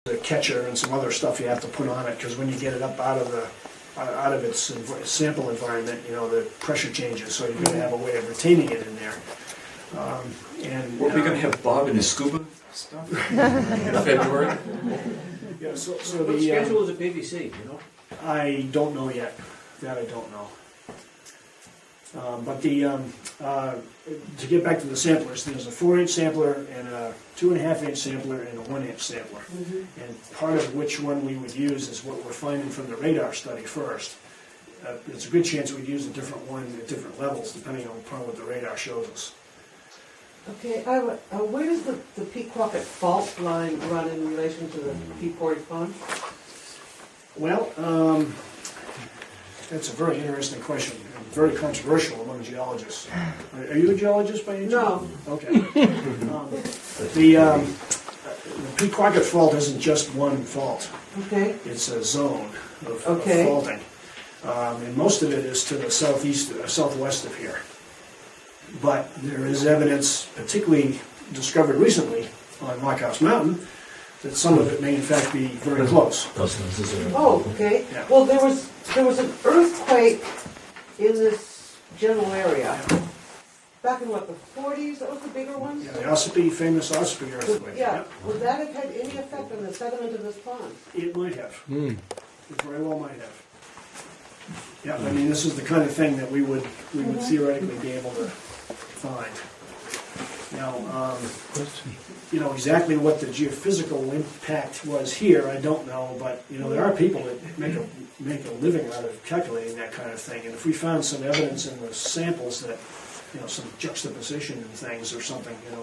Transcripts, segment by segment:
The catcher and some other stuff you have to put on it, because when you get it up out of its sample environment, you know, the pressure changes, so you're going to have a way of retaining it in there. We're going to have Bob and his scuba stuff in February? Yeah, so what schedule is the PPC, you know? I don't know yet. That I don't know. But to get back to the samplers, there's a 4-inch sampler and a 2.5-inch sampler and a 1-inch sampler. And part of which one we would use is what we're finding from the radar study first. There's a good chance we'd use a different one at different levels, depending upon what the radar shows us. Okay, where does the Pequawket fault line run in relation to the Pea Porridge Pond? Well, that's a very interesting question, and very controversial among geologists. Are you a geologist by any chance? No. Okay. The Pequawket fault isn't just one fault. Okay. It's a zone of faulting. And most of it is to the southwest of here. But there is evidence, particularly discovered recently on Mockhouse Mountain, that some of it may in fact be very close. Oh, okay. Yeah. Well, there was an earthquake in this general area back in what, the 40s? That was the bigger one. Yeah, the famous Ossipee earthquake. Yeah. Would that have had any effect on the sediment of this pond? It might have. It very well might have. Yeah, I mean, this is the kind of thing that we would theoretically be able to find. Now, you know, exactly what the geophysical impact was here, I don't know, but, you know, there are people that make a living out of calculating that kind of thing, and if we found some evidence in the samples that, you know, some juxtaposition and things or something, you know,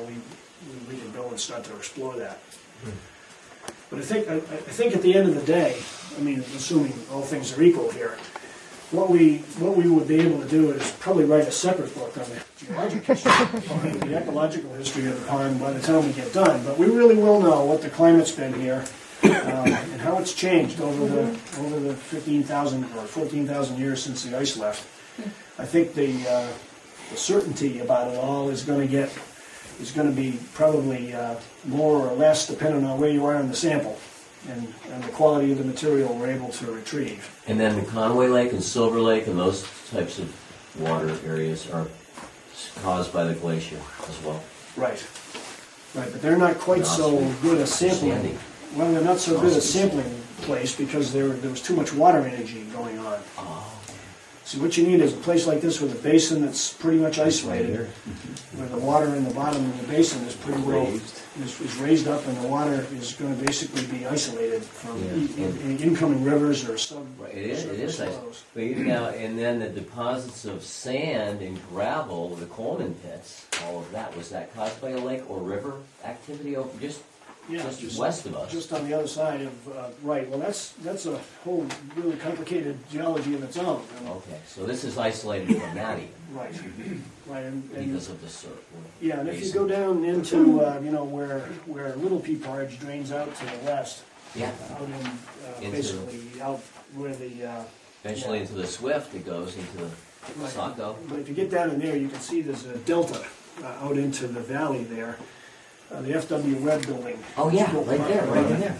we can go and start to explore that. But I think at the end of the day, I mean, assuming all things are equal here, what we would be able to do is probably write a separate book on the geologic history of the pond, the ecological history of the pond by the time we get done. But we really will know what the climate's been here and how it's changed over the 15,000 or 14,000 years since the ice left. I think the certainty about it all is going to be probably more or less dependent on where you are in the sample and the quality of the material we're able to retrieve. And then the Conway Lake and Silver Lake and those types of water areas are caused by the glacier as well. Right, but they're not quite so good a sampling. Well, they're not so good a sampling place because there was too much water energy going on. See, what you need is a place like this with a basin that's pretty much isolated, where the water in the bottom of the basin is pretty well is raised up, and the water is going to basically be isolated from any incoming rivers or sub. Right, it is nice. But now and then the deposits of sand and gravel, the Coleman pits, all of that, was that caused by a lake or river activity over just west of us? Just on the other side of right. Well, that's a whole really complicated geology in its own. Okay, so this is isolated from that even. Right, right, and because of the surf. Yeah, and if you go down into you know where Little Pea Porridge drains out to the west, out in basically out where the eventually into the Swift, it goes into the Saco. But if you get down in there, you can see there's a delta out into the valley there. The F.W. Webb building. Oh yeah, right there.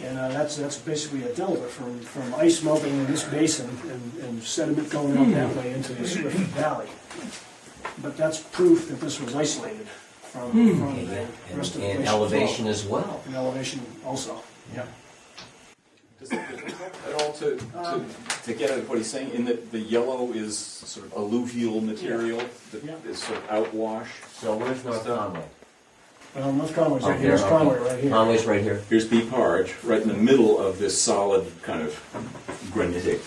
And that's basically a delta from ice melting in this basin and sediment going up that way into the Swift Valley. But that's proof that this was isolated from the rest of the glacial elevation flow. As well. And elevation also, yeah. Does it help at all to get at what he's saying, in that the yellow is sort of alluvial material that is sort of outwash? So where's North Conway? North Conway's right here. Here's Conway right here. Conway's right here. Here's Pea Porridge, right in the middle of this solid kind of granitic.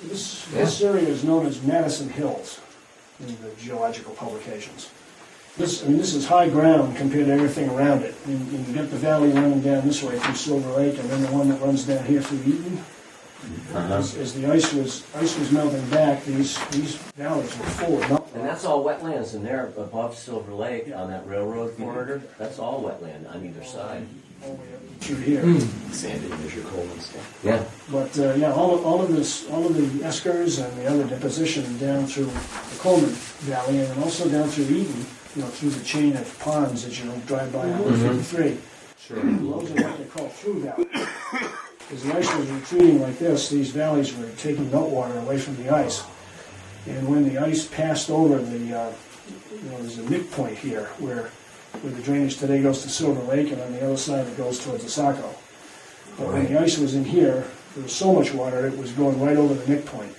This area is known as Madison Hills in the geological publications. This is high ground compared to everything around it. And you get the valley running down this way through Silver Lake, and then the one that runs down here through Eaton. As the ice was melting back, these valleys were full of melt. And that's all wetlands in there above Silver Lake on that railroad corridor. That's all wetland on either side. All the way up through here. Sandy is your Coleman stuff. Yeah. But all of the eskers and the other deposition down through the Coleman Valley, and then also down through Eaton, you know, through the chain of ponds that you drive by on 53. Sure. Those are what they call through valleys. As the ice was retreating like this, these valleys were taking meltwater away from the ice. And when the ice passed over there's a midpoint here where the drainage today goes to Silver Lake, and on the other side it goes towards the Saco. But when the ice was in here, there was so much water it was going right over the midpoint.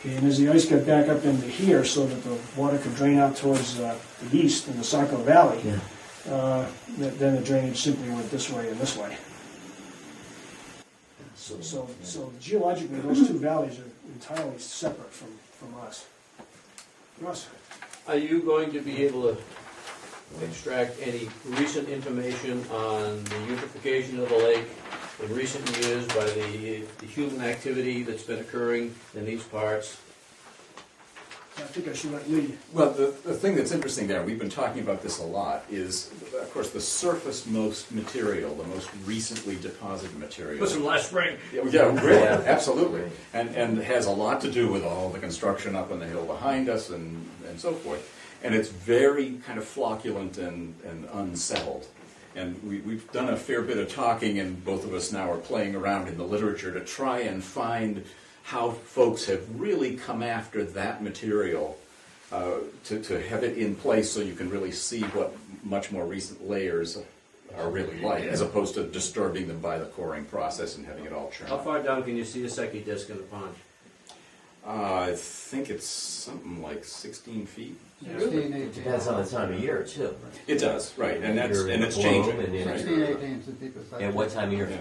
And as the ice got back up into here so that the water could drain out towards the east in the Saco Valley, then the drainage simply went this way and this way. So geologically, those two valleys are entirely separate from us. Russ? Are you going to be able to extract any recent information on the eutrophication of the lake in recent years by the human activity that's been occurring in these parts? I think I should let Lee. Well, the thing that's interesting there, we've been talking about this a lot, is, of course, the surface most material, the most recently deposited material. Was from last spring. Yeah, really, absolutely. And has a lot to do with all the construction up on the hill behind us and so forth. And it's very kind of flocculent and unsettled. And we've done a fair bit of talking, and both of us now are playing around in the literature to try and find how folks have really come after that material to have it in place so you can really see what much more recent layers are really like, as opposed to disturbing them by the coring process and having it all churned. How far down can you see the Secchi disc in the pond? I think it's something like 16 feet. It depends on the time of year, too. It does, right, and it's Bloom changing. and Right. 16, 18 is the deepest. And what time of year? Yeah.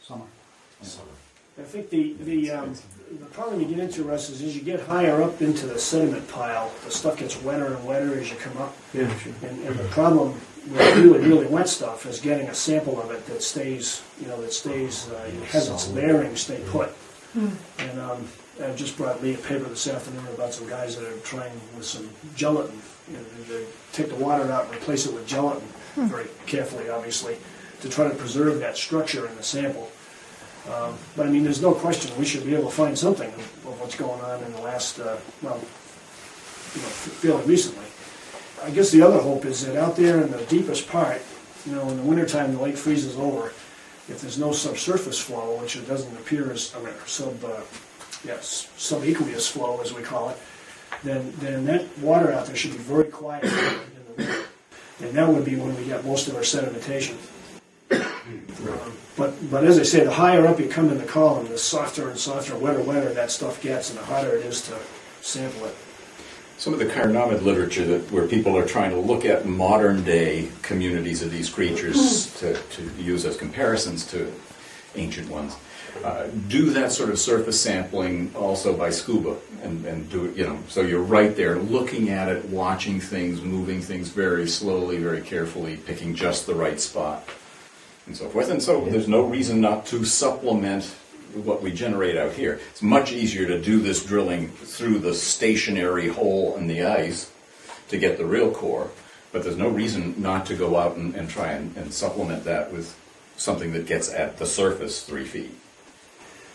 Summer. I think the problem you get into, Russ, is as you get higher up into the sediment pile, the stuff gets wetter and wetter as you come up. Yeah, sure. And the problem with really, really wet stuff is getting a sample of it that stays, has its bearing, stay put. And I just brought Lee a paper this afternoon about some guys that are trying with some gelatin. They take the water out and replace it with gelatin, very carefully, obviously, to try to preserve that structure in the sample. But I mean, there's no question we should be able to find something of what's going on in the last, fairly recently. I guess the other hope is that out there in the deepest part, in the wintertime the lake freezes over, if there's no subsurface flow, which it doesn't appear as, subaqueous flow as we call it, then that water out there should be very quiet in the winter. And that would be when we get most of our sedimentation. But as I say, the higher up you come in the column, the softer and softer, wetter that stuff gets, and the harder it is to sample it. Some of the Chironomid literature where people are trying to look at modern day communities of these creatures to use as comparisons to ancient ones, do that sort of surface sampling also by scuba and do it, so you're right there looking at it, watching things, moving things very slowly, very carefully, picking just the right spot, and so forth. And so there's no reason not to supplement what we generate out here. It's much easier to do this drilling through the stationary hole in the ice to get the real core, but there's no reason not to go out and try and supplement that with something that gets at the surface 3 feet.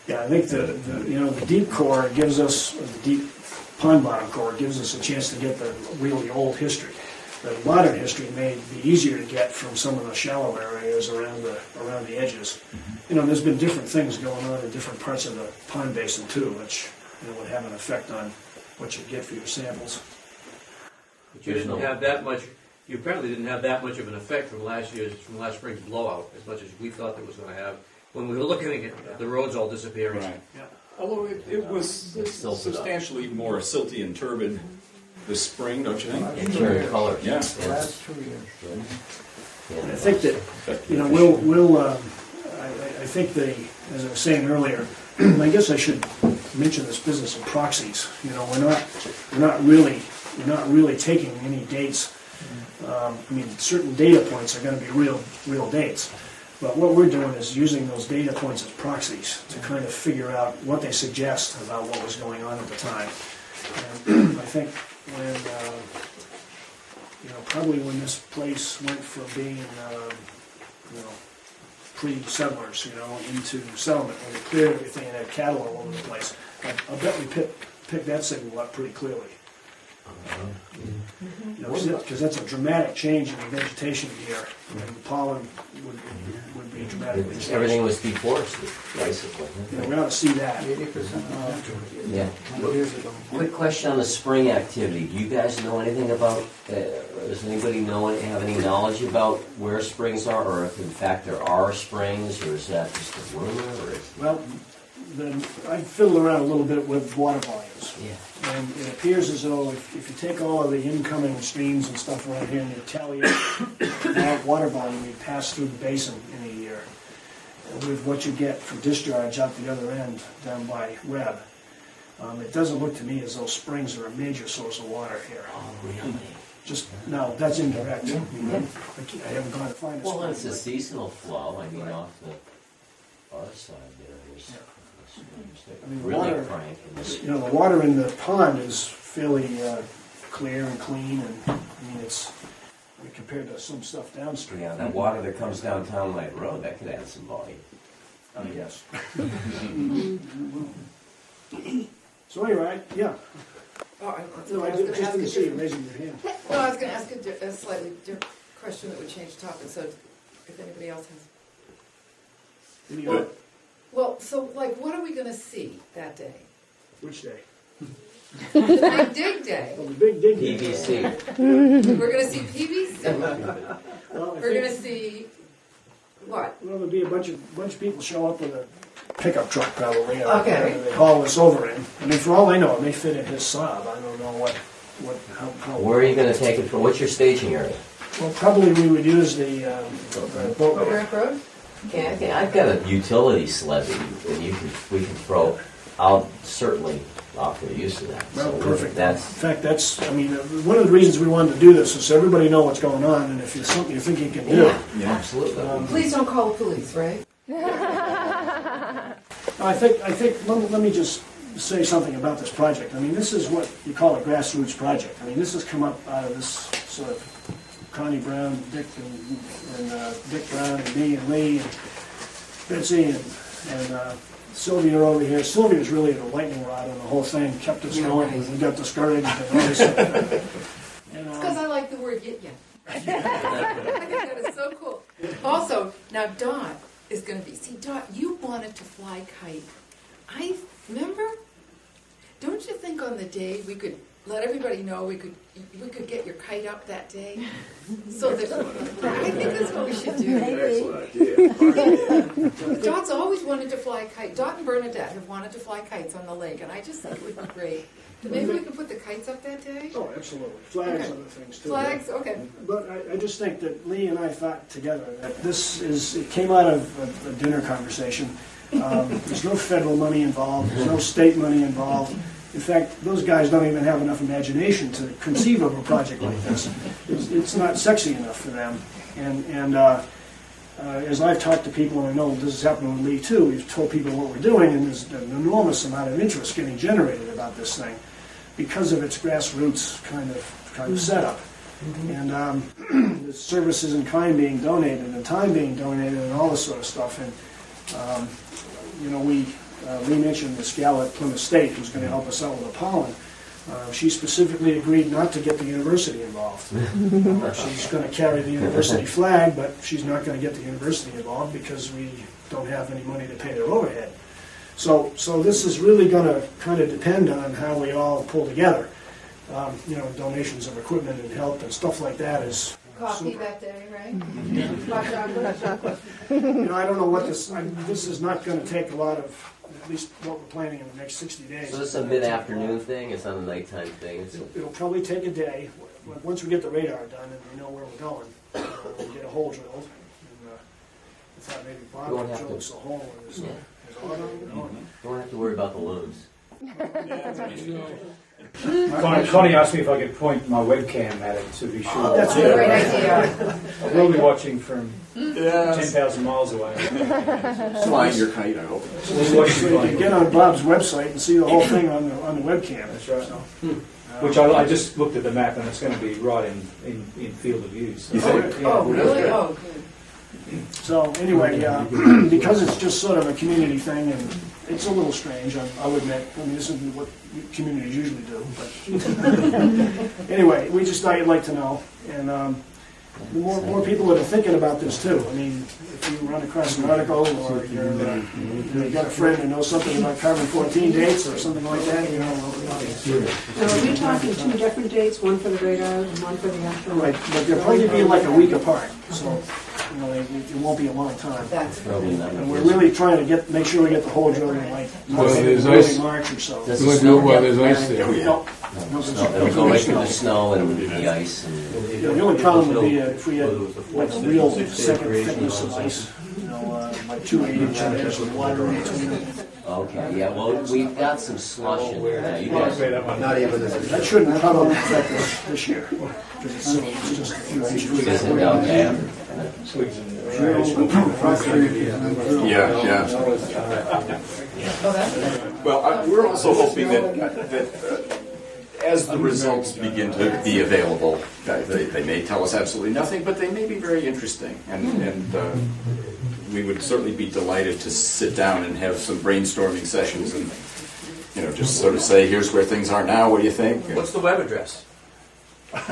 Yeah, I think the deep core gives us, the deep pond bottom core gives us a chance to get the really old history. The modern history may be easier to get from some of the shallow areas around the edges. There's been different things going on in different parts of the pond basin too, which would have an effect on what you get for your samples. But you didn't have that much. You apparently didn't have that much of an effect from last spring's blowout, as much as we thought it was going to have. When we were looking at the roads all disappearing. Right. Yeah. Although it was substantially more silty and turbid this spring, don't you think? Interior color. Yeah. Last 2 years. And I think that I think as I was saying earlier, I guess I should mention this business of proxies. We're not really taking any dates. Certain data points are going to be real dates. But what we're doing is using those data points as proxies to kind of figure out what they suggest about what was going on at the time. And I think probably when this place went from being, pre-settlers, into settlement, when they cleared everything and had cattle all over the place, I bet we picked that signal up pretty clearly. Because that's a dramatic change in the vegetation here, and the pollen would be dramatically changed. Everything was deforested, basically. You know, we ought to see that. 80%. Yeah. Years ago. Quick question on the spring activity. Do you guys know anything about, does anybody have any knowledge about where springs are, or if in fact there are springs, or is that just a rumor? Or Well, I fiddled around a little bit with water volumes. yeah. And it appears as though if you take all of the incoming streams and stuff around here and you tally up that water volume you pass through the basin in a year, with what you get for discharge out the other end down by Webb, it doesn't look to me as though springs are a major source of water here. Oh, really? Just, now, that's indirect. I haven't gone to find a Well, spring. it's a seasonal flow. I mean, off the far side there's Yeah. springs that I mean, the really water- crank in the You know, the water in the pond is fairly clear and clean, and I mean, it's compared to some stuff downstream. Yeah, that water that comes down Town Light Road, that could add some volume. Yes. So anyway, yeah. Oh, I No, I was gonna just ask didn't a see you different- raising your hand. No, I was going to ask a slightly different question that would change the topic, so if anybody else has. Any other- Well, so like, what are we going to see that day? Which day? The Big Dig Day. Well, the big dig. PVC. We're going to see PVC. Well, I We're going to think, see, what? well, there'll be a bunch of people show up with a pickup truck probably. Okay. And they haul this over in. I mean, for all I know, it may fit in his Saab. I don't know how. Where are you going to take it from? What's your staging area? Well, probably we would use the boat ramp. Ramp Road? Okay, I think I've got a utility sled that we can throw. I'll certainly offer the use of that. Well, So perfect. In That's fact, I mean, one of the reasons we wanted to do this is so everybody know what's going on, and if it's something you think you can do. yeah, absolutely. Please don't call the police, right? I think. Let me just say something about this project. I mean, this is what you call a grassroots project. I mean, this has come up out of this sort of Connie Brown, Dick, and Dick Brown, and me, and Lee, and Betsy, and Sylvia over here. Sylvia's really the lightning rod on the whole thing. Kept us going, and we got discouraged. And all this. And, It's because I like the word yit yet. I think that is so cool. Also, now Dot is going to be, see Dot, you wanted to fly kite. I remember, don't you think on the day we could let everybody know we could get your kite up that day? So that, I think that's what we should do. Excellent idea. Dot's always wanted to fly a kite. Dot and Bernadette have wanted to fly kites on the lake, and I just think it would be great. Maybe we can put the kites up that day? Oh, absolutely. Flags Okay. and other things too. Flags, okay. But I just think that Lee and I thought together that it came out of a dinner conversation. There's no federal money involved, there's no state money involved. In fact, those guys don't even have enough imagination to conceive of a project like this. It's not sexy enough for them. And as I've talked to people, and I know this is happening with Lee too, we've told people what we're doing, and there's an enormous amount of interest getting generated about this thing because of its grassroots kind of setup. And the services in kind being donated, and time being donated, and all this sort of stuff. And Lee mentioned this gal at Plymouth State who's going to help us out with the pollen. She specifically agreed not to get the university involved. She's going to carry the university flag, but she's not going to get the university involved because we don't have any money to pay their overhead. So this is really going to kind of depend on how we all pull together. Donations of equipment and help and stuff like that is Coffee super. that day, right? Hot chocolate? I don't know what this is not going to take a lot of, at least what we're planning in the next 60 days. So this is a mid-afternoon thing? It's not a nighttime thing? It'll probably take a day. Once we get the radar done and we know where we're going, we'll get a hole drilled. And I thought maybe Bob You won't could have drill to- us a hole in his auto. You don't have to worry about the loons. Connie asked me if I could point my webcam at it to be sure. That's Oh, great idea. We'll be watching from 10,000 miles away. Flying your kite, I hope. We'll be watching So you can get on Bob's website and see the whole thing on the webcam. That's right. So, Which I just looked at the map and it's going to be right in field of view. So. You think? Oh, really? Oh, good. So anyway, because it's just sort of a community thing, it's a little strange, I'll admit. I mean, this isn't what communities usually do, but anyway, we just thought you'd like to know. And the more people that are thinking about this too. I mean, if you run across an article or you've got a friend who knows something about carbon-14 dates or something like that, you know. Now, are we talking 2 different dates, one for the Great Isles and one for the actual? Right, but they'll probably be like a week apart, so you know, it won't be a long time. That's Probably not. And we're really trying to make sure we get the whole drilling like there's early ice. March or so. Does You it want to do snow it while yet? there's ice there. Oh, yeah. No, It'll go right through the snow and the ice. And the only problem would be if we had like a real second thickness of ice, you know, like 2 8-inch layers with water in between. okay, yeah. Well, we've got some slush in there. Now, you guys. Not even this. That shouldn't probably affect us this year, because it's just a few inches. Is it okay? Yeah. Well, we're also hoping that as the results begin to be available, they may tell us absolutely nothing, but they may be very interesting. And we would certainly be delighted to sit down and have some brainstorming sessions and, you know, just sort of say, here's where things are now, what do you think? What's the web address?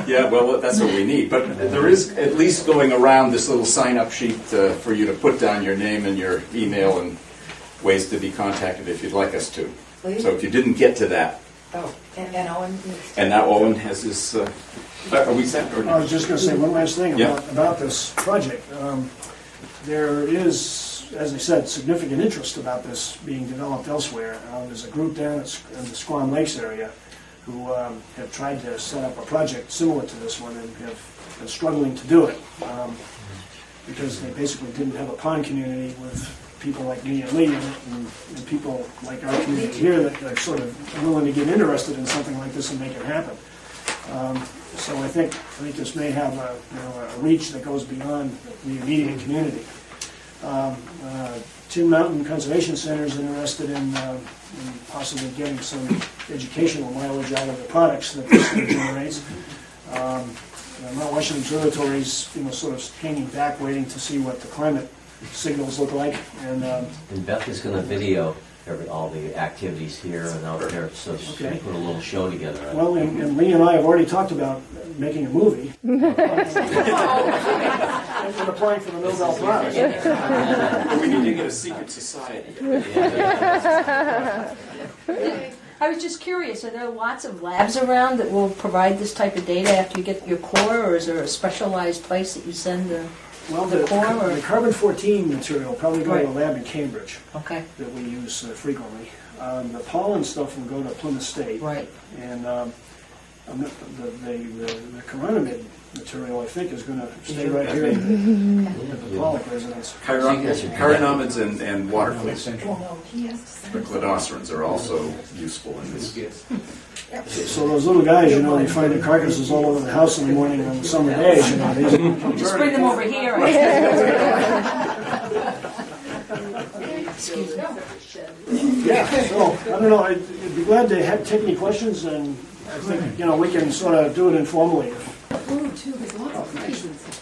Yeah, well, that's what we need. But there is at least going around this little sign-up sheet for you to put down your name and your email and ways to be contacted if you'd like us to. Please. So if you didn't get to that, Oh, and Owen. and now Owen has his, are we set? Or I was just going to say one last thing Yeah. about this project. There is, as I said, significant interest about this being developed elsewhere. There's a group down in the Squam Lakes area who have tried to set up a project similar to this one and have been struggling to do it because they basically didn't have a pond community with people like me and Lee in it, and people like our community here that are sort of willing to get interested in something like this and make it happen. So I think this may have a reach that goes beyond the immediate community. Tin Mountain Conservation Center is interested in possibly getting some educational mileage out of the products that this thing generates. Mount Washington Observatory is sort of hanging back, waiting to see what the climate signals look like. And Beth is going to video all the activities here and out there, so she can put a little show together. well, and Lee and I have already talked about making a movie. And applying for the Nobel Prize. But we need to get a secret society. I was just curious, are there lots of labs around that will provide this type of data after you get your core, or is there a specialized place that you send Well, the core? Or? the carbon-14 material will probably go to a lab in Cambridge Okay, that we use frequently. The pollen stuff will go to Plymouth State. right. And the Chironomidae material, I think, is going to stay right here at the Pollock residence. Chironomids and water fleas. No, he has to send The cladocerans are also useful in this. So those little guys, you find their carcasses all over the house in the morning on summer days, these Just bring them over here. Excuse me. Yeah, so, I don't know, I'd be glad to take any questions, and I think, we can sort of do it informally. Ooh, too, there's lots of questions.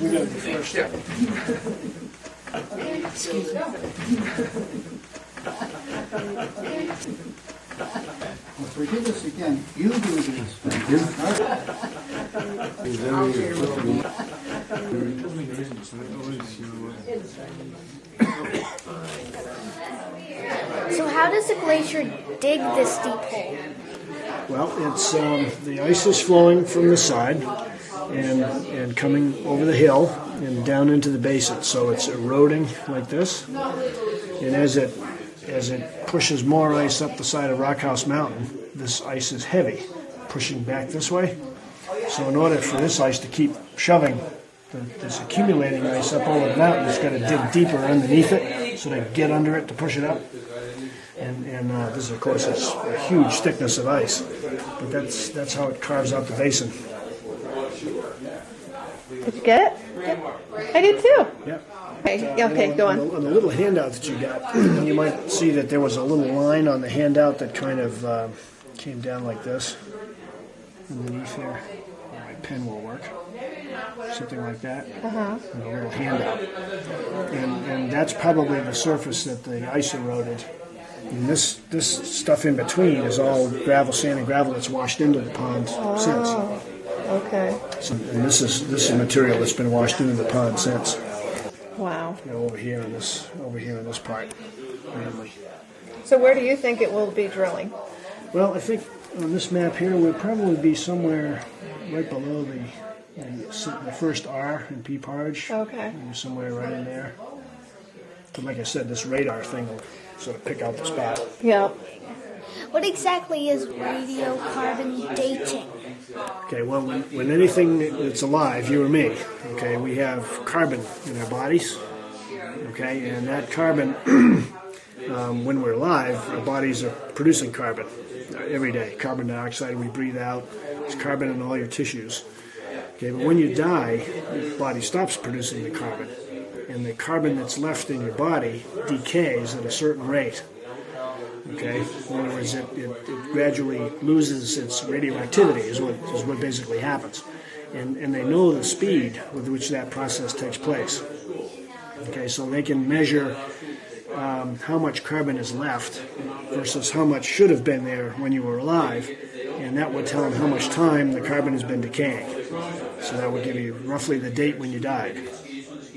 We got to be first. Excuse me. If we do this again, you do this. Thank you. So how does the glacier dig this deep hole? Well, it's the ice is flowing from the side and coming over the hill and down into the basin. So it's eroding like this, and as it pushes more ice up the side of Rockhouse Mountain, this ice is heavy, pushing back this way. So in order for this ice to keep shoving this accumulating ice up over the mountain, it's got to dig deeper underneath it, so to get under it to push it up. And this, of course, is a huge thickness of ice, but that's how it carves out the basin. Did you get it? Yep. I did too. Yeah. Okay, go on. On the little handout that you got, you might see that there was a little line on the handout that kind of came down like this underneath here. My pen will work. something like that. Uh-huh. A little handout. And that's probably the surface that the ice eroded. And this stuff in between is all gravel, sand, and gravel that's washed into the pond since. Okay. So, and this is material that's been washed into the pond since. Wow. Over here in this part, mainly. So where do you think it will be drilling? Well, I think on this map here, we'll probably be somewhere right below the first R in Pea Porridge. Okay. Maybe somewhere right in there. But like I said, this radar thing will sort of pick out the spot. Yeah. What exactly is radiocarbon dating? Okay, well, when anything that's alive, you or me, okay, we have carbon in our bodies, okay, and that carbon, when we're alive, our bodies are producing carbon every day. Carbon dioxide we breathe out, there's carbon in all your tissues. Okay, but when you die, your body stops producing the carbon, and the carbon that's left in your body decays at a certain rate. Okay, in other words, it gradually loses its radioactivity is what basically happens, and they know the speed with which that process takes place. Okay, so they can measure how much carbon is left versus how much should have been there when you were alive, and that would tell them how much time the carbon has been decaying. So that would give you roughly the date when you died,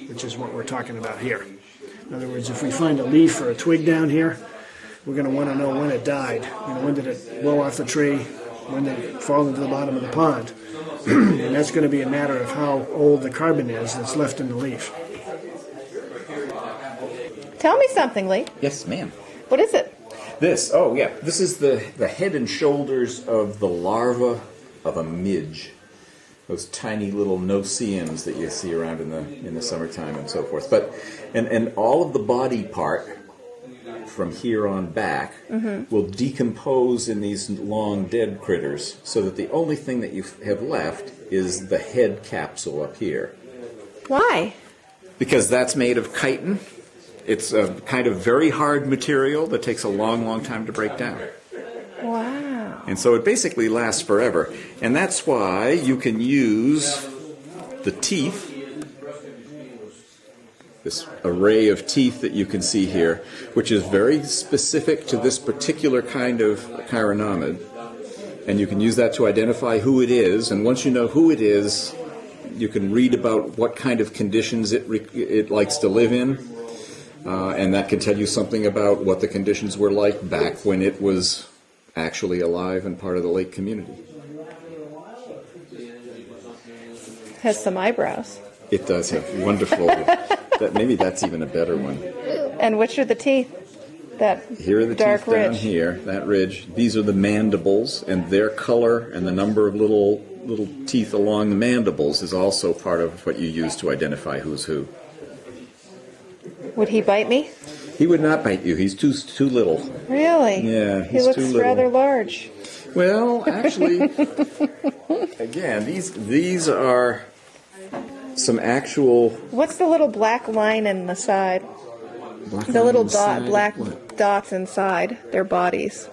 which is what we're talking about here. In other words, if we find a leaf or a twig down here, we're going to want to know when it died. When did it blow off the tree? When did it fall into the bottom of the pond? And that's going to be a matter of how old the carbon is that's left in the leaf. Tell me something, Lee. Yes, ma'am. What is it? This is the head and shoulders of the larva of a midge. Those tiny little no-see-ums that you see around in the summertime and so forth. But and all of the body part from here on back will decompose in these long dead critters, so that the only thing that you have left is the head capsule up here. Why? Because that's made of chitin. It's a kind of very hard material that takes a long, long time to break down. Wow. And so it basically lasts forever. And that's why you can use the teeth, this array of teeth that you can see here, which is very specific to this particular kind of chironomid. And you can use that to identify who it is. And once you know who it is, you can read about what kind of conditions it likes to live in. And that can tell you something about what the conditions were like back when it was actually alive and part of the lake community. Has some eyebrows. It does have wonderful. Maybe that's even a better one. And which are the teeth? That here are the dark teeth down ridge. here, that ridge. These are the mandibles, and their color and the number of little teeth along the mandibles is also part of what you use to identify who's who. Would he bite me? He would not bite you. He's too little. Really? Yeah, he looks rather large. Well, actually, again, these are some actual. What's the little black line in the side? The little black dots inside their bodies.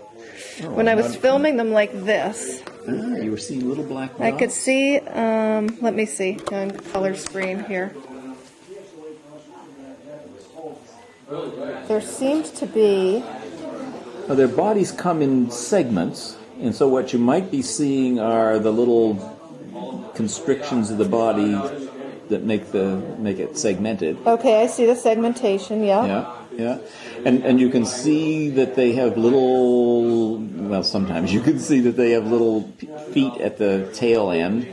When I was filming them like this, you were seeing little black dots? I could see. Let me see on color screen here. There seems to be. Now, their bodies come in segments, and so what you might be seeing are the little constrictions of the body that make it segmented. Okay, I see the segmentation. Yeah. Yeah. And you can see that they have little. Well, sometimes you can see that they have little feet at the tail end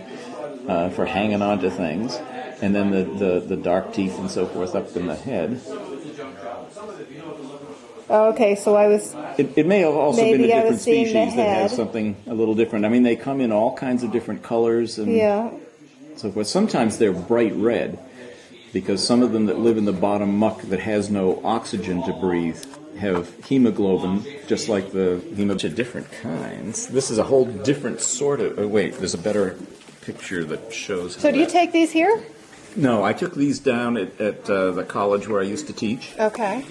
for hanging on to things, and then the dark teeth and so forth up in the head. Okay, so I was. It may have also been a different species that head. has something a little different. I mean, they come in all kinds of different colors and so forth. Sometimes they're bright red, because some of them that live in the bottom muck that has no oxygen to breathe have hemoglobin, just like the hemoglobin. Different kinds. This is a whole different sort of. Oh, wait, there's a better picture that shows. So do you take these here? No, I took these down at the college where I used to teach. Okay.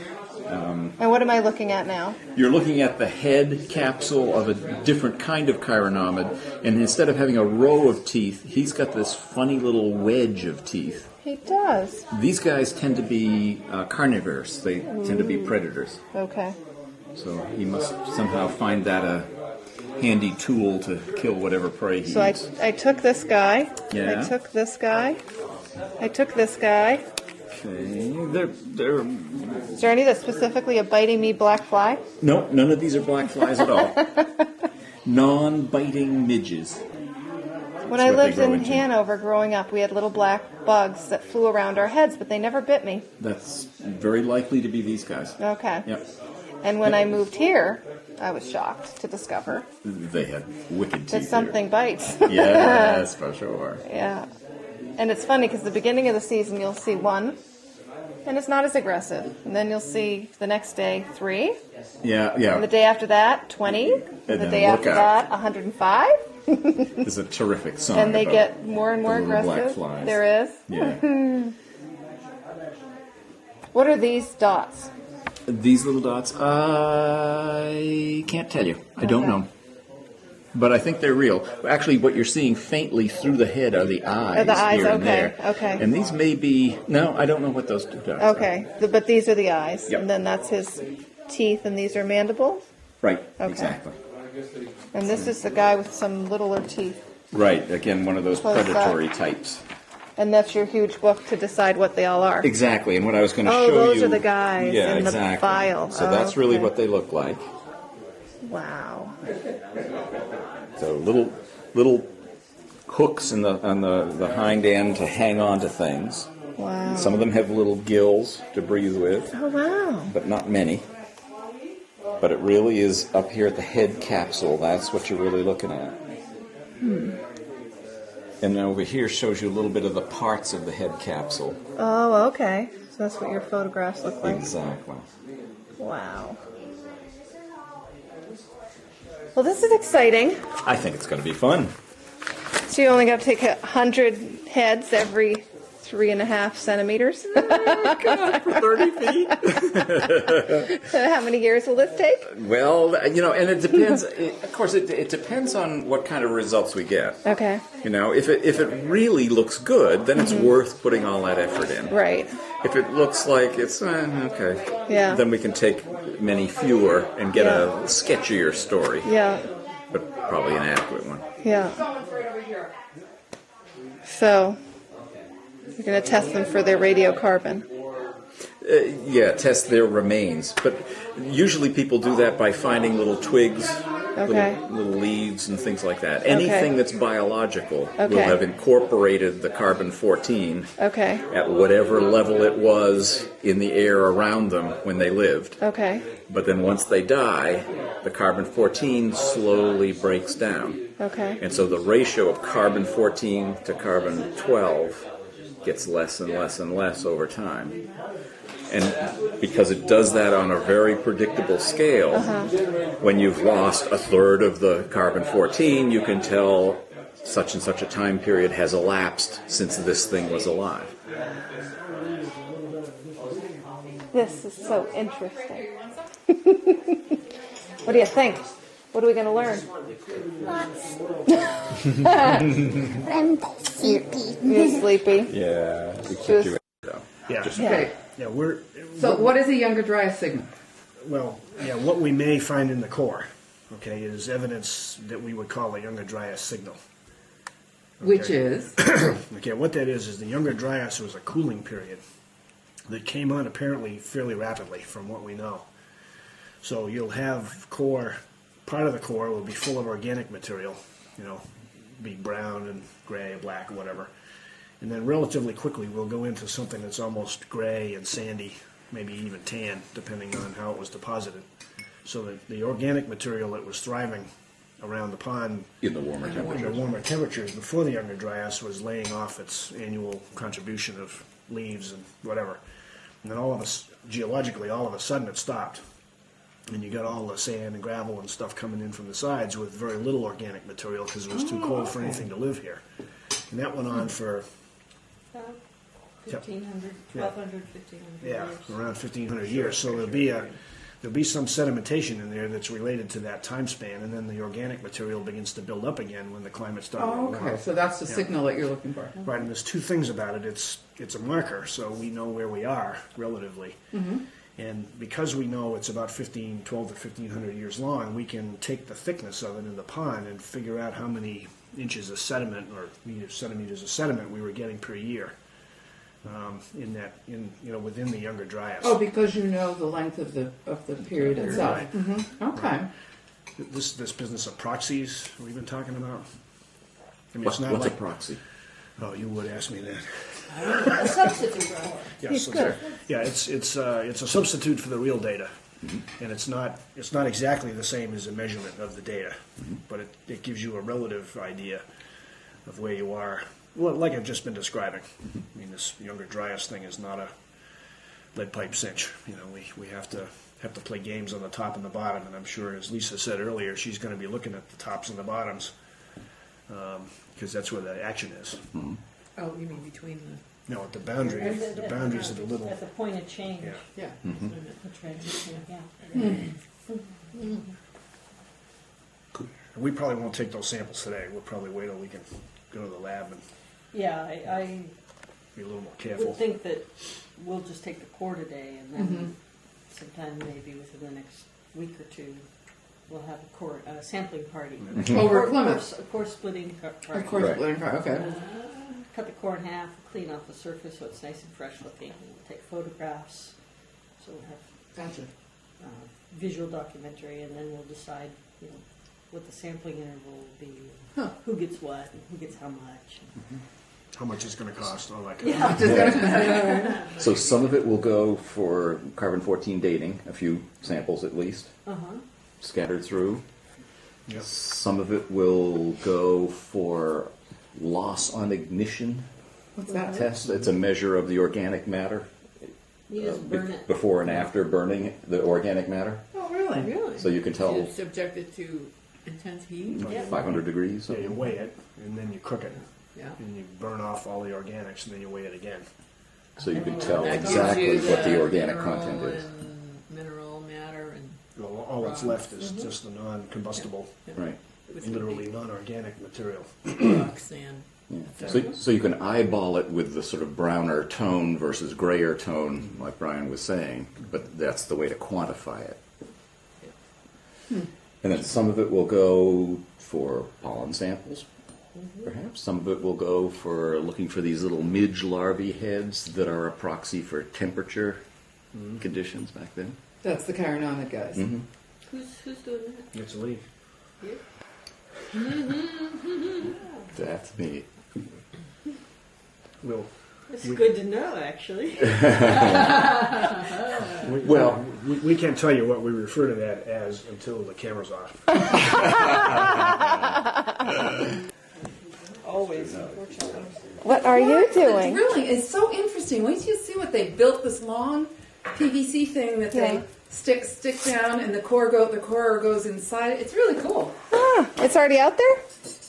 And what am I looking at now? You're looking at the head capsule of a different kind of chironomid, and instead of having a row of teeth, he's got this funny little wedge of teeth. He does. These guys tend to be carnivores. They tend to be predators. Okay. So he must somehow find that a handy tool to kill whatever prey he So eats. I took this guy. Yeah. I took this guy. I took this guy. Okay. Is there any that's specifically a biting me black fly? No, none of these are black flies at all. Non-biting midges. When I lived in Hanover growing up, we had little black bugs that flew around our heads, but they never bit me. That's very likely to be these guys. Okay. Yep. And when I moved here, I was shocked to discover They had wicked teeth. that something bites. Yes, for sure. Yeah. And it's funny because the beginning of the season you'll see one, and it's not as aggressive. And then you'll see the next day 3. Yeah, And the yeah. day after that 20. And the then day look after out. that 105. There's a terrific song And they about get more and more the little aggressive. black flies. There is. Yeah. What are these dots? These little dots, I can't tell you. I don't know. But I think they're real. Actually, what you're seeing faintly through the head are the eyes. Oh, the eyes, here and okay, there. okay. And these may be, no, I don't know what those two dots are. Okay. But these are the eyes. Yep. And then that's his teeth, and these are mandibles. Right, Okay. exactly. And this is the guy with some littler teeth. Right, again, one of those Close up. predatory types. And that's your huge book to decide what they all are. Exactly, and what I was going to show Oh, you... those are the guys yeah, in the exactly. file. So Oh, that's really okay. what they look like. Wow. So little hooks on the hind end to hang on to things. Wow. Some of them have little gills to breathe with, Oh, wow. but not many. But it really is up here at the head capsule. That's what you're really looking at. And then over here shows you a little bit of the parts of the head capsule. Oh, okay. So that's what your photographs look like. Exactly. Wow. Well, this is exciting. I think it's going to be fun. So you only got to take 100 heads every 3.5 centimeters. God, for 30 feet. How many years will this take? Well, you know, and it depends. Of course, it depends on what kind of results we get. Okay. You know, if it really looks good, then it's worth putting all that effort in. Right. If it looks like it's okay, Yeah. then we can take many fewer and get a sketchier story, Yeah. but probably an accurate one. Yeah. So you're going to test them for their radiocarbon. Yeah, test their remains. But usually people do that by finding little twigs, Okay. little leaves and things like that. Anything that's biological will Okay. have incorporated the carbon-14 Okay. at whatever level it was in the air around them when they lived. Okay. But then once they die, the carbon-14 slowly breaks down. Okay. And so the ratio of carbon-14 to carbon-12 gets less and less and less over time. And because it does that on a very predictable scale, when you've lost a third of the carbon-14, you can tell such and such a time period has elapsed since this thing was alive. This is so interesting. What do you think? What are we going to learn? I'm sleepy. You're sleepy. Yeah, we Just- keep you though. Yeah. Okay. Yeah, So what is a younger Dryas signal? well, yeah, what we may find in the core, okay, is evidence that we would call a younger Dryas signal. Which is? Okay, what that is the younger Dryas was a cooling period that came on apparently fairly rapidly from what we know. So you'll have core, part of the core will be full of organic material, you know, be brown and gray, black, or whatever. And then relatively quickly we'll go into something that's almost gray and sandy, maybe even tan, depending on how it was deposited. So that the organic material that was thriving around the pond In the warmer in the temperatures. warmer temperatures before the younger Dryas was laying off its annual contribution of leaves and whatever. And then geologically, all of a sudden it stopped. And you got all the sand and gravel and stuff coming in from the sides with very little organic material because it was too cold for anything to live here. And that went on for 1,500, Yeah. 1,200, 1,500 Yeah, years. around 1,500 years. So there'll be some sedimentation in there that's related to that time span, and then the organic material begins to build up again when the climate starts to Oh, warm. okay, so that's the Yeah. signal that you're looking for. Right, and there's two things about it. It's a marker, so we know where we are relatively. Mm-hmm. And because we know it's about 12 to 1,500 years long, we can take the thickness of it in the pond and figure out how many inches of sediment or centimeters of sediment we were getting per year within the Younger Dryas. Oh, because you know the length of the period itself. Right. Mm-hmm. Okay. This business of proxies we've been talking about. I mean, What's it's not a like, proxy? Oh, you would ask me that. A substitute, right? Yes, it's a substitute for the real data, and it's not exactly the same as a measurement of the data, but it gives you a relative idea of where you are. Well, like I've just been describing. I mean, this Younger Dryas thing is not a lead pipe cinch. You know, we have to play games on the top and the bottom, and I'm sure, as Lisa said earlier, she's going to be looking at the tops and the bottoms because that's where the action is. Mm-hmm. Oh, you mean between the... No, at the boundary. The boundaries are the little. At the point of change. Yeah. Yeah. Mm-hmm. The transition, yeah. We probably won't take those samples today. We'll probably wait till we can go to the lab and Yeah, I be a little more careful. would think that we'll just take the core today, and then sometime maybe within the next week or two, we'll have a core sampling party. Over at Plymouth. A core splitting party. Of course, okay. Cut the core in half, clean off the surface so it's nice and fresh looking. We'll take photographs, so we'll have Gotcha. visual documentary, and then we'll decide, what the sampling interval will be, who gets what, and who gets how much. How much it's going to cost, all that kind of stuff. Yeah. So some of it will go for carbon-14 dating, a few samples at least, scattered through. Yep. Some of it will go for loss on ignition What's that? test. It's a measure of the organic matter. You just burn it. Before and after burning the organic matter. Oh, really? Really? So you can tell You're subjected to intense heat? Yeah. 500 degrees. Yeah, you weigh it, and then you cook it. Yeah. And you burn off all the organics, and then you weigh it again. So you can tell That gives exactly you what the the organic mineral content is. and mineral matter and All that's left is just the non-combustible, Right. literally non-organic material. rock, sand. Yeah. So you can eyeball it with the sort of browner tone versus grayer tone, like Brian was saying, but that's the way to quantify it. And then some of it will go for pollen samples, perhaps. Some of it will go for looking for these little midge larvae heads that are a proxy for temperature conditions back then. That's the Chironomidae guys. Mm-hmm. Who's doing that? It's a leaf. That's me. Well, It's good to know, actually. we can't tell you what we refer to that as until the camera's off. Always, unfortunately. What are you doing? Drilling is so interesting. Wait till you see what they built, this long PVC thing that they stick down, and the core goes inside. It's really cool. Ah, it's already out there?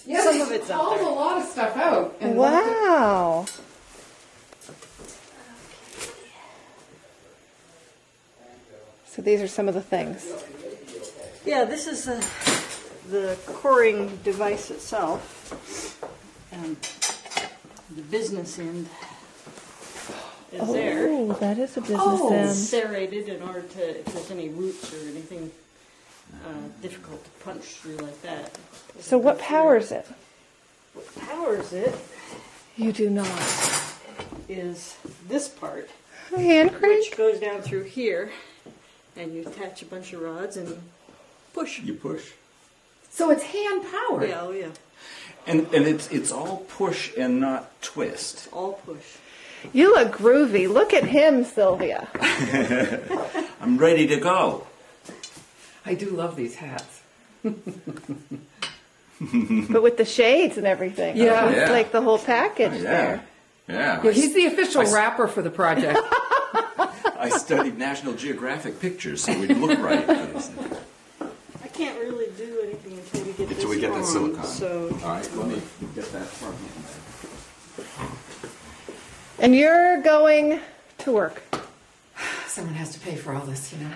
Yeah, Some they of it's out hauled there. a lot of stuff out. And Wow. So these are some of the things. Yeah, this is the coring device itself. And the business end is there. Oh, that is a business end. Serrated in order to, if there's any roots or anything difficult to punch through like that. So what powers it? What powers it You do not. is this part, Hand crank? which goes down through here, and you attach a bunch of rods and you push. You push. So it's hand powered. Yeah, oh yeah, And it's all push and not twist. all push. You look groovy. Look at him, Sylvia. I'm ready to go. I do love these hats. But with the shades and everything. Yeah. It's Yeah. like the whole package there. Yeah. Yeah, he's the official rapper for the project. I studied National Geographic pictures, so we'd look right for this thing. I can't really do anything until we get Until we get the on, silicon. So All right, let me get that from him. And you're going to work. Someone has to pay for all this, you know.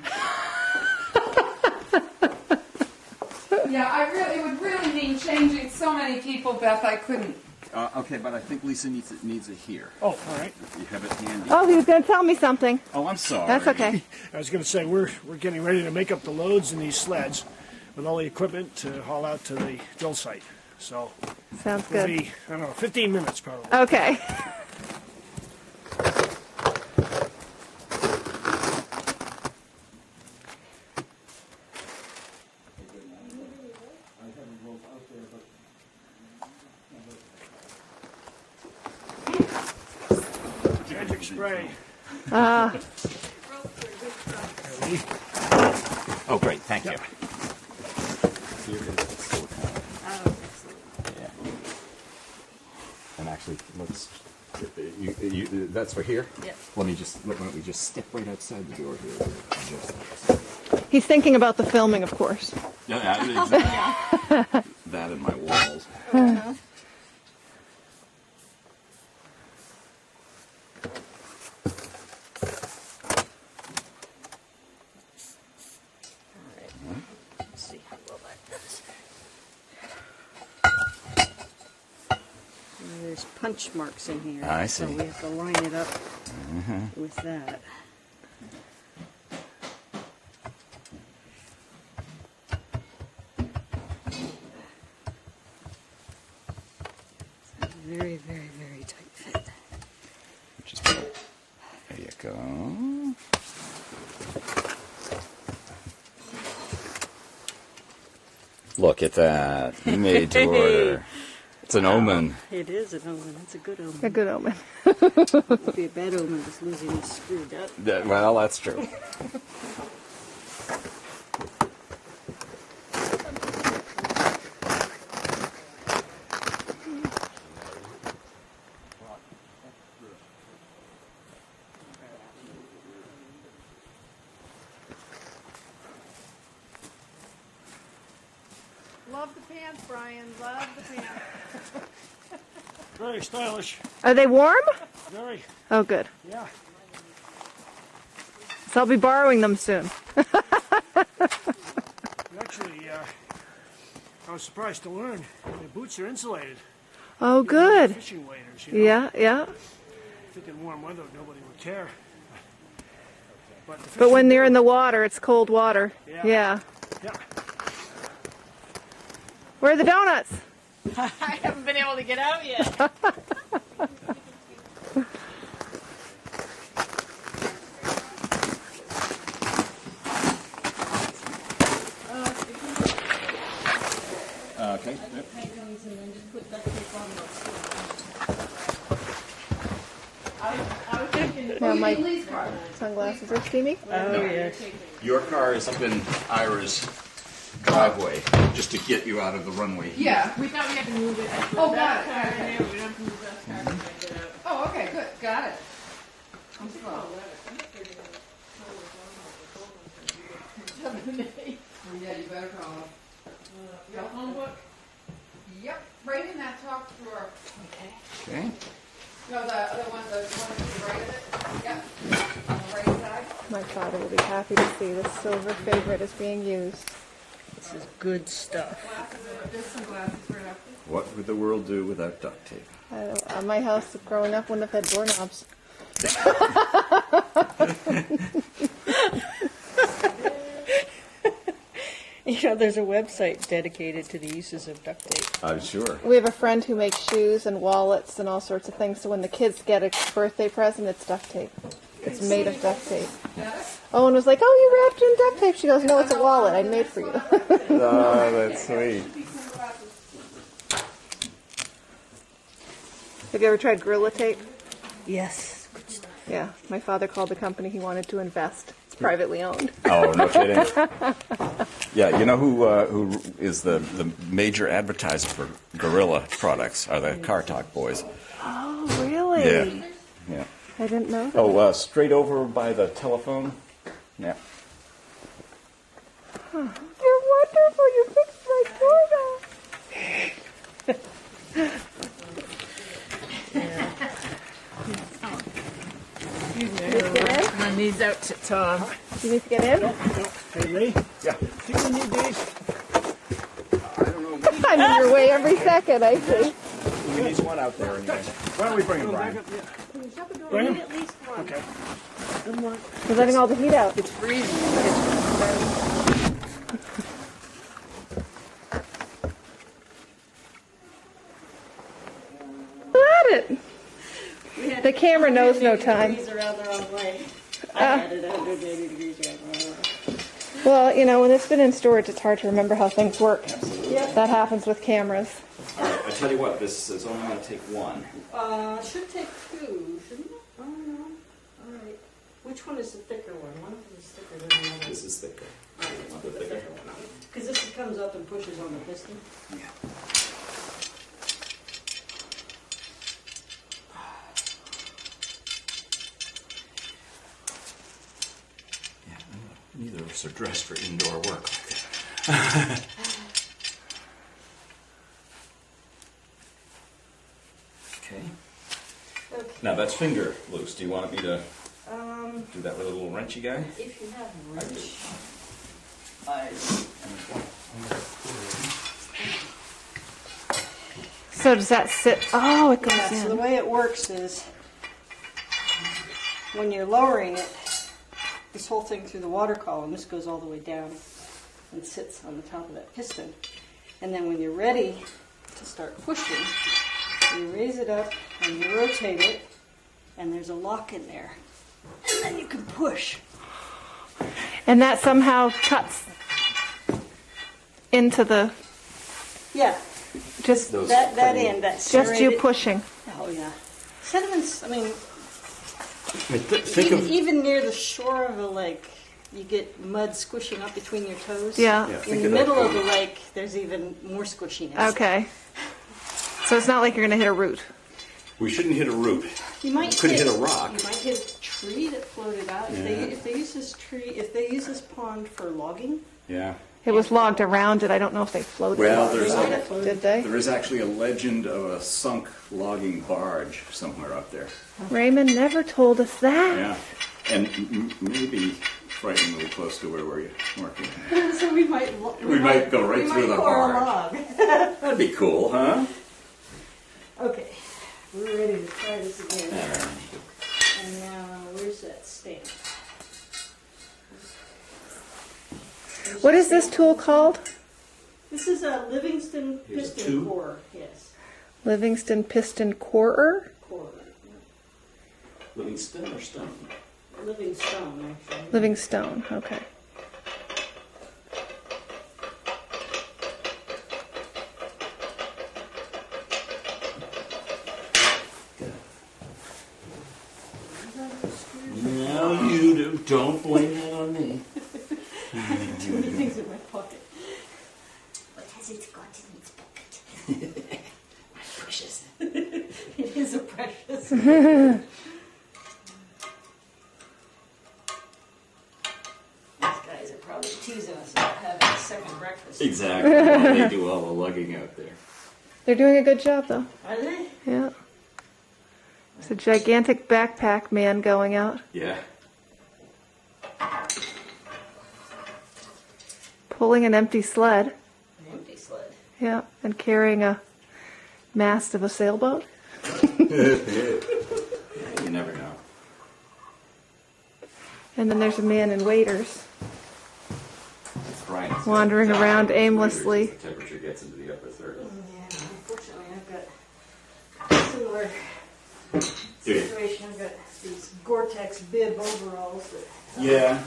Yeah, it would really mean changing so many people, Beth, I couldn't. Okay, but I think Lisa needs it here. Oh, all right. You have it handy. Oh, he was going to tell me something. Oh, I'm sorry. That's okay. I was going to say, we're getting ready to make up the loads in these sleds with all the equipment to haul out to the drill site. So Sounds it'll good. be, I don't know, 15 minutes probably. Okay. Magic spray. Oh, great. Thank you. Yep. Here is the silicone. Yeah. And actually, let's. That's for here. Yep. Why don't we just step right outside the door here? He's thinking about the filming, of course. Yeah, exactly. That and my walls. Let's see how well that does. There's punch marks in here. I So see. we have to line it up with that. Very, very, very tight fit. There you go. Look at that. Made to order. It's an omen. It is an omen. It's a good omen. A good omen. It would be a bad omen just losing this screwed up. Well, that's true. Love the pants, Brian. Love the pants. Very stylish. Are they warm? Very. Oh, good. Yeah. So I'll be borrowing them soon. Actually, I was surprised to learn the boots are insulated. Oh, Even with good. Fishing waders, you know? Yeah, yeah. I think in warm weather nobody would care. But, the But when fishing they're in do. the water, it's cold water. Yeah. Yeah. Yeah. Where are the donuts? I haven't been able to get out yet. Okay. Yeah, my sunglasses are steamy. Oh, yes. Your car is up in Ira's driveway just to get you out of the runway. Yeah. We thought we had to move it. Oh, got it. Car in there, we don't have to move that car to get out. Oh, okay, good, got it. I'm slow. Yeah, you better call him. Your phone book? Yep, right in that top drawer. Okay. No, the one to the right of it. Yep, on the right side. My father will be happy to see this silver favorite is being used. This is good stuff. There's some glasses right up. What would the world do without duct tape? My house growing up wouldn't have had doorknobs. You know, there's a website dedicated to the uses of duct tape. I'm sure. We have a friend who makes shoes and wallets and all sorts of things, so when the kids get a birthday present, it's duct tape. It's made of duct tape. Owen was like, "Oh, you wrapped it in duct tape." She goes, "No, it's a wallet I made for you." Oh, that's sweet. Have you ever tried Gorilla Tape? Yes, good stuff. Yeah, my father called the company he wanted to invest. It's privately owned. Oh, no kidding. Yeah, you know who is the major advertiser for Gorilla products are the Car Talk boys. Oh, really? Yeah. Yeah. I didn't know that. Oh, straight over by the telephone. Yeah. Huh. You're wonderful. You fixed my doorknob. Watch it, Tom. Do you need to get in? Hey, Lee? Yeah. Do you need these? I'm in your way every second, I think. We need one out there anyway. Why don't we bring him, Brian? Bring him? At least one. Okay. We're letting all the heat out. It's freezing. Got it. The camera knows no time. Around the wrong way. I had it 180 degrees around the wrong way. Well, you know, when it's been in storage, it's hard to remember how things work. Yep. That happens with cameras. All right, I tell you what, this is only going to take one. Should take two, shouldn't it? Oh, no. All right. Which one is the thicker one? One of them is thicker than the other. This is thicker. All right, Want the thicker? because this comes up and pushes on the piston. Yeah. Neither of us are dressed for indoor work like that. Okay. Now that's finger loose. Do you want me to do that with a little wrenchy guy? If you have a wrench. So does that sit? Oh, it goes Yeah, so the in. way it works is when you're lowering it, this whole thing through the water column, this goes all the way down and sits on the top of that piston. And then when you're ready to start pushing, you raise it up and you rotate it, and there's a lock in there. And then you can push. And that somehow cuts into the, Yeah, just that end, that just you serrated- pushing. Oh yeah. Sediments, I mean, Think of even near the shore of a lake, you get mud squishing up between your toes. Yeah. In the middle of the lake, there's even more squishiness. Okay. So it's not like you're going to hit a root. we shouldn't hit a root. You might Could hit a rock. You might hit a tree that floated out. Yeah. If they use this pond for logging, Yeah. It was logged around it. I don't know if they floated. Well, it. there's Did they? There is actually a legend of a sunk logging barge somewhere up there. Raymond never told us that. Yeah. And maybe frighteningly close to where we're working. so we might go right through the core a barge. log. That'd be cool, huh? Okay, we're ready to try this again. All right. And now, where's that stamp? What is this tool called? This is a Livingston Here's a piston tube. core. Yes, Livingston piston corer? core. Livingston or Stone? Livingstone, actually. Livingstone. Okay. No, you do. Don't blame that on me. Too many things in my pocket. What has it got in its pocket? My precious. It is a precious. These guys are probably teasing us about having a second breakfast. Exactly. While they do all the lugging out there. They're doing a good job, though. Are they? Yeah. There's a gigantic backpack man going out, Yeah. pulling an empty sled. An empty sled. Yeah, and carrying a mast of a sailboat. You never know. And then there's a man in waders Brian's wandering got around giant aimlessly. waders as the temperature gets into the upper third. Yeah, unfortunately I've got a similar situation. I've got these Gore-Tex bib overalls that Yeah.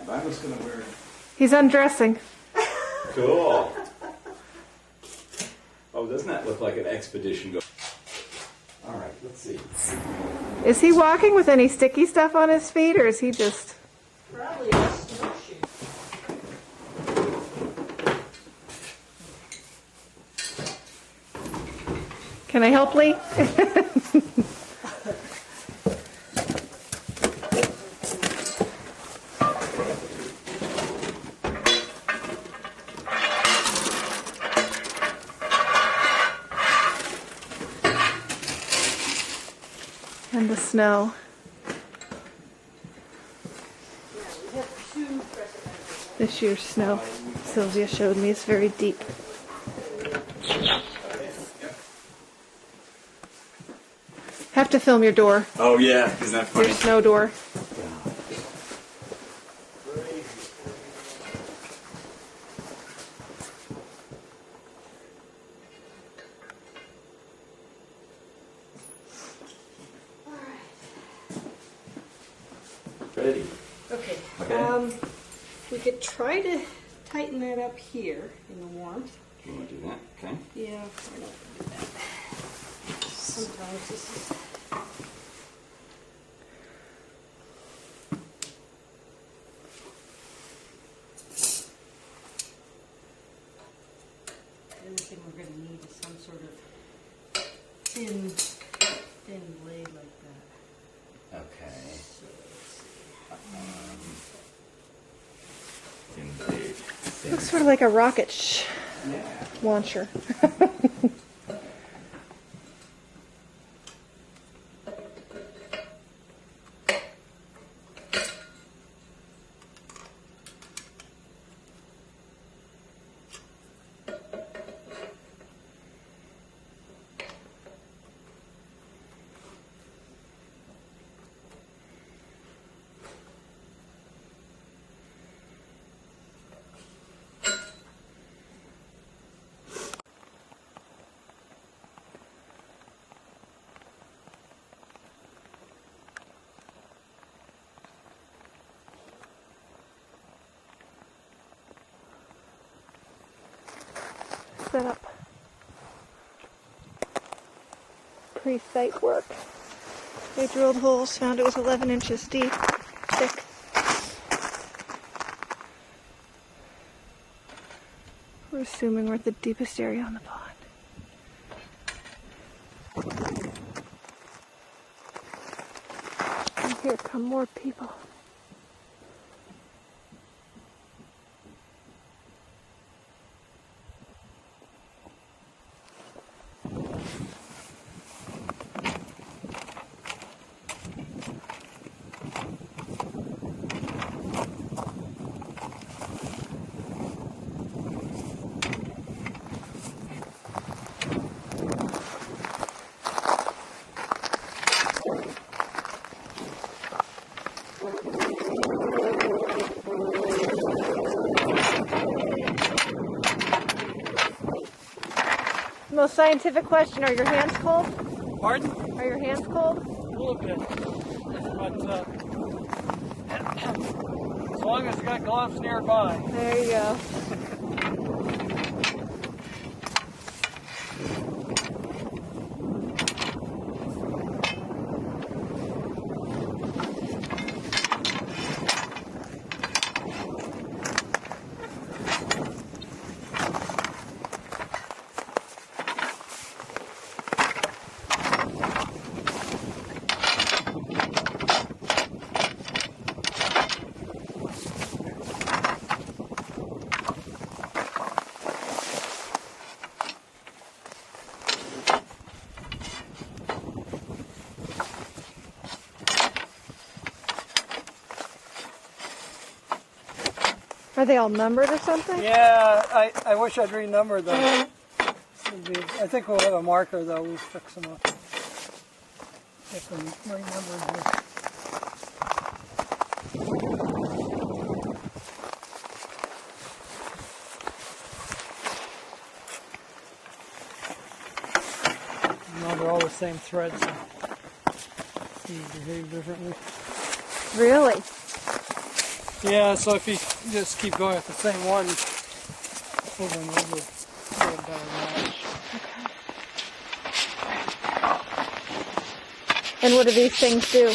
I was going to wear. He's undressing. Cool. Oh, doesn't that look like an expedition? All right, let's see. Is he walking with any sticky stuff on his feet, or is he just... probably a snowshoe. Can I help, Lee? And the snow. This year's snow, Sylvia showed me, is very deep. Have to film your door. Oh yeah, isn't that funny? Your snow door. Ready. Okay. Okay. We could try to tighten that up here in the warmth. You want to do that? Okay. Yeah, I don't do that. Sometimes this is. The other thing we're going to need is some sort of thin blade like that. Okay. So Thin blade. Looks sort of like a rocket launcher. Set up pre-site work. They drilled holes, found it was 11 inches deep, thick. We're assuming we're at the deepest area on the pond. And here come more people. Most scientific question, are your hands cold? Pardon? Are your hands cold? A little bit. But as long as you got gloves nearby. There you go. Are they all numbered or something? Yeah, I wish I'd renumbered them. I think we'll have a marker though. We'll fix them up. Get them renumbered here. Now they're all the same threads. So they behave differently. Really? Yeah, so if you just keep going with the same one over and over, you'll get a better match. And what do these things do?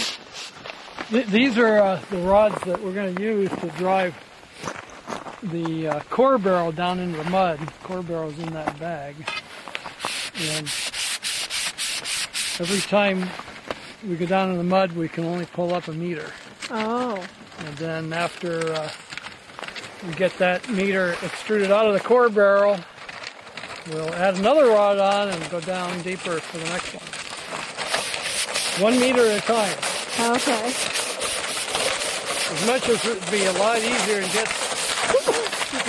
These are the rods that we're going to use to drive the core barrel down into the mud. The core barrel's in that bag. And every time we go down in the mud, we can only pull up a meter. Oh. And then after we get that meter extruded out of the core barrel, we'll add another rod on and go down deeper for the next one. 1 meter at a time. Okay. As much as it would be a lot easier and get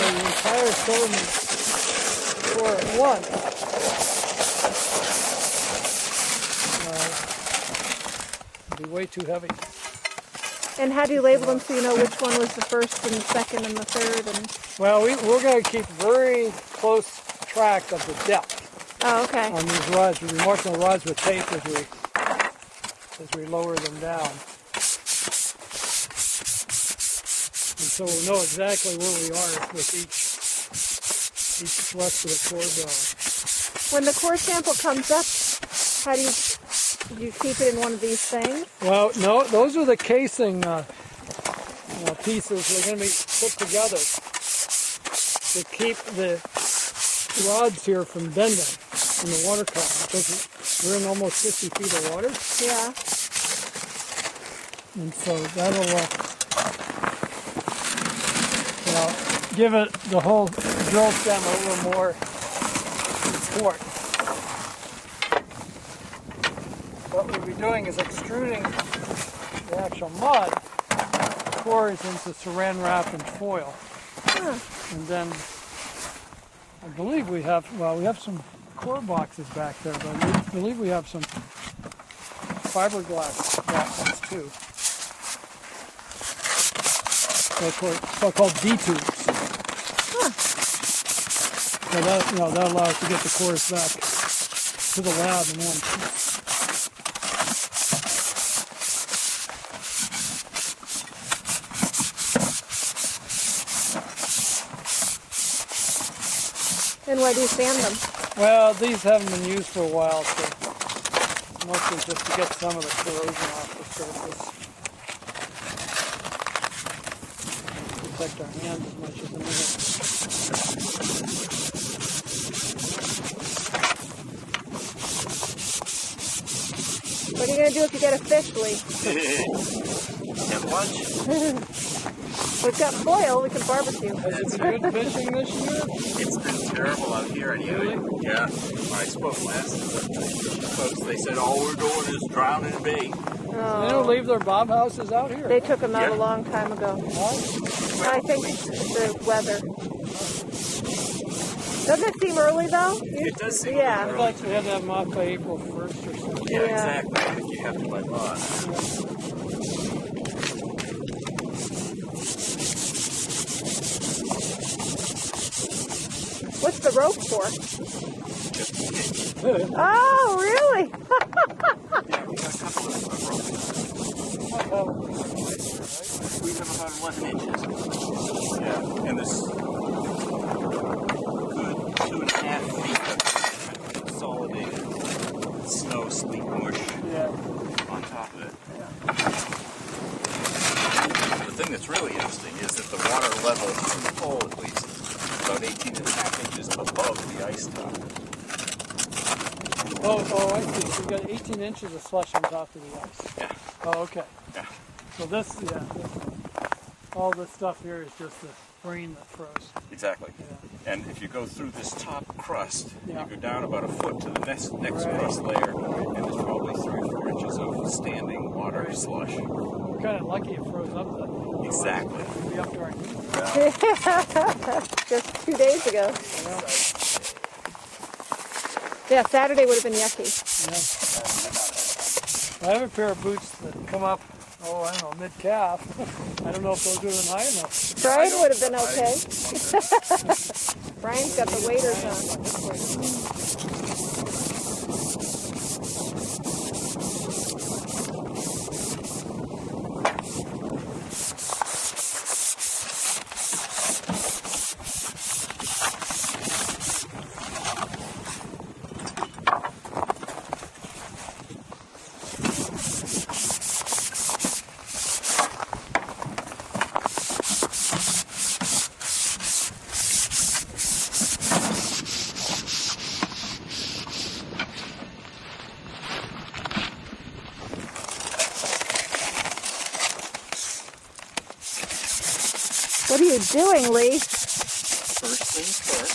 the entire sediment core at once. It'd be way too heavy. And how do you label them so you know which one was the first and the second and the third? And Well, we're going to keep very close track of the depth. Oh, okay. On these rods. We'll be marking the rods with tape as we lower them down. And so we'll know exactly where we are with each thrust of the core bone. When the core sample comes up, how do you keep it in one of these things? Well, no, those are the casing pieces that are going to be put together to keep the rods here from bending in the water column, because we're in almost 50 feet of water. Yeah. And so that'll give it the whole drill stem a little more support. What we'll be doing is extruding the actual mud cores into saran wrap and foil. Huh. And then I believe we have some core boxes back there, but I believe we have some fiberglass boxes too. They're called D-tubes. Huh. So that allows us to get the cores back to the lab in one piece. And why do you sand them? Well, these haven't been used for a while, so mostly just to get some of the corrosion off the surface. Protect our hands as much as we What are you going to do if you get a fish, Lee? Have lunch? We've got foil, we can barbecue. Has it been good fishing this year? It's been terrible out here. Really? Yeah. I spoke last to the folks. They said all we're doing is drowning bait. Oh. They don't leave their bomb houses out here. They took them out a long time ago. I think it's the weather. Doesn't it seem early, though? It does seem yeah. I'd like to have them off by April 1st or something. Yeah, exactly. I think you have to by law. What's the rope for? Oh, really? Yeah, we got a couple of ropes. We have about 11 inches. Yeah, and this good 2.5 feet of consolidated snow, sleet, mush on top of it. The thing that's really interesting is that the water level, in the hole at least, is about 18.5 inches above the ice top. Oh, I see. So you've got 18 inches of slush on top of the ice. Yeah. Oh, okay. Yeah. So all this stuff here is just the rain that froze. Exactly. Yeah. And if you go through this top crust, Yeah. you go down about a foot to the next crust layer, and there's probably 3 or 4 inches of standing water slush. We're kind of lucky it froze up then. Exactly. We'd be up to our knees. Just 2 days ago. Yeah, Saturday would have been yucky. Yeah. I have a pair of boots that come up, I don't know, mid-calf. I don't know if those would have been high enough. Brian would have been okay. Brian's got the waders on. What are you doing, Lee? First things first.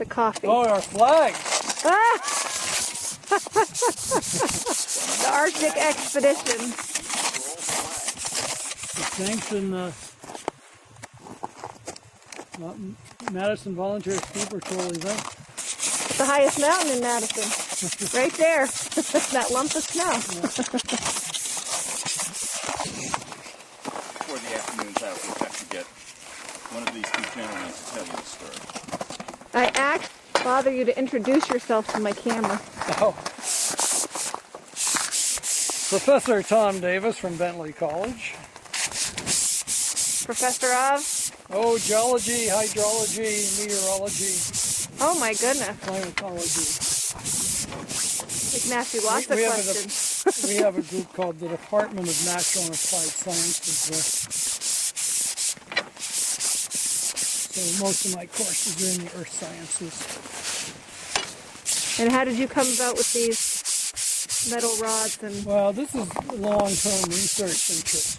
coffee. Oh, our flag. Ah! The Arctic expedition. Sanctioned Madison Volunteer Ski Patrol event. The highest mountain in Madison. Right there. That lump of snow. Before the afternoon's out, we'll have to get one of these two gentlemen to tell you the story. I asked bother you to introduce yourself to my camera. Oh. Professor Tom Davis from Bentley College. Professor of? Oh, geology, hydrology, meteorology. Oh my goodness. Climatology. We can ask you lots of questions. We have a group called the Department of Natural and Applied Sciences. So most of my courses are in the earth sciences. And how did you come about with these metal rods? And well, this is long-term research interest.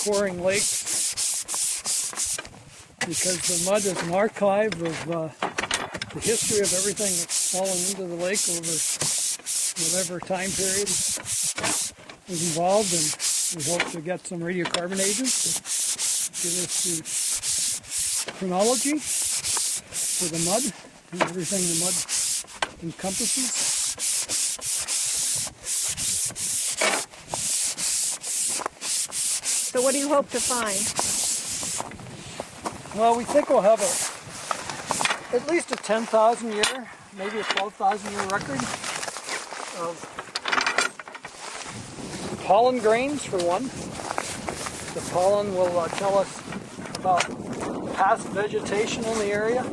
Coring lakes, because the mud is an archive of the history of everything that's fallen into the lake over whatever time period was involved, and we hope to get some radiocarbon agents to give us the chronology for the mud and everything the mud encompasses. so what do you hope to find? Well, we think we'll have at least a 10,000 year, maybe a 12,000 year record of pollen grains for one. The pollen will tell us about past vegetation in the area.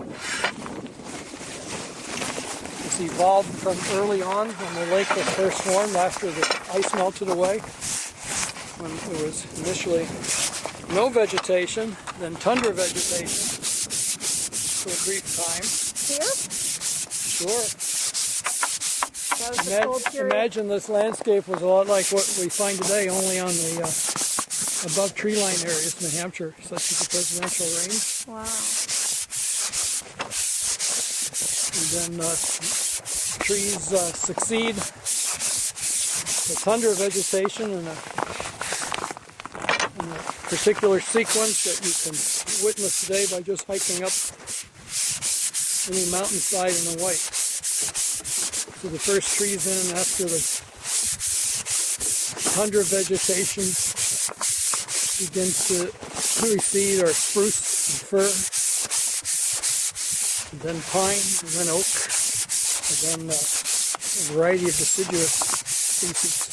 It's evolved from early on when the lake was first formed after the ice melted away, when it was initially no vegetation, then tundra vegetation for a brief time. Here? Sure. That was the cold period. Imagine this landscape was a lot like what we find today, only on the above tree line areas in New Hampshire, such as the presidential range. Wow. And then trees succeed the tundra vegetation in a particular sequence that you can witness today by just hiking up any mountainside in the white. So the first trees in after the tundra vegetation begins to recede are spruce and fir, and then pine, and then oak, and then a variety of deciduous species.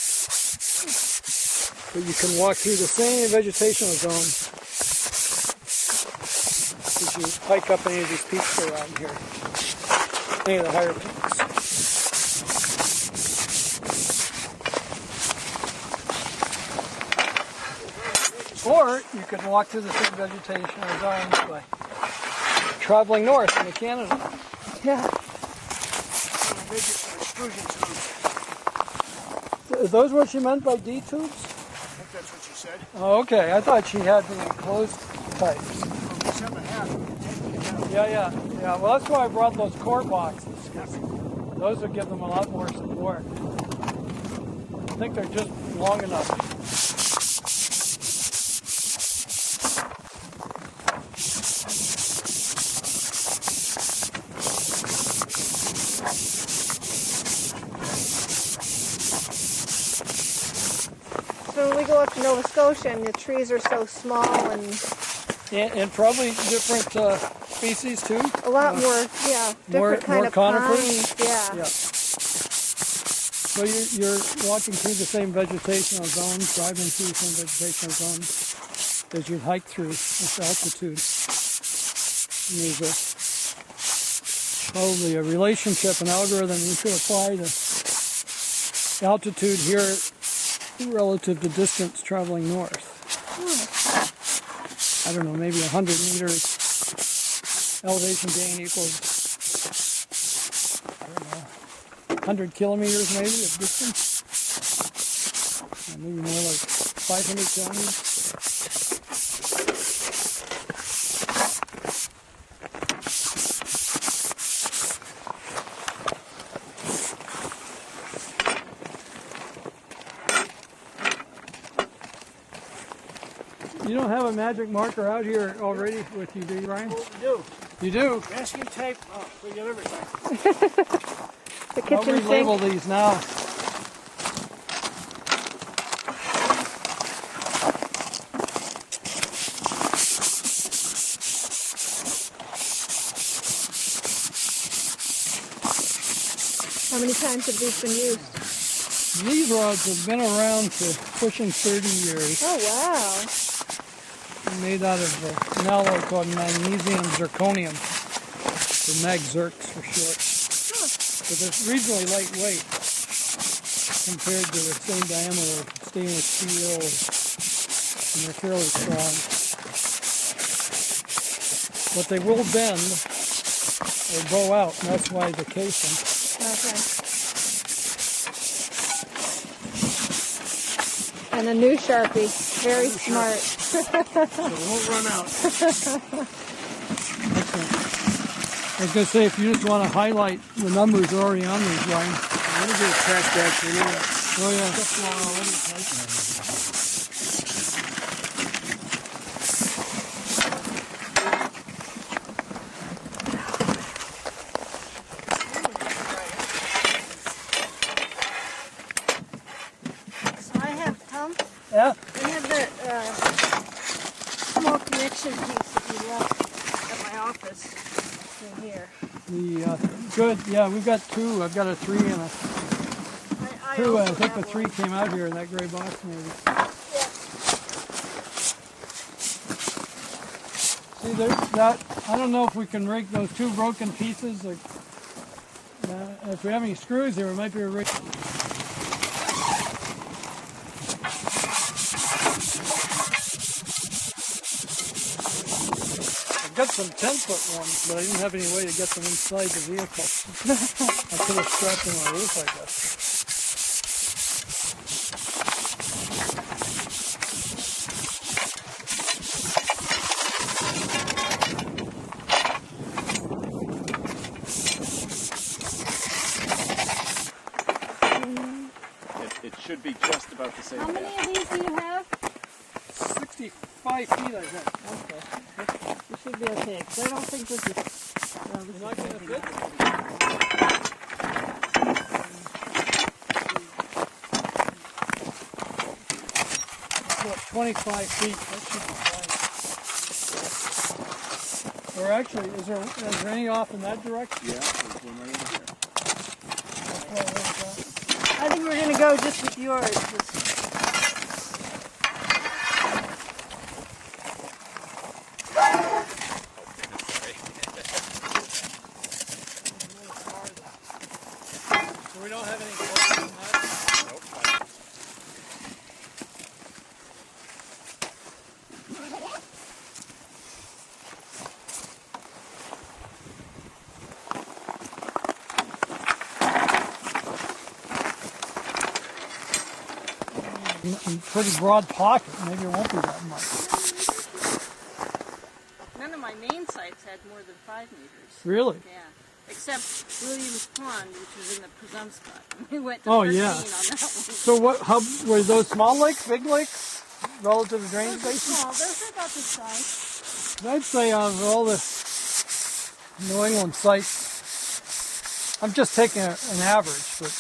But you can walk through the same vegetational zone as you hike up any of these peaks around here, any of the higher peaks. Or you could walk through the same vegetational zones by traveling north into Canada. Yeah. Is those what she meant by D tubes? I think that's what you said. Oh, okay. I thought she had the enclosed types. Yeah. Well, that's why I brought those core boxes, because those would give them a lot more support. I think they're just long enough. So when we go up to Nova Scotia and the trees are so small and probably different species too. A lot more, yeah, different kind of conifers. Pines, yeah. So you're walking through the same vegetational zones, driving through the same vegetational zones as you hike through this altitude. And there's probably a relationship, an algorithm you could apply to altitude here relative to distance traveling north. I don't know, maybe 100 meters elevation gain equals, I don't know, 100 kilometers maybe of distance. Or maybe more like 500 kilometers. You don't have a magic marker out here already with you, do you, Brian? We do. You do? Masking tape. Oh, we get everything. The I'll kitchen relabel sink. these now. How many times have these been used? These rods have been around for pushing 30 years. Oh, wow. They're made out of an alloy called magnesium zirconium, or mag zircs for short. But they're reasonably lightweight compared to the same diameter of stainless steel, and they're fairly strong. But they will bend or bow out, and that's why the casing. Okay. And a new Sharpie. Very smart. So it won't run out. I was going to say, if you just want to highlight the numbers already on these, Ryan. I'm going to do a track back here now. Oh, yeah. So I have, Tom, Yeah? I have that small connection piece that you left at my office in here. Good, yeah, we've got two. I've got a 3 and a 2. I think the 3 came out here in that gray box maybe. See, there's that. I don't know if we can rake those 2 broken pieces. Like, if we have any screws here, we might be able to rake. I've got some 10-foot ones, but I didn't have any way to get them inside the vehicle. I could have strapped them on the roof, I guess. It should be just about the same. How many of these do you have? 65 feet, I think. Okay. You should be okay, because I don't think this is... Well, this You're not is going to big fit? About 25 feet. That should be fine. Or actually, is there any off in that direction? Yeah, there's one right over here. I think we're going to go just with yours. So we don't have any close in that? Nope. Pretty broad pocket. Maybe it won't be that much. None of my main sites had more than 5 meters. Really? Yeah. Except Williams Pond, which was in the Presumpscot. We went to Oh, 13 yeah. on that one. So what? How were those small lakes, big lakes, relative to drainage Those are basins? small. Those are about this size. I'd say of all the New England sites, I'm just taking an average, but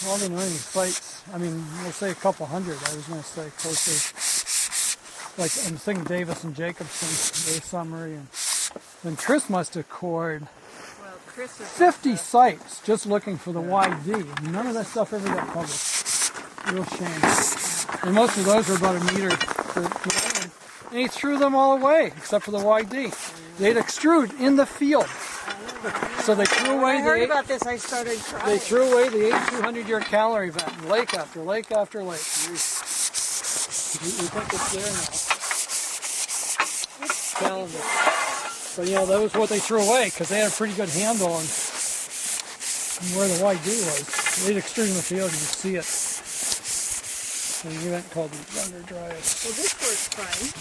all the New England sites, I mean, we'll say a couple hundred. I was going to say closer, like I'm thinking Davis and Jacobson, their summary, and then Chris must have cored Well, Chris is 50 sites just looking for the YD. None of that stuff ever got published. Real shame. And most of those were about a meter. And he threw them all away, except for the YD. They'd extrude in the field. So they threw away When I heard about this, I started crying. They threw away the 8,200-year calorie event, lake after lake after lake. We think it's there now. Calendar. So, you know, that was what they threw away, because they had a pretty good handle on where the YD was. They'd extrude in the field, you could see it. An event called the Thunder Dryas. Well, this works fine.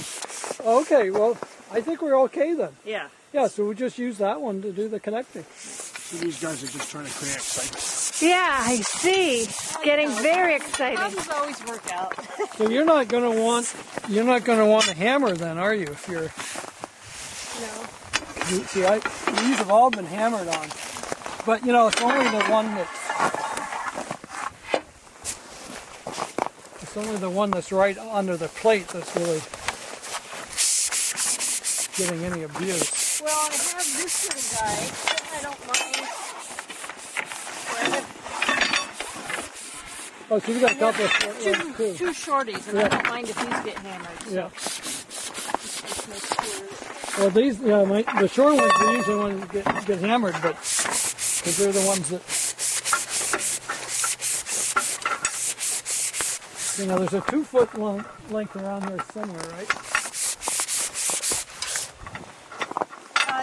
Okay, well, I think we're okay then. Yeah. Yeah, so we just use that one to do the connecting. So these guys are just trying to connect sites. Yeah, I see. It's getting very exciting. Problems always work out. So you're not going to want a hammer then, are you? If you're see, these have all been hammered on, but you know it's only the one that's right under the plate that's really getting any abuse. Well, I have this little guy that I don't mind. Oh, so you got a couple of short ones too. Two shorties, and I don't mind if these get hammered. So. Yeah. Just make sure. Well, these, the short ones are usually the ones that get hammered, but because they're the ones that, you know, there's a 2 foot long length around here somewhere, right?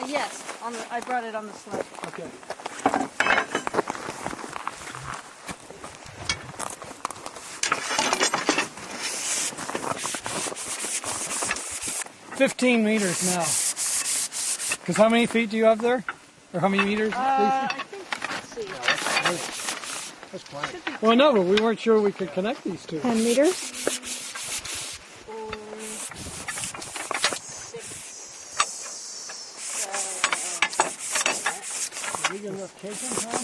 Yes, I brought it on the sled. Okay. $15 now. Because how many feet do you have there? Or how many meters? I think, let's see. That's plenty. Well, no, but we weren't sure we could connect these two. 10 meters? 4, 6, Are we getting enough casing, Tom?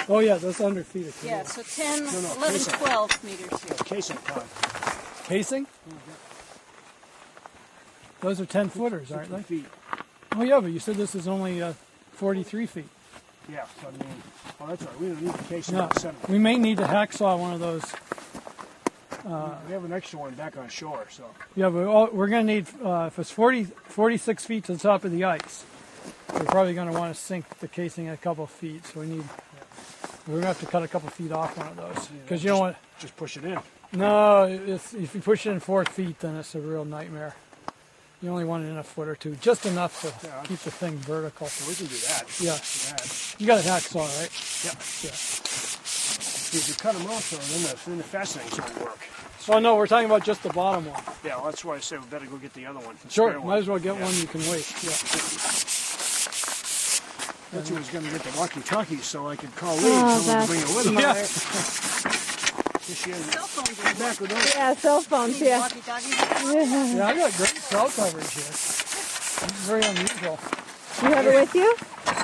Oh, yeah, that's under feet of casing. yeah, so 10, No, 11, casing. 12 meters here. Casing, Tom. Casing? Those are 10 footers, aren't they? Feet. Oh, yeah, but you said this is only 43 feet. Yeah, so I mean, oh, that's right. We don't need the casing No, at the center. we may need to hacksaw one of those. We have an extra one back on shore, so. Yeah, but we're going to need, if it's 46 feet to the top of the ice, we're probably going to want to sink the casing a couple feet. So we're going to have to cut a couple feet off one of those. Because you know what? Just push it in. No, if you push it in 4 feet, then it's a real nightmare. You only want it in a foot or two, just enough to keep the thing vertical. So we can do that. Yeah. Do that. You got a hacksaw, right? Yep. Yeah. If you cut them off, though, then the fastenings won't work. Oh, no, we're talking about just the bottom one. Yeah, well, that's why I said we better go get the other one. the Sure, spare might one. as well get one you can waste. Yeah. That's who was going to get the walkie-talkie so I could call Lee Oh, and tell him to bring it with him. Yeah. Cell phones are Back with those. Yeah, cell phones, yeah. Yeah, I got great cell coverage here. It's very unusual. You have it with you?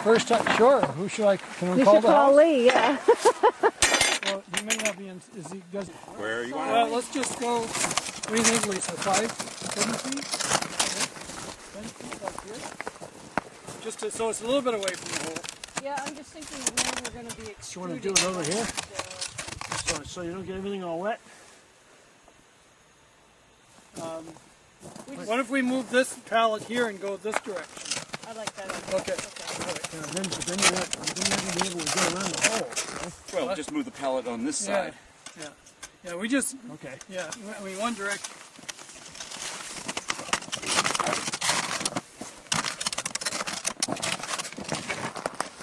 First time, sure. Who should I? Can we You call should the call house? Lee, yeah. Well, he may not be in. Is he? Does, Where are you going? let's just go. What do you think, Lisa? 7 feet? 10 feet up here. Just to, so it's a little bit away from the hole. Yeah, I'm just thinking of when we're going to be You extruding. want to do it over here? So you don't get everything all wet? What if we move this pallet here and go this direction? I like that idea. Okay. Then you're not going to be able to get around the hole. Well, just move the pallet on this side. Yeah, we just. Okay. Yeah, I mean one direction.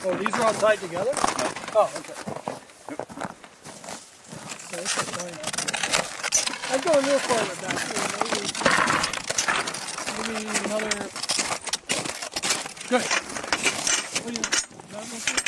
Oh, these are all tied together? Oh, okay. I'd go a little forward back here, maybe another. Good. What do you? That looks good?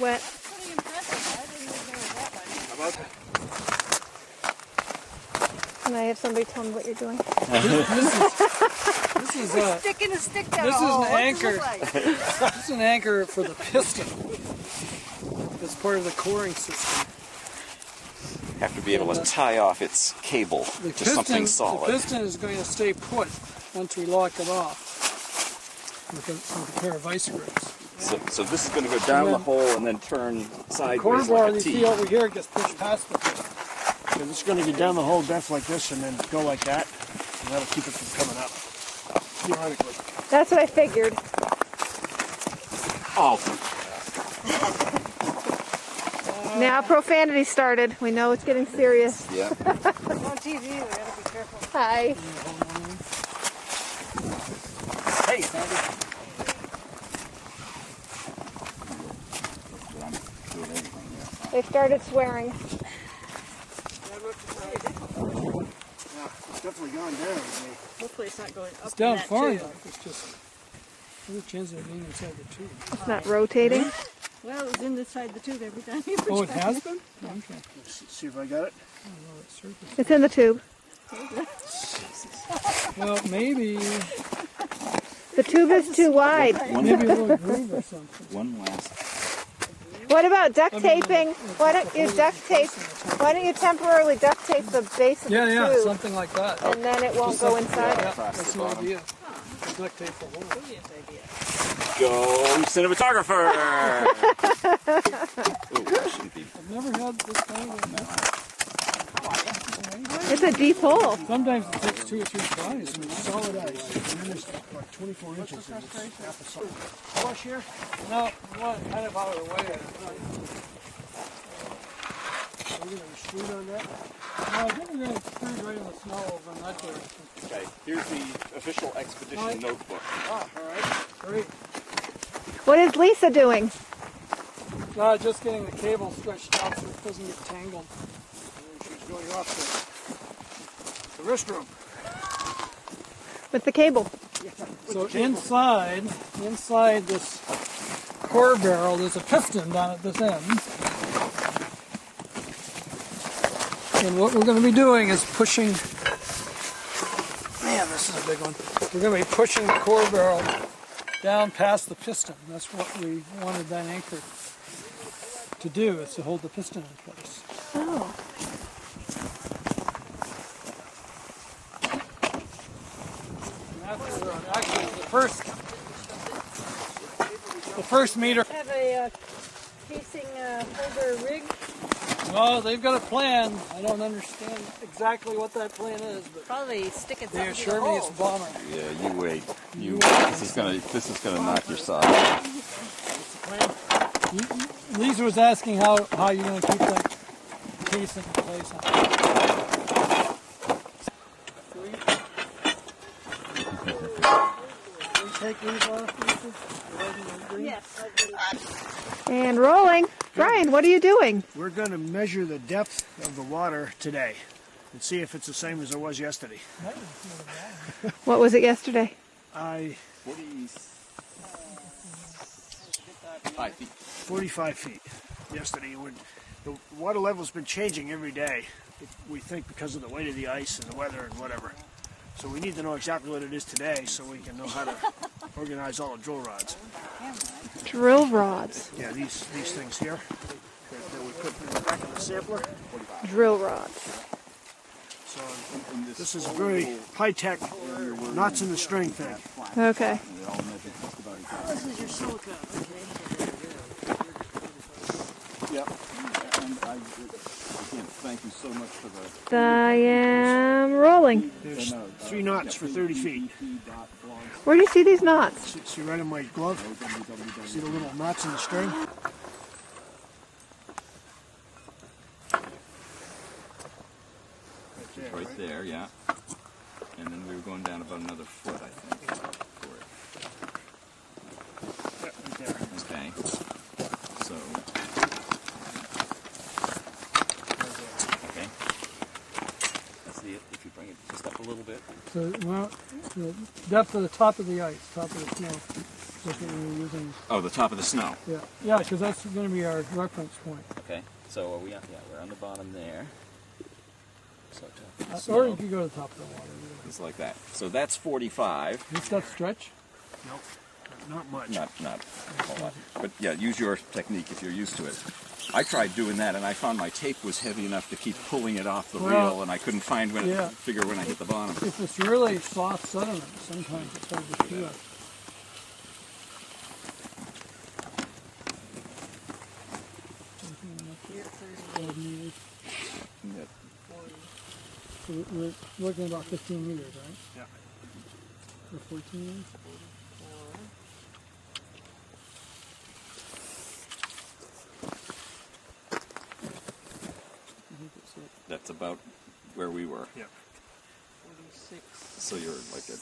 wet. Pretty impressive. I didn't think there was that much. How about that? Can I have somebody tell me what you're doing? This is Sticking a stick down this a is hole. an What's it anchor. look like? This is an anchor for the piston. It's part of the coring system. Have to be able to tie off its cable The to something solid. The piston is going to stay put once we lock it off with a pair of vice grips. So this is going to go down the hole and then turn The sideways core bar like a you T. see over here gets pushed past the piston. So it's going to get down the hole depth like this and then go like that, and that'll keep it from coming up. Theoretically. That's what I figured. Oh. Now profanity started. We know it's getting serious. Yeah. It's on TV. We gotta be careful. Hi. Hey, They started swearing. yeah, it's definitely gone down. Hopefully it's not going up. It's down that far tube. enough. It's just there's a chance of it being inside the tube. It's not rotating. Well, it was inside the tube every time you Oh, it pushed has it. been? Okay. Let's see if I got it. It's in the tube. Well, maybe The tube is too wide. maybe a little groove or something. One last. What about duct taping? Why don't you duct tape? Why don't you temporarily duct tape the base of the Yeah, tube? something like that. And then it won't go inside. Yeah, that's the idea. Duct tape the hole. Go cinematographer! Ooh, that shouldn't be. I've never had this kind of It's a deep hole. Sometimes it takes 2 or 3 tries. It's solid ice. And then there's like 24 inches and it's half a solid. Flush here? No, one kind of out of the way. Are you going to extrude on that? No, I think we're going to extrude right in the snow over in that direction. Okay, here's the official expedition notebook. Ah, all right. Great. What is Lisa doing? Just getting the cable stretched out so it doesn't get tangled. She's going off the restroom. With the cable. So inside this core barrel, there's a piston down at this end. And what we're going to be doing is pushing, man, this is a big one. We're going to be pushing the core barrel down past the piston. That's what we wanted that anchor to do, is to hold the piston in place. Oh. Actually, the first meter. Have a casing holder rig. Well, they've got a plan. I don't understand exactly what that plan is, but Probably sticking they something assure to the me hole. it's a bomber. Yeah, you wait. You wait. This is gonna knock your side. Lisa was asking how you're going to keep that casing in place. Take these off, Lisa? Yes. And rolling. Brian, what are you doing? We're going to measure the depth of the water today and see if it's the same as it was yesterday. What was it yesterday? 45 feet yesterday. The water level's been changing every day, we think, because of the weight of the ice and the weather and whatever. So we need to know exactly what it is today so we can know how to organize all the drill rods. Drill rods. Yeah, these things here that we put in the back of the sampler. Drill rods. So this is a very high-tech knots in the string thing. Okay. This is your silicone. Yep. Again, thank you so much for the. I am rolling. There's 3 knots for 30 feet. Where do you see these knots? See right in my glove? See the little knots in the string? Right there, yeah. And then we were going down about another foot, I think. For it. Yeah, right there. Okay. So. Okay. That's the if you bring it just up a little bit. So, well, the depth of the top of the ice, top of the snow. That's what we're using. Oh, the top of the snow. Yeah, yeah, because that's going to be our reference point. Okay, so are we on, yeah, we're on the bottom there. So Or you could go to the top of the water. It's like that. So that's 45. Does that stretch? Nope, not much. Not a whole lot. But yeah, use your technique if you're used to it. I tried doing that, and I found my tape was heavy enough to keep pulling it off the reel, and I couldn't find figure when I hit the bottom. If it's really soft sediment, sometimes it's hard to feel it. So we're looking about 15 meters, right? Yeah. Or 14 meters? That's about where we were. Yeah. 46. So you're like a...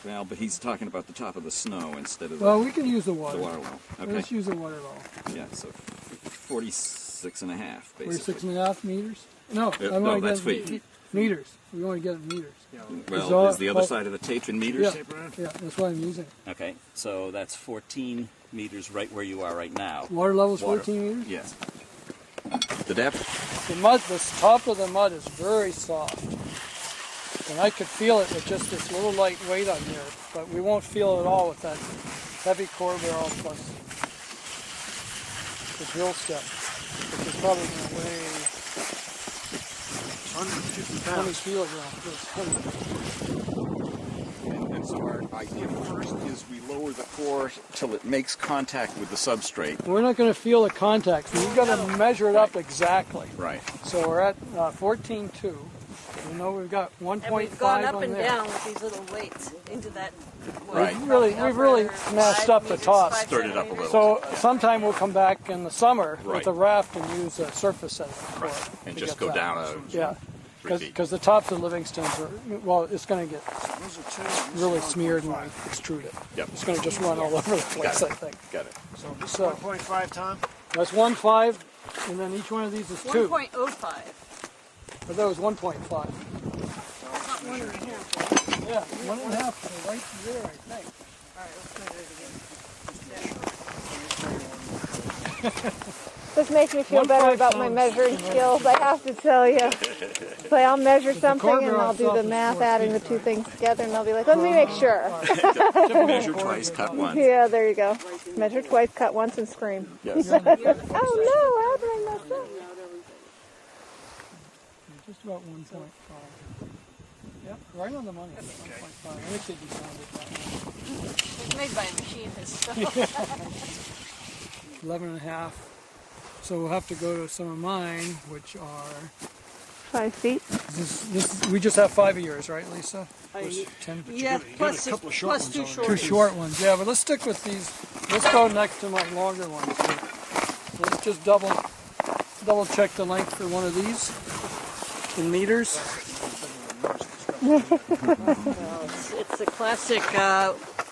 Well, but he's talking about the top of the snow instead of Well, we can use the water. The water level. Okay. Let's use the water level. Yeah, so 46 and a half, basically. 46 and a half meters? No, no, that's feet. Meters. We want to get it in meters. Yeah. Well, is the other side of the tape in meters? Yeah, that's what I'm using. Okay, so that's 14 meters right where you are right now. Water level's 14 meters? Yes. The depth? The mud, the top of the mud is very soft. And I could feel it with just this little light weight on here, but we won't feel it at all with that heavy core barrel plus the drill step, which is probably going to weigh 150 kilograms. And so our idea first is we lower the core till it makes contact with the substrate. We're not going to feel the contact, so you've got to measure it up exactly. Right. So we're at 14.2. We know we've got 1.5 And we've gone up on and there. down with these little weights into that. Right. We've really smashed up the top. Stirred it up a little. So sometime we'll come back in the summer Right. with a raft and use a surface sediment for it. And to just get go that. down 3 feet. Because the tops of Livingstones are, well, it's going to get really smeared when we extrude it. Yep. It's going to just run all over the place, I think. Got it. So this is 1.5, Tom? That's 1.5, and then each one of these is 2. 1.05. But that was 1.5. Not 1.5. Yeah, 1.5 right there, I think. All right, let's measure it again. This makes me feel better about my measuring skills, I have to tell you. So I'll measure something and I'll do the math adding the two things together and I'll be like, let me make sure. Measure twice, cut once. Yeah, there you go. Measure twice, cut once, and scream. Yes. Oh no, how did I mess up? Just about 1.5. Yep, right on the money. 1.5. I wish they'd be sounded that It's made by a machinist. So. 11.5. So we'll have to go to some of mine, which are 5 feet. We just have 5 of yours, right, Lisa? 10. Yeah, plus 2 short ones. 2 short ones. Yeah, but let's stick with these. Let's go next to my longer ones here. So let's just double check the length for one of these in meters. It's a classic.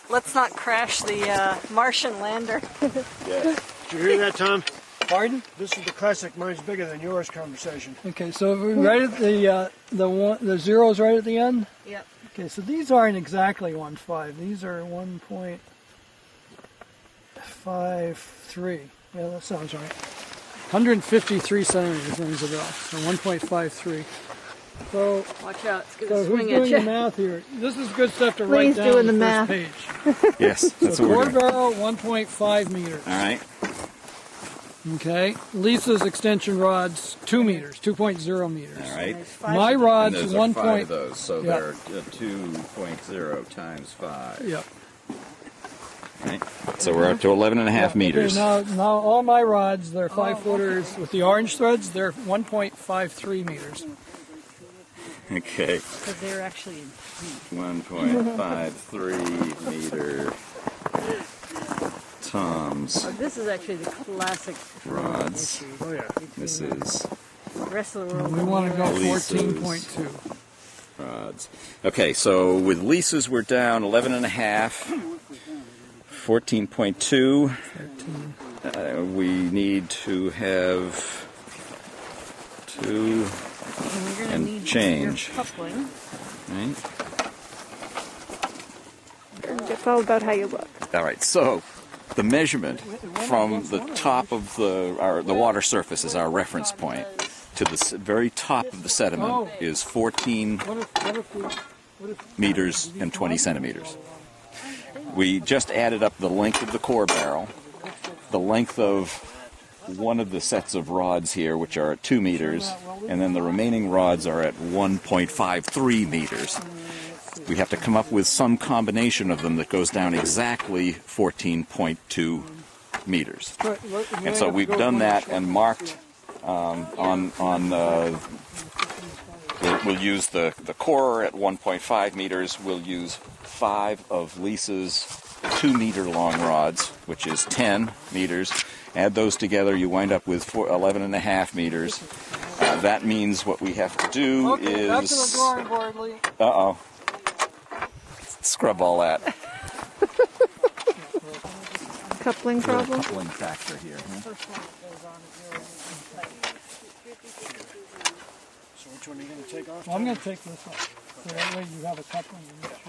Let's not crash the Martian lander. Did you hear that, Tom? Pardon? This is the classic mine's bigger than yours conversation. Okay, so we're right at the zeros right at the end? Yep. Okay, so these aren't exactly 1.5. These are 1.53. Yeah, that sounds right. 153 centimeters rings a bell. So 1.53. So watch out, it's going so to swing who's at doing you. the math here? This is good stuff to Please write down doing on the the math. first page. Yes, that's So what we're core doing. barrel, 1.5 meters. All right. Okay. Lisa's extension rods, 2 meters, 2.0 meters. All right. My rod's And those 1. are 5 of those, so Yeah. they're 2.0 times 5. Yep. Right. So we're up to 11.5 meters. Okay, now all my rods, they're 5-footers with the orange threads. They're 1.53 meters. Okay. Because they're actually in feet. 1.53 meter toms. Oh, this is actually the classic Rods. issue. Oh, yeah. This is The rest of the world. We want to go Lisa's 14.2. rods. Okay, so with Lisa's we're down 11.5, 14.2. We need to have 2 and change. Coupling. Right? It's all about how you look. All right, so the measurement from the top of the water surface as our reference point to the very top of the sediment is 14 meters and 20 centimeters. We just added up the length of the core barrel, the length of one of the sets of rods here, which are at 2 meters, and then the remaining rods are at 1.53 meters. We have to come up with some combination of them that goes down exactly 14.2 meters. And so we've done that and marked we'll use the core at 1.5 meters. We'll use 5 of Lisa's 2-meter long rods, which is 10 meters. Add those together, you wind up with 11.5 meters. That means what we have to do is... Back to the drawing board, Lee. Uh-oh. Scrub all that. Coupling problem? Coupling factor here. Huh? So which one are you going to take off? Well, I'm going to take this one. So that way you have a coupling in each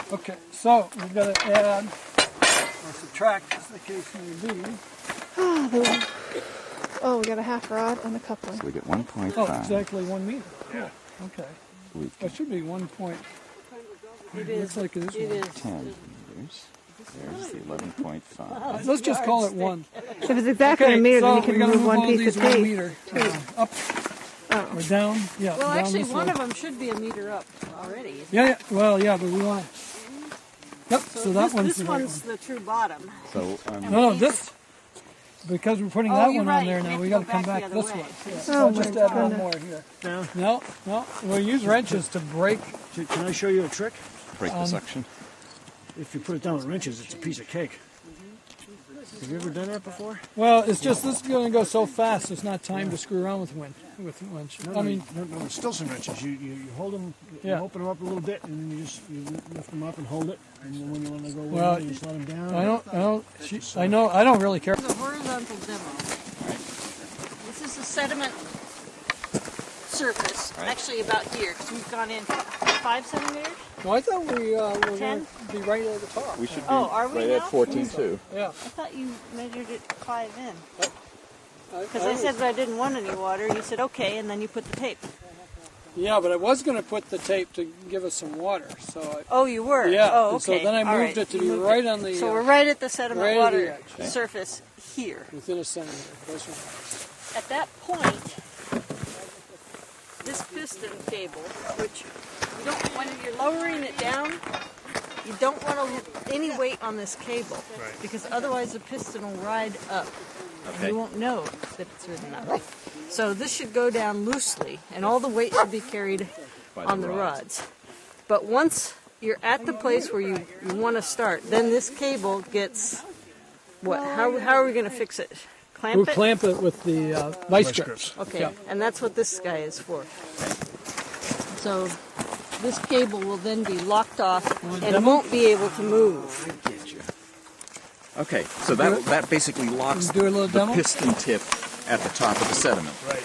one. Okay, so we've got to add or subtract, as the case may be. Oh, we got a half rod and a coupling. So we get 1.5. Oh, exactly 1 meter. Yeah. Okay. That should be 1 point. It looks like it is 10 meters. There's the 11.5. Let's just call it 1. If it's exactly a meter, then you can move one piece of tape. Meter. Up or down. Yeah. Well, down actually, this one way. of them should be a meter up already. Yeah. Well, yeah, but we want. Yep. So that one's this one's the true bottom. So no, this because we're putting that one on there now. We got to come back this way. Yeah. So just add one more here. No. We'll use wrenches to break. Can I show you a trick? Break the suction. If you put it down with wrenches, it's a piece of cake. Have you ever done that before? Well, it's just this is going to go so fast. There's not time to screw around with winch. No, it's still some wrenches. You hold them, you open them up a little bit, and then you lift them up and hold it. And then when you want to go away, you just let them down. I don't really care. This is a horizontal demo. This is the sediment surface, actually about here, because we've gone in 5 centimeters. No, I thought we were going to be right at the top. We should be are we right now? at 14.2. Yeah. I thought you measured it 5 in. Because I said that I didn't want any water. You said okay, and then you put the tape. Yeah, but I was going to put the tape to give us some water. So you were? Yeah. Oh, okay. And so then I moved it to be right on the... So we're right at the sediment water surface here. Within a centimeter. That's right. At that point, this piston cable, which you don't, when you're lowering it down, you don't want any weight on this cable, because otherwise the piston will ride up, and you won't know that it's ridden up. So this should go down loosely, and all the weight should be carried on the rods. But once you're at the place where you want to start, then this cable gets what? How are we going to fix it? We'll clamp it with the vice grips. Okay, and that's what this guy is for. So this cable will then be locked off and won't be able to move. Okay, so that basically locks the piston tip at the top of the sediment. Right.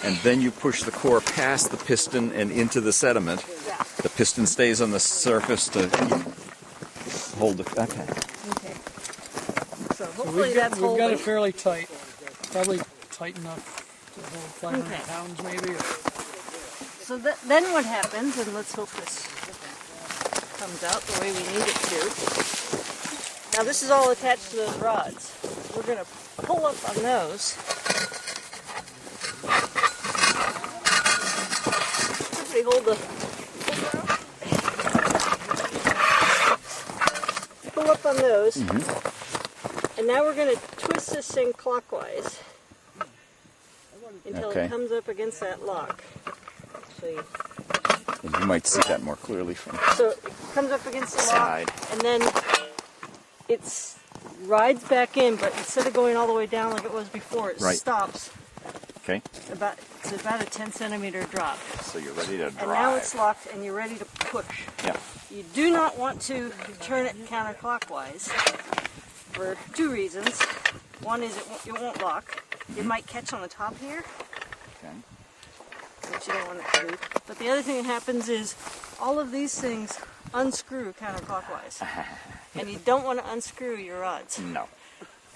And then you push the core past the piston and into the sediment. Yeah. The piston stays on the surface to hold the... Okay. So hopefully that's holding. We've got it fairly tight. Probably tight enough to hold 500 pounds maybe. So then what happens, and let's hope this comes out the way we need it to. Now this is all attached to those rods. We're going to pull up on those. Somebody hold the... Pull up on those. And now we're going to twist this thing clockwise until it comes up against that lock. Actually, you might see that more clearly from so it comes up against the lock, and then it rides back in, but instead of going all the way down like it was before, it stops. Okay. It's about a 10 centimeter drop. So you're ready to drive. And now it's locked, and you're ready to push. Yeah. You do not want to turn it counterclockwise for 2 reasons. One is it won't lock. It might catch on the top here. Okay. which you don't want it to do. But the other thing that happens is all of these things unscrew counterclockwise. And you don't want to unscrew your rods. No.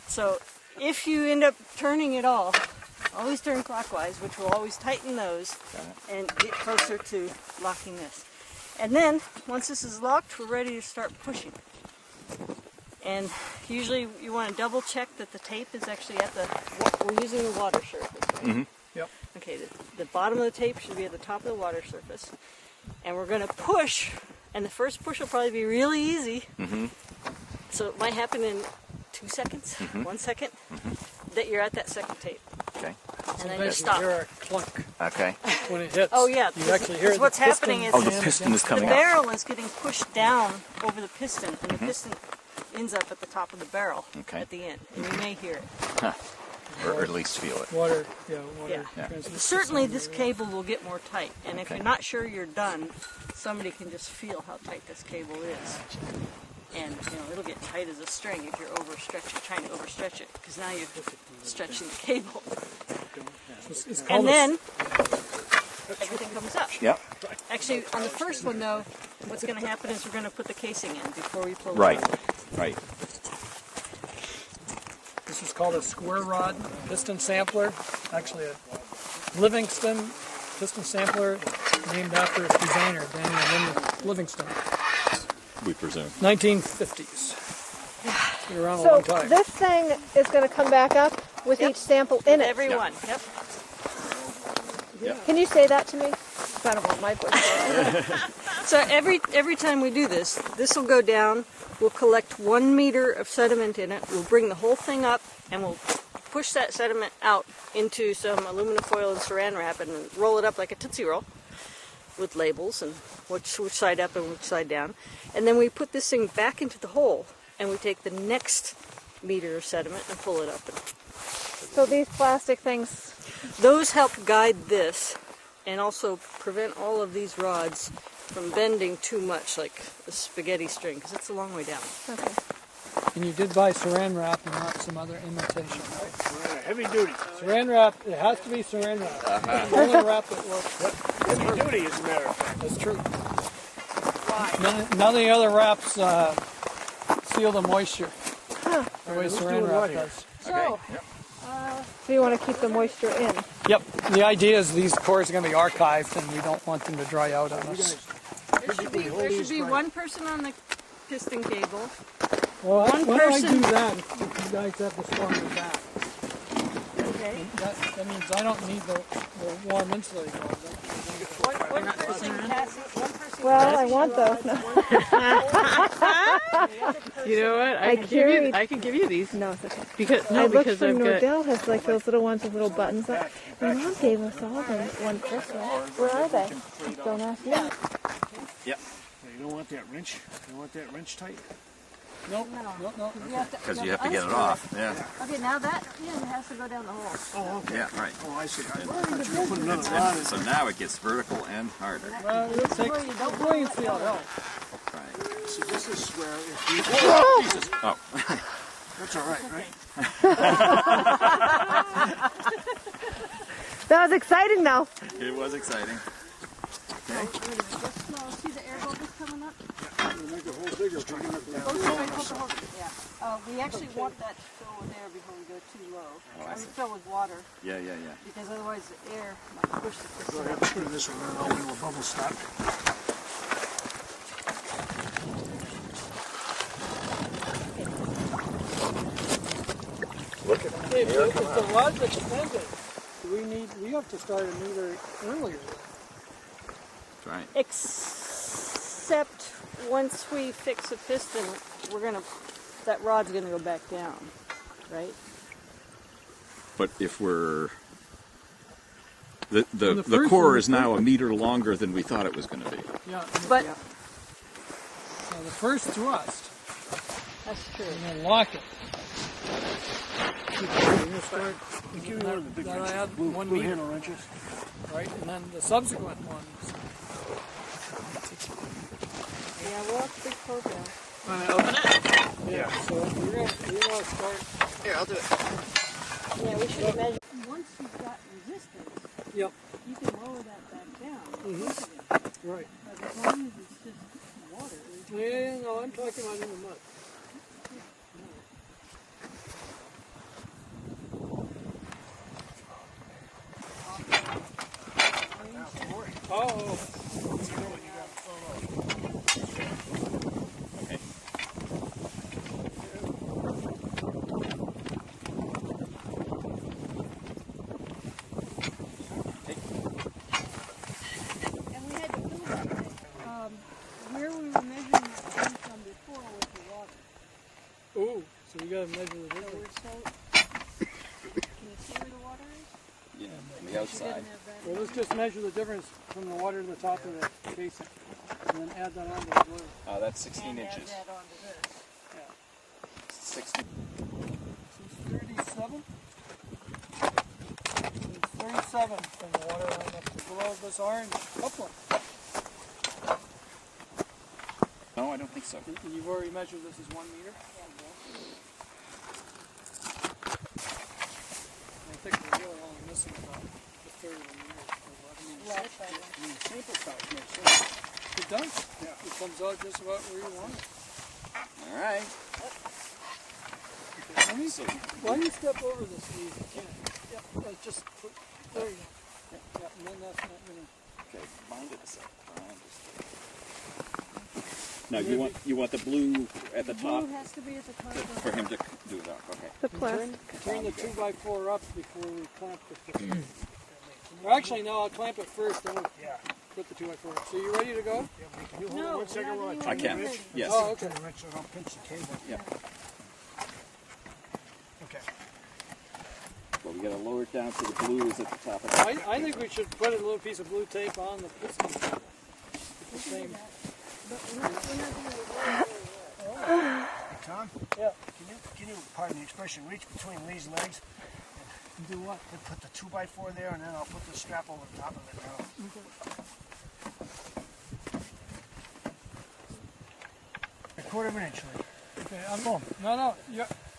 So if you end up turning it all, always turn clockwise, which will always tighten those and get closer to locking this. And then, once this is locked, we're ready to start pushing. And usually you want to double check that the tape is actually at we're using the water surface, right? Mm-hmm. Yep. Okay, the bottom of the tape should be at the top of the water surface. And we're going to push, and the first push will probably be really easy. Mm-hmm. So it might happen in 2 seconds, 1 second, that you're at that second tape. Okay. And then you stop. You hear a clunk Okay. when it hits. Oh yeah, You actually hear what's the piston. happening is Oh, the piston is coming the up. barrel is getting pushed down over the piston, and the piston ends up at the top of the barrel at the end, and you may hear it. Huh. Or at least feel it. Water. Yeah. Certainly this cable will get more tight, and if Okay. you're not sure you're done, somebody can just feel how tight this cable is. And it'll get tight as a string if you're trying to overstretch it, because now you're stretching the cable. And then everything comes up. Yep. Actually, on the first one though, what's going to happen is we're going to put the casing in before we pull it Right. out. Right. This is called a square rod piston sampler. Actually, a Livingston piston sampler named after its designer, Daniel Livingston. We presume. 1950s. Been around a So long time. this thing is going to come back up with each sample in it. Every one. Yep. Can you say that to me? I don't want my voice. So every time we do this will go down. We'll collect 1 meter of sediment in it. We'll bring the whole thing up, and we'll push that sediment out into some aluminum foil and saran wrap and roll it up like a Tootsie Roll with labels and which side up and which side down. And then we put this thing back into the hole, and we take the next meter of sediment and pull it up. So these plastic things, those help guide this and also prevent all of these rods from bending too much like a spaghetti string, because it's a long way down. Okay. And you did buy saran wrap and not some other imitation, right? Heavy duty. Saran wrap, it has to be saran wrap. It's the only wrap that works. Heavy duty, as a matter of fact. That's true. None of the other wraps seal the moisture the way saran wrap does. So, so you want to keep the moisture in. Yep. The idea is these cores are going to be archived, and we don't want them to dry out on us. there should be one person on the piston cable. Well, One why don't I person- do that if you guys have the storm in the back? Okay. That means I don't need the warm insulated ones. One person passes. One person. Well, I want those. You know what? I can give you these. No, it's okay. Because I looked because for I've got. Nordell has like those little ones with little buttons up. My mom gave us all them one Christmas. Where are they? Don't ask me. Yep. You don't want that wrench? You don't want that wrench tight? Nope. No. Because you have to get it off. Yeah. Okay, now that pin has to go down the hole. Oh, okay. Yeah, right. Oh, I see. I thought you were putting another rod in. So now it gets vertical and harder. Well, we'll take wait and see how it helps. Right. See, this is where if you... Oh! Jesus. Oh. That's all right, right? That was exciting though. It was exciting. Okay. See the air bubbles coming up? Make the hole bigger. We actually want that to fill with air before we go too low. Oh, I see. Fill with water, Yeah. because otherwise the air might push the Go piston ahead, up. put in this one, and I'll do a bubble stop. Look at Hey, if the rod's extended, we have to start a meter earlier. That's right. Except once we fix a piston, that rod's gonna go back down, right? But if we're the core is now a meter longer than we thought it was going to be. Yeah. But So the first thrust, that's true. and then lock it. Give me one of the big Then I wrenches. add Blue 1 meter, handle wrenches. right? And then the subsequent ones. Yeah, we'll have a big program. Want to open it? Yeah. So we're gonna start. Here, I'll do it. Yeah, we should imagine. Once you've got resistance, Yep. You can lower that back down. Mm-hmm. Right. But as long as it's just water. Yeah, no, I'm talking about in the mud. Oh. Where we were measuring that thing from before was the water. Ooh, so we got to measure the difference. Can you see where the water is? Yeah, on the outside. Well, let's just measure the difference from the water to the top of the casing, and then add that onto the glue. That's 16 And inches. add that onto this. Yeah. 16. This is 37. It's 37 from the water line up to below this orange coupling. No, I don't think so. And you've already measured this as 1 meter? I think we're really only missing about a third of a meter. I mean, the sample size makes sense. It does. Yeah. It comes out just about where you want it. All right. Okay, let me see. Why don't you step over this, please? You can. Yep. Just put, there you go. Yeah, and then that's not going to... Okay, bind it a sec. Now you want the blue at the top Blue has to be at the top. for him to do that. Okay. The plastic. Turn the 2x4 up before we clamp the piston. Or actually, no, I'll clamp it first, then we'll put the 2x4 up. So you ready to go? Can you hold it 1 second while I I can. Yes. Oh, okay. So I don't pinch the cable. Yeah. Okay. Well, we got to lower it down so the blue is at the top of it. I think we should put a little piece of blue tape on the piston. The same. Tom? Yeah. Can you, pardon the expression, reach between Lee's legs? And do what? And put the 2x4 there, and then I'll put the strap over the top of it now. A quarter of an inch, Lee. Okay, I'm home. No,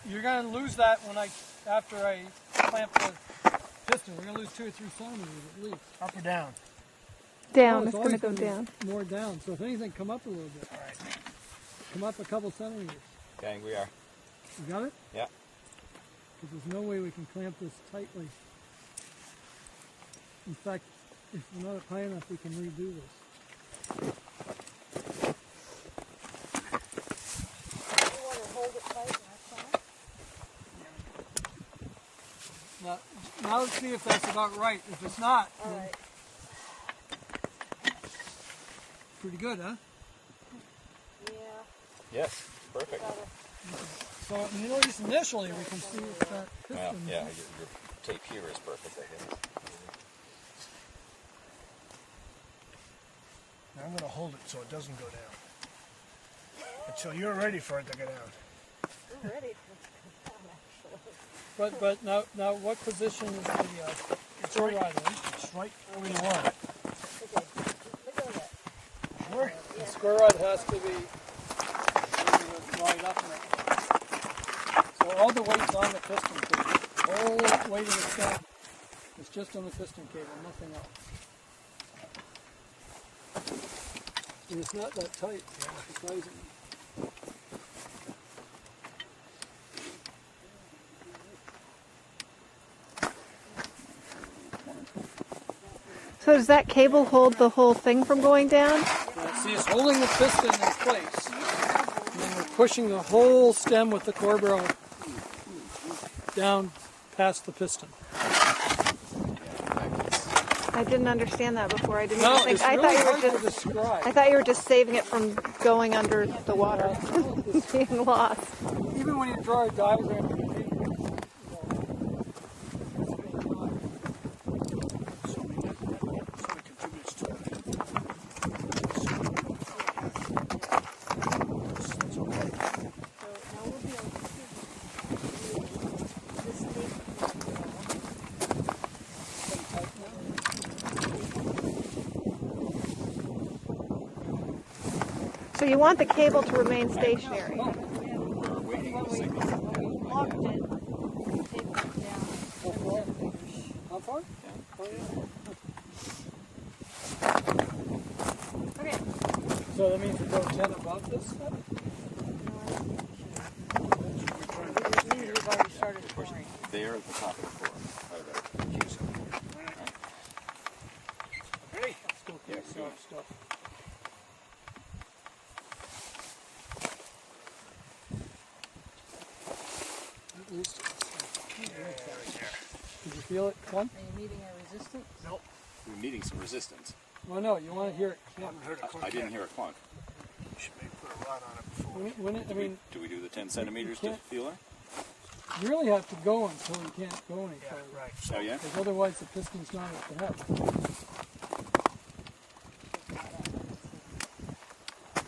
you're going to lose that after I clamp the piston. We're going to lose 2 or 3 centimeters at least. Up or down? Down. Oh, It's going to go down. More down. So if anything, come up a little bit. All right. Come up a couple centimeters. Okay, we are. You got it? Yeah. Because there's no way we can clamp this tightly. In fact, if we're not high enough, we can redo this. You want to hold it tight and that's fine? Now let's see if that's about right. If it's not, All then right. pretty good, huh? Yeah. Yes. Perfect. So at least initially we can see if that Well, piston. yeah, your tape here is perfect, I guess. Now I'm going to hold it so it doesn't go down. Until you're ready for it to go down. I'm ready for it to come, actually. But now what position is the square rod in? It's right where you want it. Okay, look at that. Sure? The square rod has to be right up in it. So all the weight's on the piston cable. The whole weight of the stem is just on the piston cable, nothing else. And it's not that tight, surprisingly. So does that cable hold the whole thing from going down? See, it's holding the piston in place. And then we're pushing the whole stem with the core barrel down past the piston. I didn't understand that before. I didn't No, even think. it's I really thought hard you to were just. describe. I thought you were just saving it from going under the water, being lost. Even when you draw a diagram of the paper, So you want the cable to remain stationary. Locked it, the table down. How far? Oh, yeah. So that means we go 10 above this stuff? We've already started pouring. There at the top of the core. Ready? Still can't soft stuff. Did you feel it clunk? Are you meeting a resistance? Nope. We're meeting some resistance. Well, no, you want to hear it clunk. I didn't hear a clunk. You should maybe put a rod on it before. Do we do the 10 centimeters to feeler? You really have to go until you can't go any further. Right. Oh, yeah? Because otherwise the piston's not at the head.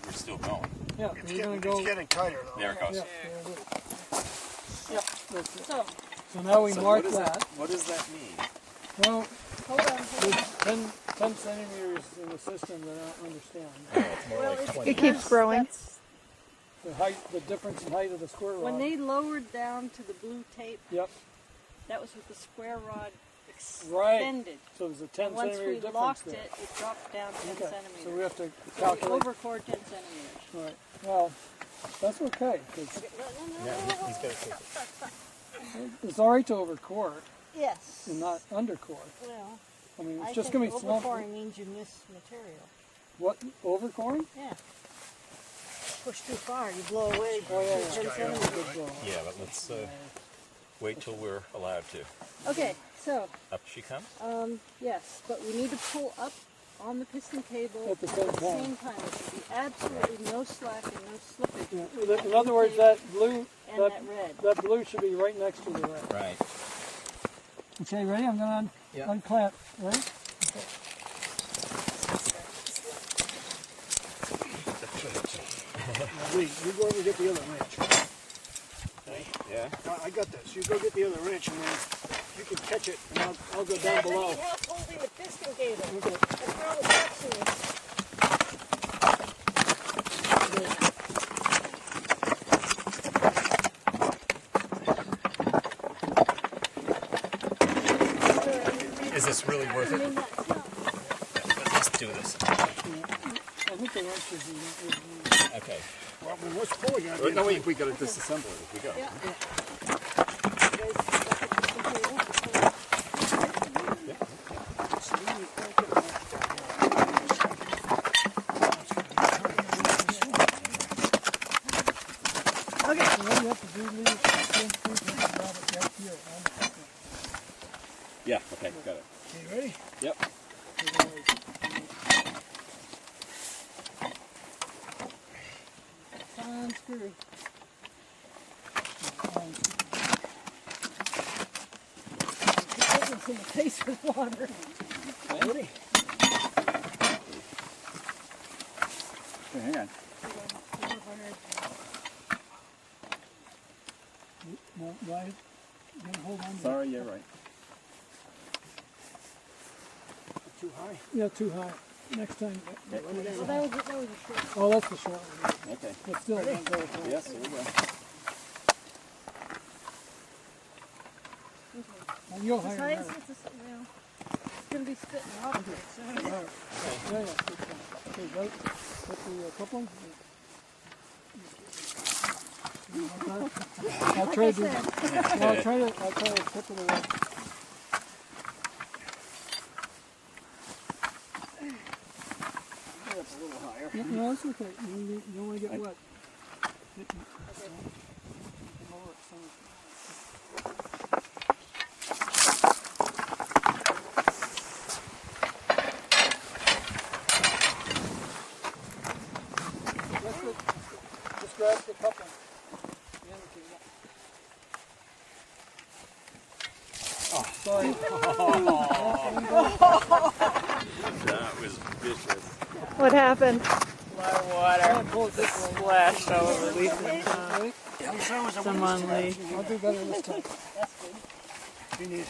We're still going. Yeah, we're going to go. It's getting tighter though. There it goes. Yeah, there it is. Yep, that's it. So now we mark what that. What does that mean? Well, hold on. there's 10 centimeters in the system that I don't understand. It keeps growing. The height, the difference in height of the square rod. When they lowered down to the blue tape, Yep. that was with the square rod Right. extended. So there's a 10 And once centimeter we difference locked there. it, it dropped down 10 Okay, centimeters. so we have to So we calculate. overcore 10 centimeters. Right. Well, that's okay. 'Cause it's all right to overcore it Yes. and not undercore. Well, I mean, it's I just think going to be small. overcoring means you miss material. What? Overcoring? Yeah. Push too far, you blow away 10 centimeters. Yeah, but let's wait till we're allowed to. Okay, so, Up she comes? yes, but we need to pull up on the piston cable At the same same time. There should be absolutely no slack and no slippage. Yeah. In other words, that blue, And that red. that blue should be right next to the red. Right. Okay, ready? I'm going to unclamp. Ready? Okay. Lee, you go over and get the other wrench. Okay? Yeah. I got this. You go get the other wrench and then you can catch it and I'll go down below. You have holding the piston cable. Okay. That's probably catching it. Is this really worth it? Let's do this. I think the wrench is in Okay. Well, what's pulling on No, we got to disassemble it as we go. Okay. So what you have to do, Lee, is grab it right here. Yeah, okay, got it. Okay, ready? Yep. Unscrew. It's in the face with water. Ready? Okay, hang on. No, why? You gotta hold on to Sorry, it. you're right. Too high? Yeah, too high. Next time. Well, that was a short. Oh, that's the short one. Okay. But still, don't go with Yes, here we go. And you'll As hire high her. as it's going to be spitting off of it. So. All right. Yeah, yeah. Good job. Okay, right. Put the coupling. I'll try to. I'll try to tip it away. That's a little higher. No, that's okay. You don't want to get wet. Just grab the coupling. Oh, sorry. That was vicious. What happened? A lot of water just splashed all over Lisa's tongue. Some on Lee. I'll do better this time. You need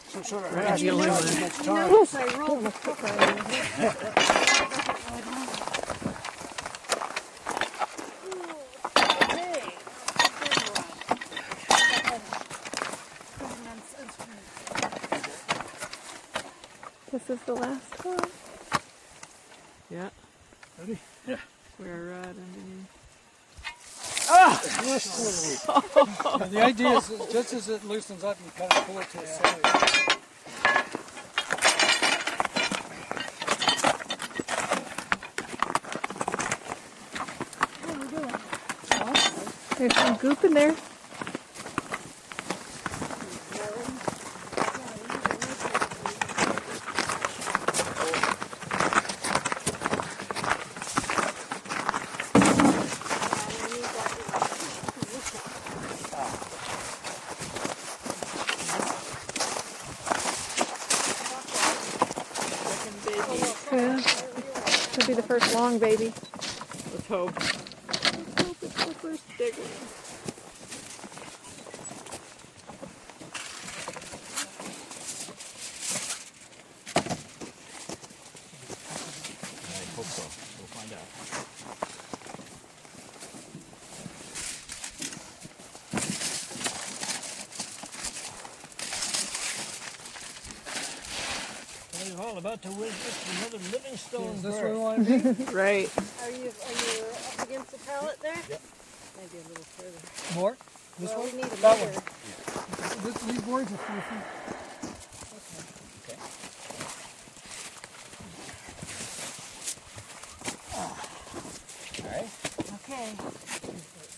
some sort of Right, you wrench. learn. Much time. Notice I rolled the cooker. This is the last one. Yeah. Ready? Yeah. Square rod underneath. Ah! And the idea is just as it loosens up, you kind of pull it to the side. What are we doing? There's some goop in there. Yeah. Could be the first long baby. Let's hope. Let's hope it's the first big one. I hope so. We'll find out. We're all about to witness another Livingstone birth. Is this where we want to be? Right. Are you up against the pallet there? Yep. Maybe a little further. More? This Well, one? we need a That meter. one. These boards are 4 feet. Okay. All right. Okay.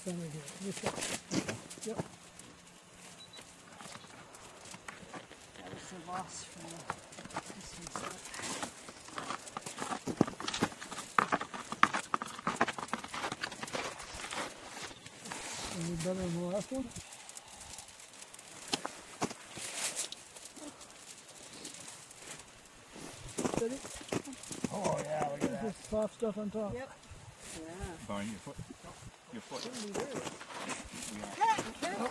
Center here. This one. Yep. That was the loss from the distance up. Any better than the last one? Steady? Oh yeah, look at that. Just soft stuff on top. Yep. Yeah. Barney, your foot. Your foot. Careful.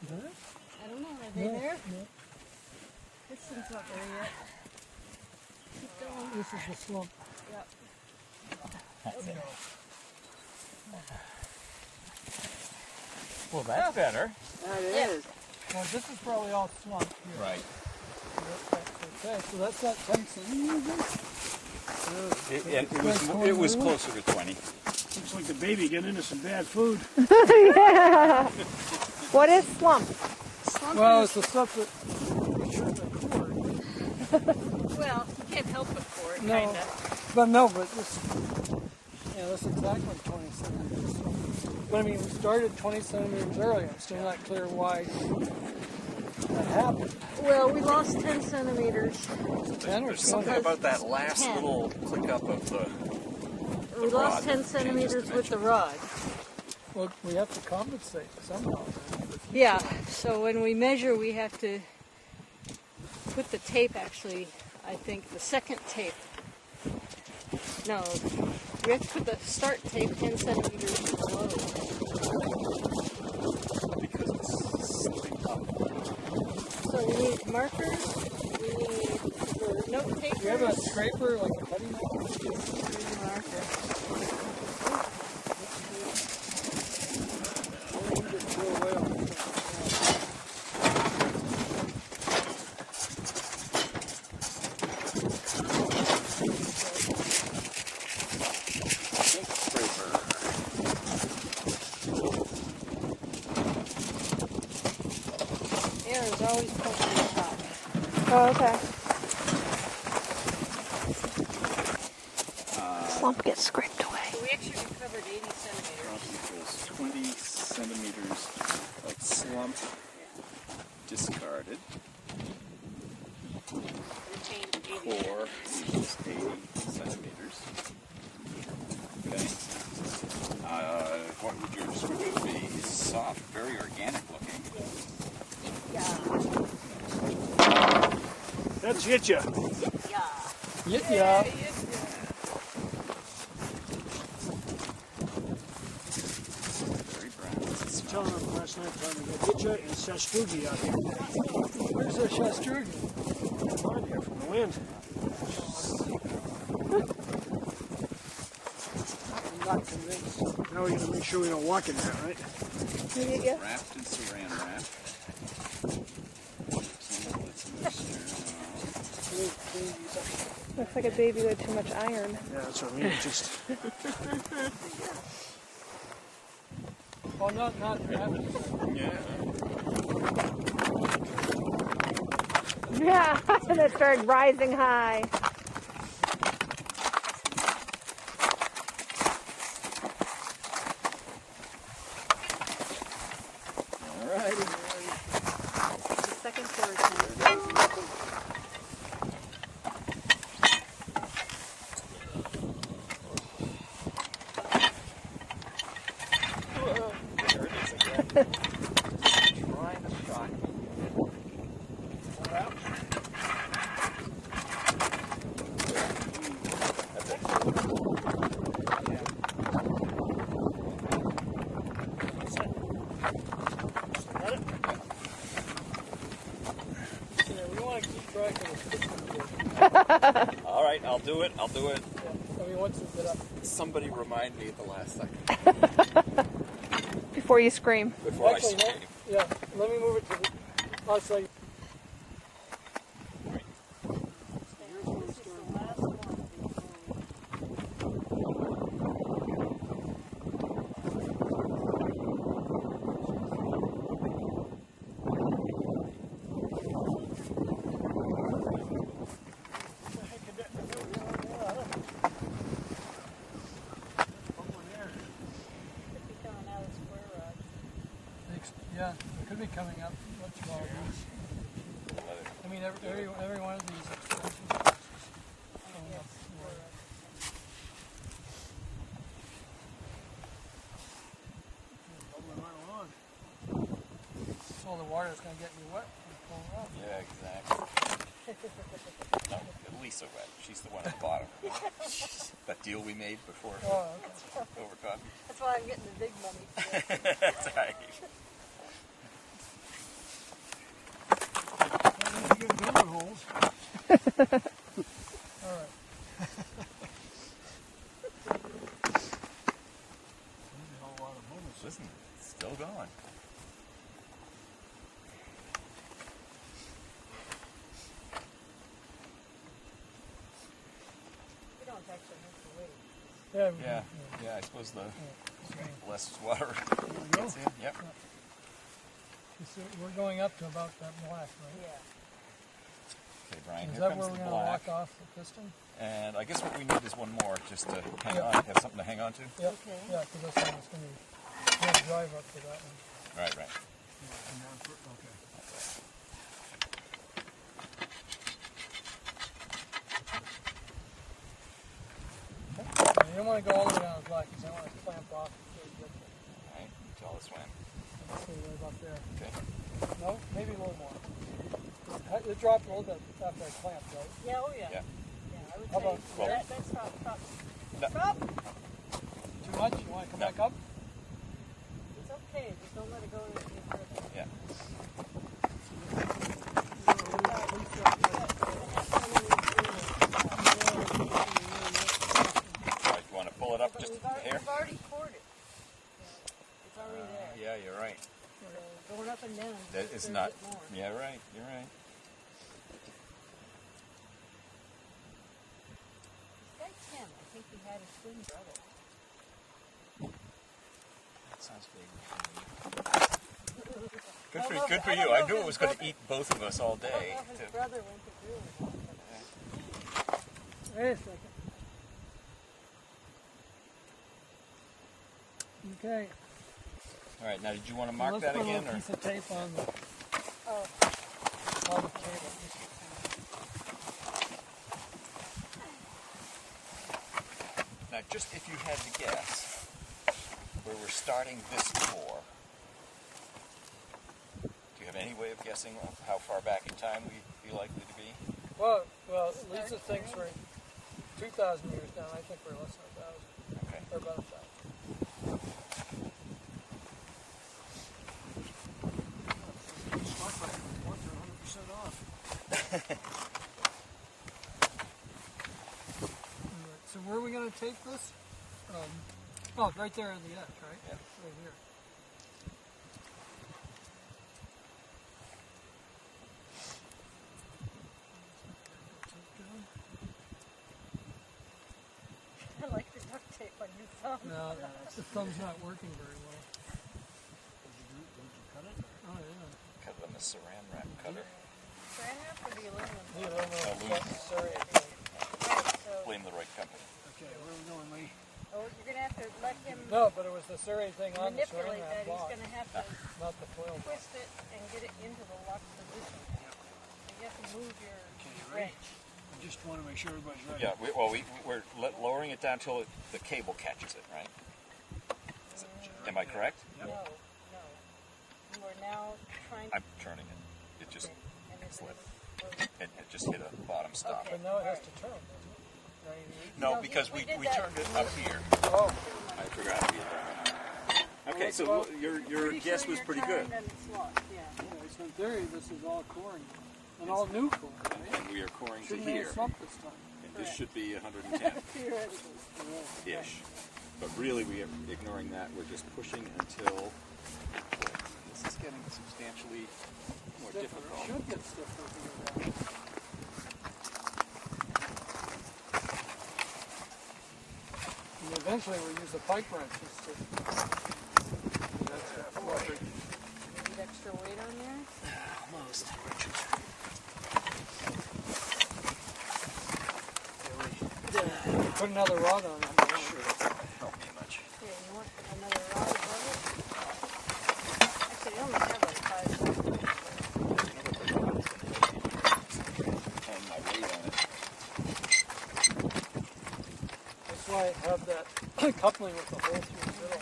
Is that it? I don't know. Are they No, there? no. This one's not there yet. Keep going. This is the slump. Yep. That's it. Well, that's better. That is. Well, this is probably all slump here. Right. Okay, so that's not 10 centimeters? It was closer to 20. Looks like the baby getting into some bad food. Yeah. What is slump? Well, it's the stuff that... Well, you can't help but for it, No, kinda. but no, but this... Yeah, that's exactly 20 centimeters. But I mean, we started 20 centimeters earlier. I'm still not clear why that happened. Well, we lost 10 centimeters. 10 or There's something about that last 10. little click up of the We lost rod 10 centimeters with the rod. Well, we have to compensate somehow. Yeah, so when we measure, we have to put the tape, actually, I think, the second tape. No, we have to put the start tape 10 centimeters below. because it's slipping up. So we need markers, we need the note takers. Do you have a scraper, like a cutting knife? Marker. Air is always supposed to be top. Oh, okay. Slump gets scraped away. So we actually recovered 80 centimeters. Equals 20 centimeters of slump discarded. Retained 80. Core equals 80 centimeters. Okay. What would your description be? Soft, very organic looking. That's Yitya. Yeah. Very brown. I was telling him last night, trying to get Yitya and Sastrugi out here. Where's the Shastrugi? On here from the wind. I'm not convinced. Now we're going to make sure we don't walk in that, right? Yeah. Wrapped in saran wrap. Some of it's in the Looks like a baby with too much iron. Yeah, that's what I mean. Just. Well, not Yeah, and it started rising high. All righty. The second porridge. There it is again. Trying to shock me. Pull it out. That's it. Yeah. Got it? Yeah, we want to keep track of this. All right, I'll do it. I'll do it. Yeah. I mean, once we get up. Somebody remind me at the last second. Before you scream. Before Actually, I scream. Yeah, let me move it to the outside. Yeah, it could be coming up much more. I mean, every one of these extensions is coming up more. So the water is going to get you wet and pull up. Yeah, exactly. No, Lisa wet. She's the one at the bottom. That deal we made before over coffee. That's why I'm getting the big money. That's right. You get donut holes. All right. Listen, it's still going. We don't actually have to wait. Yeah, I suppose the less water gets in. Yep. So we're going up to about that black, right? Yeah. Okay, Brian, Is here that comes where the we're going to black. walk off the piston? And I guess what we need is one more, just to hang on, have something to hang on to. Yep. Okay. Yeah, because this one is going to drive up to that one. Right. Okay. You don't want to go all the way down the black because I want to clamp off before you get there. All right, tell us when. Let's see, right about there. Okay. No, maybe a little more. It dropped a little bit after I clamped, right? Yeah, oh yeah. Yeah. Yeah, I would How say about that's top. No. Top. Too much? You want to come back up? It's okay. Just don't let it go any further. Yeah. Right, you want to pull it up just here? We've already poured it. It's already there. Yeah, you're right. So going up and down. That is not. Yeah, right. You're right. This guy Tim, I think he had a twin brother. That sounds big. Good for you. I knew it was going to eat both of us all day. I don't know if his brother went to Drew. Wait a second. Okay. All right. Now, did you want to mark that again, or? Let's put a piece of tape on the table. Now, just if you had to guess where we're starting this core, do you have any way of guessing how far back in time we'd be likely to be? Well, Lisa thinks we're 2,000 years down. I think we're less than 1,000. Okay. Or about 1,000. So where are we going to take this? Oh, right there on the edge, right? Yeah. Right here. No, the thumb's not working very well. Oh, yeah. Cut it on the saran wrap cutter. Saran wrap or the aluminum? Blame the right company. Okay, where are we going, Lee? Oh, you're going to have to let him No, but it was the serrated thing on the saran manipulate wrap that. He's block, going to have to not the foil block. twist it and get it into the locked position. You have to move your ready? wrench. I just want to make sure everybody's ready. Yeah, we're lowering it down till the cable catches it, right? Am I correct? No, no. You are now trying to... I'm turning it. It just and it's slipped. It just hit a bottom stop. But now it has to turn, doesn't it? No, because we turned it up here. Oh. I forgot to be there. Okay, so your guess was pretty good. So in theory, this is all coring. And all new coring, right? And we are coring to Shouldn't here. have slumped this time. And this should be 110-ish. But really, we are ignoring that. We're just pushing until this is getting substantially more difficult. It should get stiffer. And eventually we'll use the pipe wrenches to... That's perfect. Need extra weight on there? Almost. Put another rod on it. Sure, help me much. Here, you want another rod above it? Actually, I only have like 5. And my weight on it. That's why I have that coupling with the hole through the middle.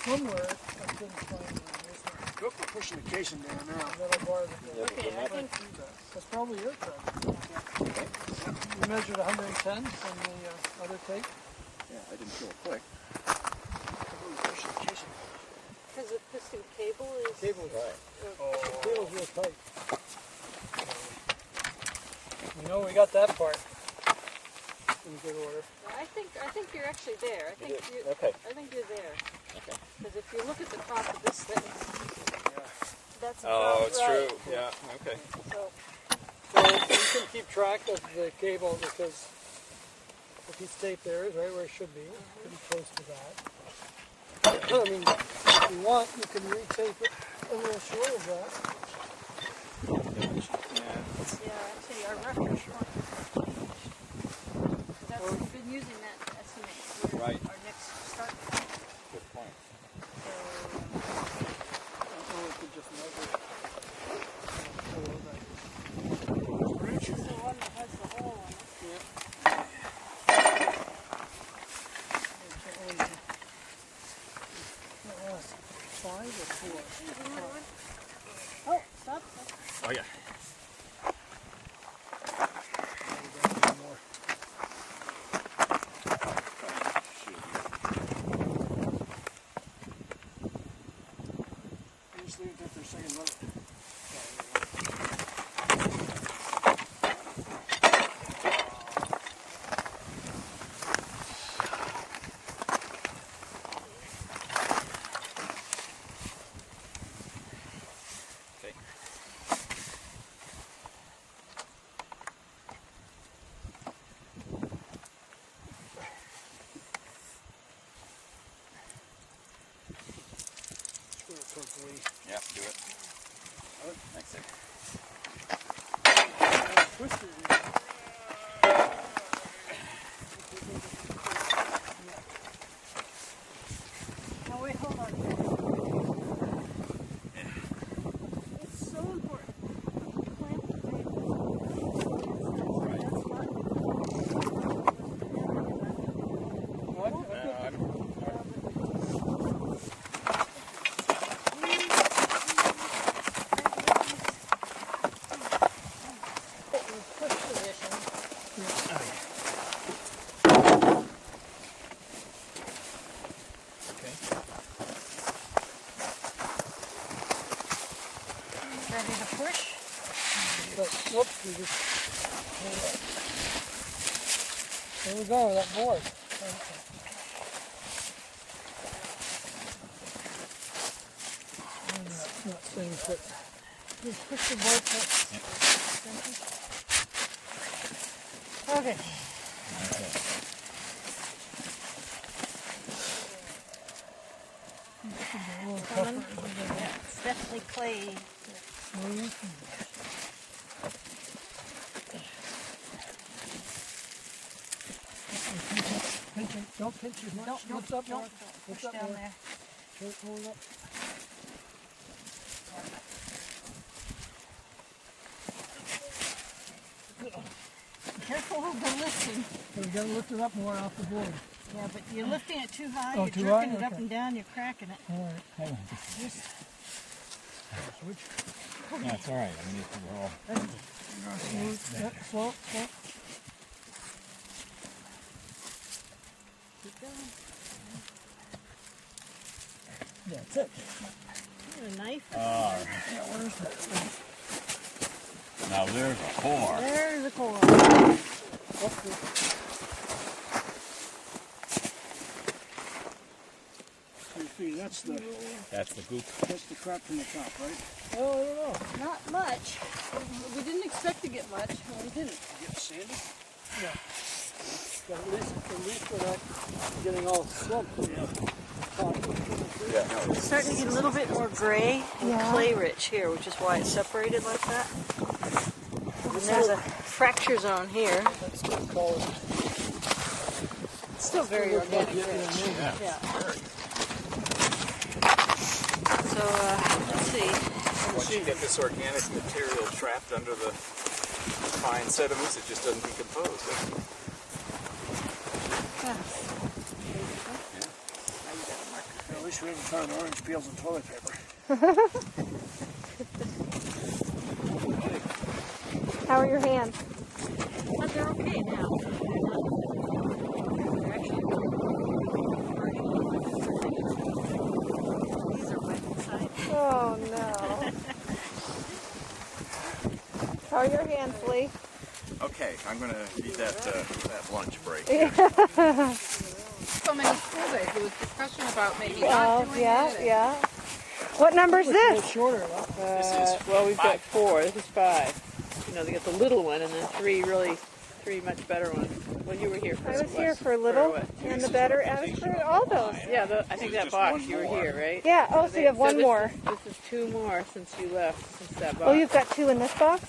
Somewhere, I couldn't find it. Look, we're pushing the casing down now. Middle bar of the Okay, I think... That's probably your thread. You measured 110 from the other tape? Yeah, I didn't feel it click. Because the piston cable is... Cable's right. Cable's real tight. You know, we got that part in good order. I think you're actually there. I think Okay. I think you're there. Okay. Because if you look at the top of this thing, that's about Oh, it's right. true. Yeah, okay. So you can keep track of the cable because if he's taped there is right where it should be, pretty close to that. I mean, if you want, you can retape it a little short of that. yeah, actually our reference point. We've been using that to estimate where our next start point. Good point. Or we could just measure it. This is the one that has the hole in it. Five or four? Oh, stop. Oh, yeah. Just leave it there for a second, let it. Yeah, do it. Thanks, Dave. Now wait, hold on. It's so important. Plant the tape. That's fine. Ready to push? Whoops, we just... There we go, that board. Not staying put. Just push the board first. Okay. Coming. Yeah, it's definitely clay. Don't pinch as much. Don't Lift up more. push Lift up down more. there. Hold it up. Careful of the lifting. So we gotta lift it up more off the board. Yeah, but you're lifting it too high. Oh, you're too jerking high? it up Okay. and down. You're cracking it. All right, hold on. Just Switch. That's all right. I mean, we're all. Smooth. Yeah, slow, slow. keep going. That's it. A knife. All right. Yeah, where's the... Now there's a core. There's the core. You see, that's the goop. That's the crap from the top, right? Oh, I don't know. Not much. We didn't expect to get much, and we didn't. Get sandy? Yeah. But at least we're not getting all slumped. It's starting to get a little bit more gray and clay rich here, which is why it's separated like that. And there's a fracture zone here. That's what we call it. It's still very organic rich. Yeah. So, let's see. Once you get this organic material trapped under the fine sediments, it just doesn't decompose. At least we haven't found orange peels and toilet paper. How are your hands? But they're okay now. They're actually these are wet inside. Oh no. How are your hands, Lee? Okay, I'm going to need that lunch break. So many school days. There was discussion about maybe Oh, not doing yeah, it. yeah. What number is this? Shorter, Well, we've got 4. This is 5. You know, they got the little one and then 3 much better ones. Well, you were here for I was here for little and the better. I was for all those. Yeah, I think that box you were here, right? Yeah. Oh, so you have one more. This is 2 more since you left, since that box. Oh, you've got 2 in this box?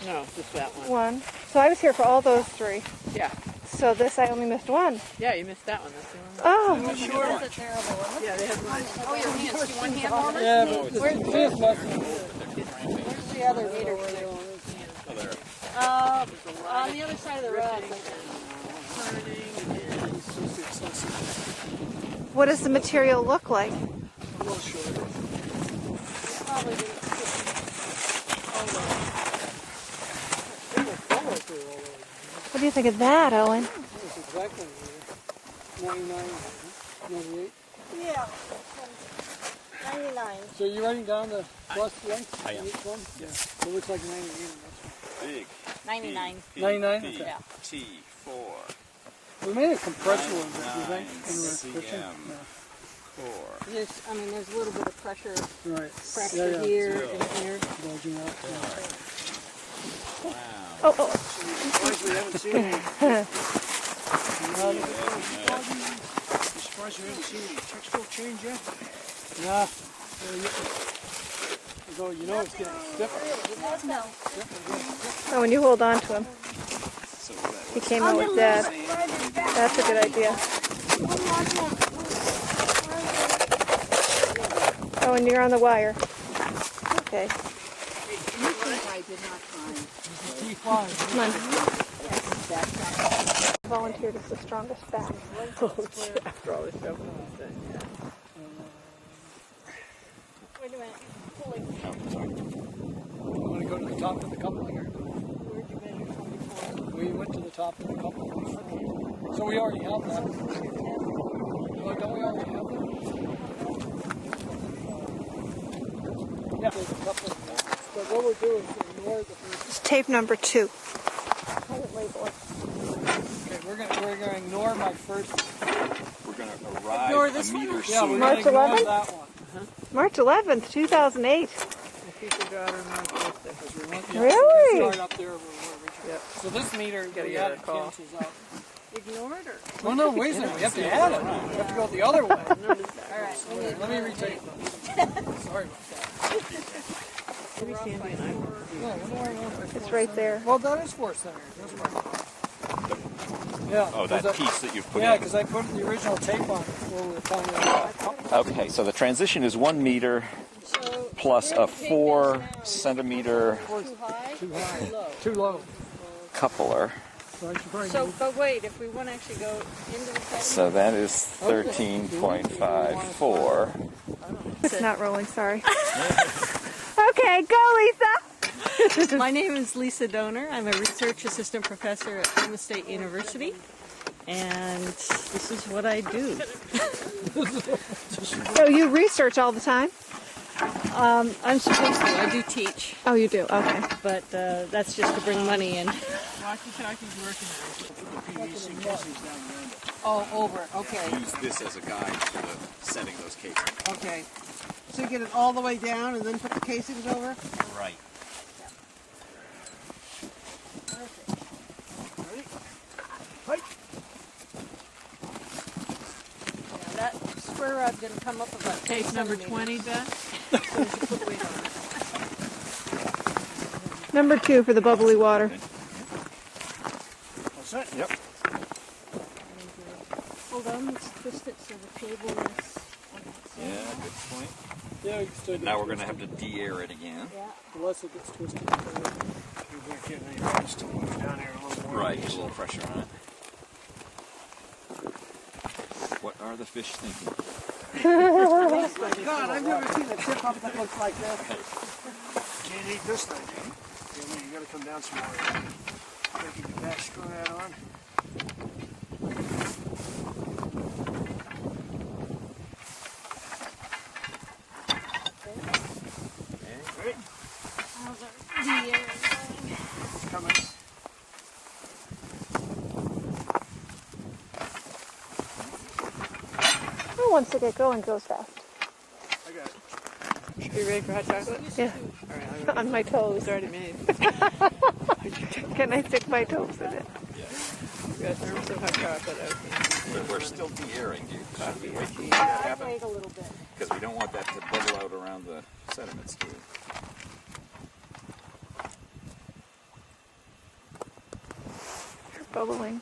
No, just that one. 1. So I was here for all those 3. Yeah. So this I only missed 1. Yeah, you missed that one. That's the one. Oh. That's a terrible one. Yeah, they have one. Oh, your hands. Do you want hand warmers? Yeah, Where's the other meter? On the other side of the rod. What does the material look like? Probably didn't. What do you think of that, Owen? That's exactly 99, 98. Yeah. 99. So you're writing down the bust length? I am. Each one? Yes. So it looks like 98 on this Big. 99. 99? P, Okay. T4. We made a compressor one, but you think? CM. Core. There's a little bit of pressure. Right. Pressure here and here. Bulging out. Wow. Oh, Surprised we haven't seen any. Surprised we haven't seen any textile change yet. Yeah. Although you know it's getting stiffer. Oh, and you hold on to him. He came out with Dad. That's a good idea. Oh, and you're on the wire. Okay. I did not find. Come on. Volunteered as the strongest back. After all this stuff. Wait a minute. Pulling. You want to go to the top of the coupling? Or? Where'd you measure from before? We went to the top of the coupling. So we already have that. Well, don't we already have that? Yeah. There's a coupling. But what we'll do is ignore the first. It's tape number 2. Okay, we're gonna ignore my first. We're going to arrive Ignore this a one? meter Yeah, we're soon. gonna March ignore 11th? that one. March 11th, 2008. Future daughter and my birthday. Because we want Really? start up there where we originally. Yep. So this meter Gotta we get have a call. cancels out. ignore it or? Well, no, wait a minute. We have to add it. We have to go the other way. All right. Let me retake them. Sorry about that. It's right there. Well, that is force center. That's right. Yeah. Oh, that piece that you've put Yeah, in. because I put the original tape on it before we were finding out. Okay, so the transition is 1 meter plus a 4 centimeter Too high? Too high. Too low. coupler. So, but wait, if we want to actually go into the sediment. So that is 13.54. It's not rolling, sorry. Okay, go Lisa! My name is Lisa Donor. I'm a research assistant professor at Oklahoma State University. And this is what I do. So you research all the time? I'm supposed to. I do teach. Oh, you do? Okay. But that's just to bring money in. Walkie-talkie's working now. Oh, over it, okay. Use this as a guide to setting those casings. Okay. So you get it all the way down and then put the casings over? Right. Now that square rod didn't come up about Tape number 20, Beth? So you should put weight on it. Number 2 for the bubbly water. What's that? Yep. Hold on, let's twist it so the cable is... Yeah, good point. Yeah, you can still Now we're going to have to de-air it again. Yeah. Unless it gets twisted. You're getting any rest to move down here a little more. Right, get a little pressure on it. What are the fish thinking? Oh my God, I've never seen a tip up that looks like this. Can't eat this thing. You gotta come down some more. Think you can back screw that on? Ready? It's coming. Who wants to get going goes fast. I got it. Are you ready for hot chocolate? Yeah. All right, On my toes. it's already made. Can I stick my toes in it? We've got thermos of hot chocolate out here. We're still de-airing, dude. Coffee or tea. Wait a little bit. Because we don't want that to bubble out around the sediments, too. You're bubbling.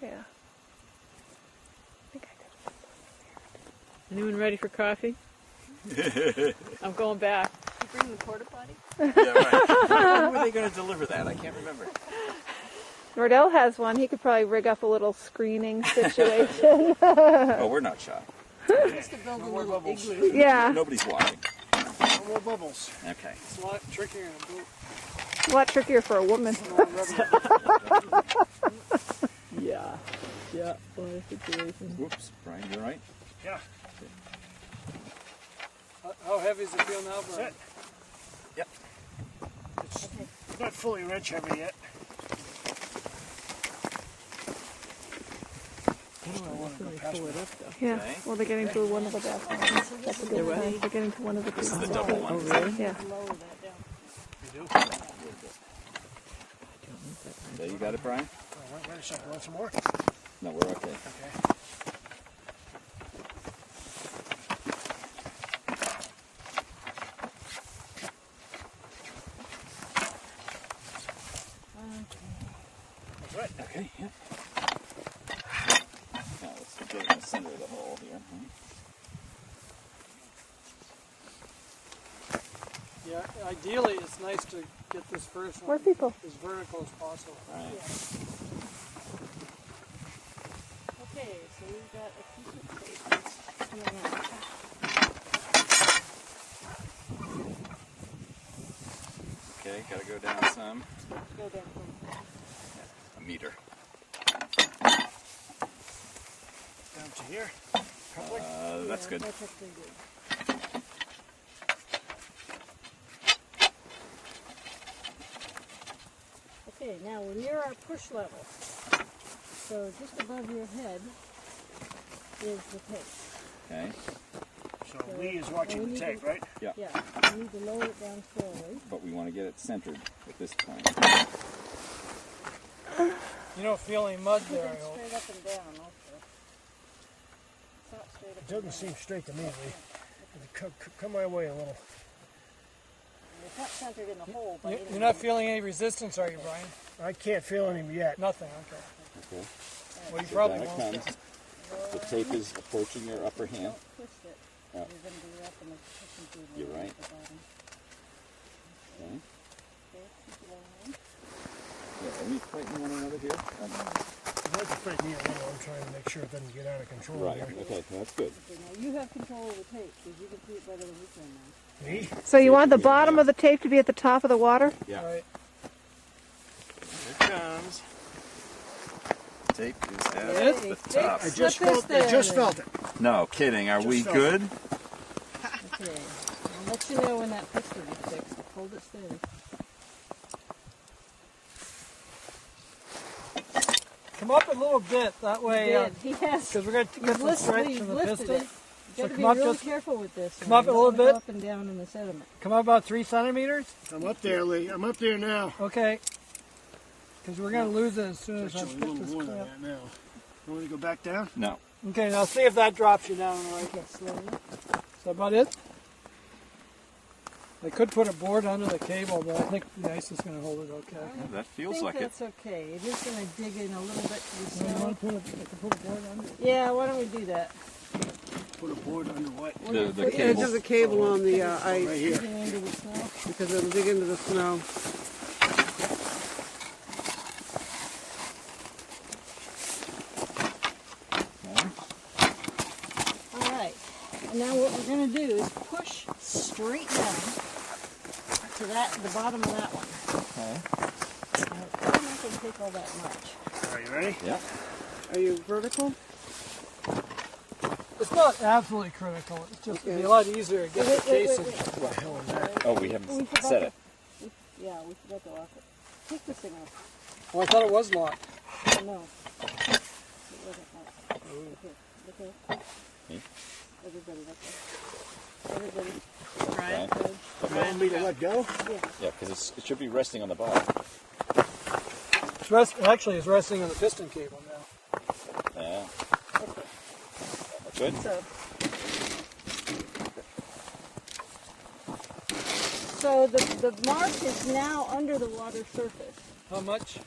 Yeah. Anyone ready for coffee? I'm going back. You bring the porta potty? Yeah, right. When were they going to deliver that? I can't remember. Nordell has one. He could probably rig up a little screening situation. Oh, we're not shy. Just to build a little igloo. Yeah. Nobody's watching. No more bubbles. Okay. It's a lot trickier in a boat. A lot trickier for a woman. Yeah. Yeah. What a situation. Whoops, Brian, you all right? Yeah. How heavy does it feel now, Brian? Yep. It's not fully wrench heavy yet. Pull it up though. Yeah. Okay. Well, they're getting to one of the bathrooms. That's a good sign. They're getting to one of the This is the two. double one. Oh, really? Yeah. You do? So you got it, Brian? Wait a second. Want some more? No, we're okay. Okay. Right. Okay, yeah. Now let's get in the center of the hole here. Yeah, ideally it's nice to get this first More one people. as vertical as possible. Right. Okay, so we've got a piece of tape that's coming out. Okay, gotta go down some. Go down. A meter. Down to here. That's good. That's actually good. Okay, now we're near our push level. So just above your head is the tape. Okay. So Lee is watching the tape, right? Yeah. Yeah, we need to lower it down slowly. But we want to get it centered at this point. You don't feel any mud Put there, it I hope. straight up and down also. It's not straight up It and doesn't down. seem straight to me, Lee. Come my way a little. It's not centered in the hole. But You're not feeling any resistance, are you, Brian? I can't feel any yet. Nothing, okay. Okay. Well, you So probably down it won't. comes. The tape is approaching your upper hand. twist it. Oh. You're going to do up and it's pushing through the You're right. at the bottom. Okay. Okay, keep it on. Yeah, are we fighting one another here? I'd like to fight me a little. I'm trying to make sure it doesn't get out of control Right, here. okay, that's good. Okay, now you have control of the tape because you can see it better than we can now. Me? So you want the bottom of the tape to be at the top of the water? Yeah. Right. Here it comes. Tape is at the top. I just felt it. No kidding. Are we felt good? Okay, I'll let you know when that piston is fixed. Hold it steady. Come up a little bit, that way, Yes. because we're going to get some stretch from the piston. You So got to be come up really just, careful with this. come up a little bit. Go up and down in the sediment. Come up about 3 centimeters. I'm up there, Lee. I'm up there now. Okay. Because we're going to lose it as soon as I Actually, a get little this more than clear. that now. You want me to go back down? No. Okay, now see if that drops you down right. Okay, slowly. Is that about it? I could put a board under the cable, but I think the ice is going to hold it okay. Yeah, that I feels think like it. that's okay. It is going to dig in a little bit to the So you snow. want to put a board under? Yeah, why don't we do that? Put a board under what? The The edge cable. of the cable on the ice, Right here. Digging into the snow. because it'll dig into the snow. All right. And now what we're going to do is push straight down to the bottom of that one. Okay. Now, it's probably not going to take all that much. Are you ready? Yeah. Are you vertical? It's not absolutely critical. It's just it'd be a lot easier to get the casing. What the hell is that? Oh, we haven't We forgot set to- it. Yeah, we forgot to lock it. Take this thing off. Oh, I thought it was locked. Oh, no. It wasn't locked. Okay. Me? Everybody, look there. Everybody. Okay. Good. You want me to let go? Yeah. Yeah, because it should be resting on the bottom. Actually, it's resting on the piston cable now. Yeah. Good? So the mark is now under the water surface. How much?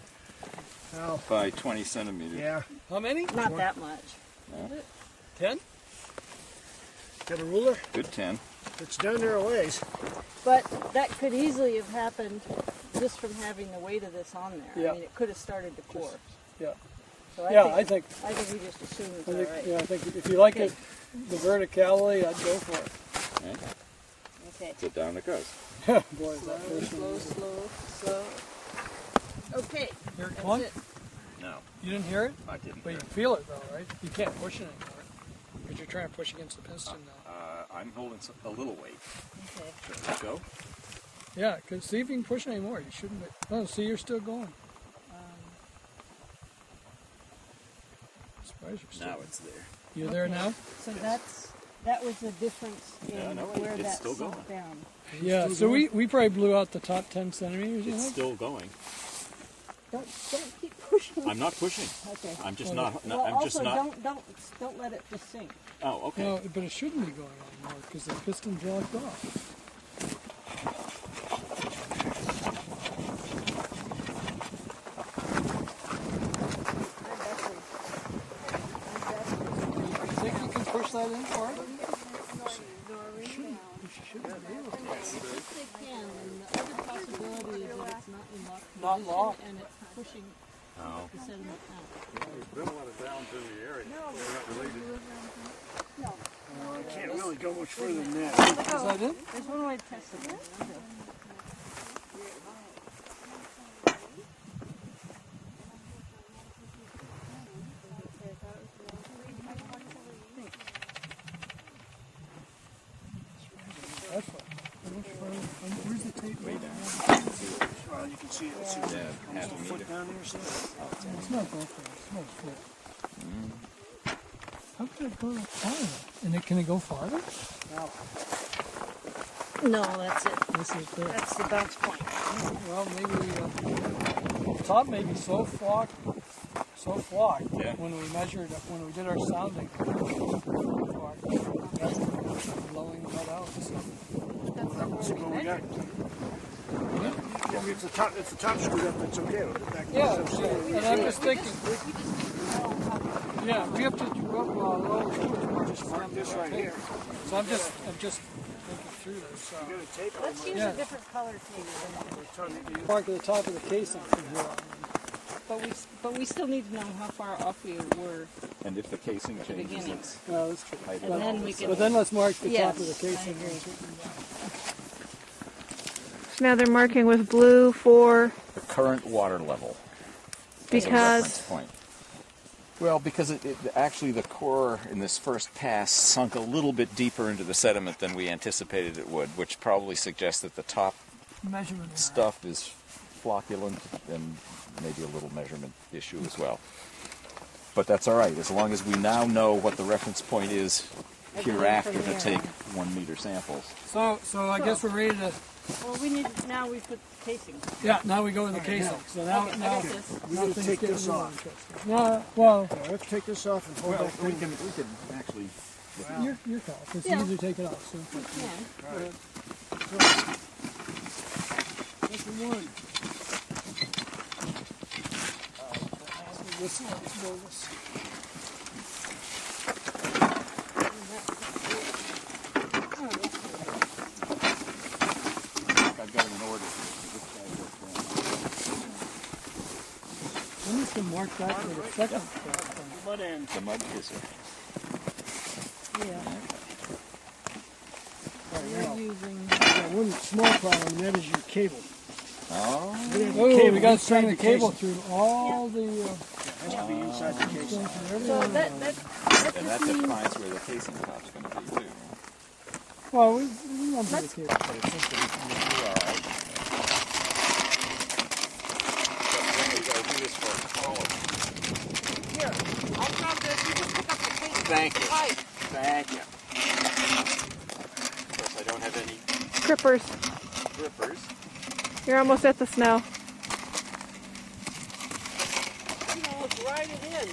Now, By 20 centimeters. yeah. How many? Not that much. Yeah. 10? Got a ruler? Good 10. It's down there a ways. But that could easily have happened just from having the weight of this on there. Yeah. I mean, it could have started to core. Yeah. So I think we just assume it's all right. yeah, I think if you like it, the verticality, I'd go for it. Okay. Okay. So down it goes. Boy, is that Slow, first one. slow. Okay. Hear it That's clunk? it. No. You didn't hear it? I didn't. But you can feel it though, right? You can't push it anymore because you're trying to push against the piston now. I'm holding a little weight. Okay. Should let go? Yeah, because see if you can push it anymore. You shouldn't be. Oh, see, you're still going. Surprised you're still Now going. it's there. You're there now? So that was the difference in Yeah, no, where it's that still sunk going. down. Yeah, so we probably blew out the top 10 centimeters, you It's think? still going. Don't keep pushing. I'm not pushing. Okay. I'm just Well, not. I'm also, just not. don't let it just sink. Oh, okay. No, but it shouldn't be going on more because the piston's locked off. Think you can push that in far? If they can, and the other possibility is that it's not in locked Not position locked. and it's pushing Oh. the sediment out. There's been a lot of downs in the area. They're not related. No. I can't really go much further than that. Is that it? There's one way to test it. That's fine. Where's the tape? Way down. Well, you can see it. It's Yeah, half a foot meter. down there, see? It's not that far. It's not a foot. How could it go farther? And can it go farther? No, that's it. This is the, That's the bounce point. well, maybe the top may be so flocked when we measured, when we did our sounding. Blowing that out. So. Let's see what we got. I mean, it's the top screwed up, that's okay. Yeah, and I'm just thinking, yeah, we have to just mark this right here. So I'm just thinking through this. So. Let's use a different color tape. Mark at the top of the casing from here on. But we still need to know how far off we were. And if the casing at the changes, beginning. it's No, that's true. And then we can. But then let's mark the Yes, top of the casing. I agree. So now they're marking with blue for the current water level. Because? As a reference point. Well, because actually the core in this first pass sunk a little bit deeper into the sediment than we anticipated it would, which probably suggests that the top measurement stuff is flocculent and maybe a little measurement issue as well. But that's all right, as long as we now know what the reference point is hereafter to take 1 meter samples. So I guess we're ready to. Well, now we put casing. Yeah, now we go with the casing. So now, Okay, now we got to take this off. No, well, let's take this off and hold that. We can actually. Your call. It's Yeah. easy to take it off. So. We can. All right. That's the one. This one. I've got it in order. When is the mark back for the second step? The mud kisser. Yeah. We're using one small problem, and that is your cable. Oh, we got to string the cable through all the. It has to be inside the casing. So And that defines where the casing top's going to be too. Well, we run through the cable. But it seems to be all right. But we got to do this for Pollock. Here, I'll grab this. You just pick up the casing. Thank you. Right. Thank you. Of course, I don't have any grippers. grippers. You're almost at the snow. You know, let's ride it in.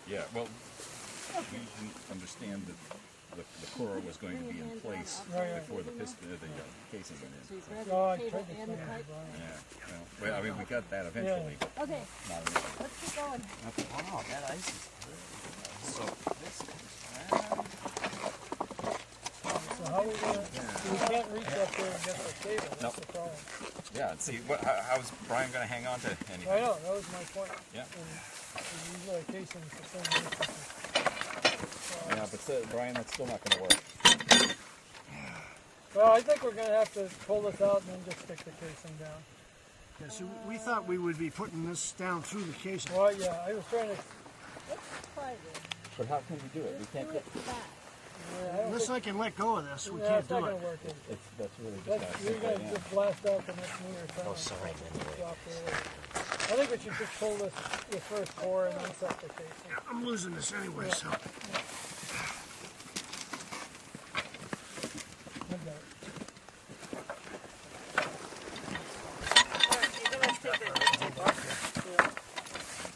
Yeah, well, we didn't understand that the core was going to be in place before the piston, the casing went in. Oh, I tried to Yeah, well, I mean, we got that eventually. But Okay, not enough. let's keep going. Wow, that ice is so this So how we gonna? We can't reach up there and get the cable. That's the problem. Yeah, and see, how's Brian going to hang on to anything? I know, that was my point. Yeah. And usually casings the same way. Yeah, but Brian, that's still not going to work. Well, I think we're going to have to pull this out and then just stick the casing down. Yeah, so we thought we would be putting this down through the casing. Well, yeah, I was trying to. Let's try this. But how can we do it? We can't Do get. it back. Unless I can let go of this, we Yeah, can't it's not do going it. to work. That's really just You're going to just blast out the next meter. Oh, sorry. I think we should just pull this first core and then set the casing. I'm losing this anyway, so.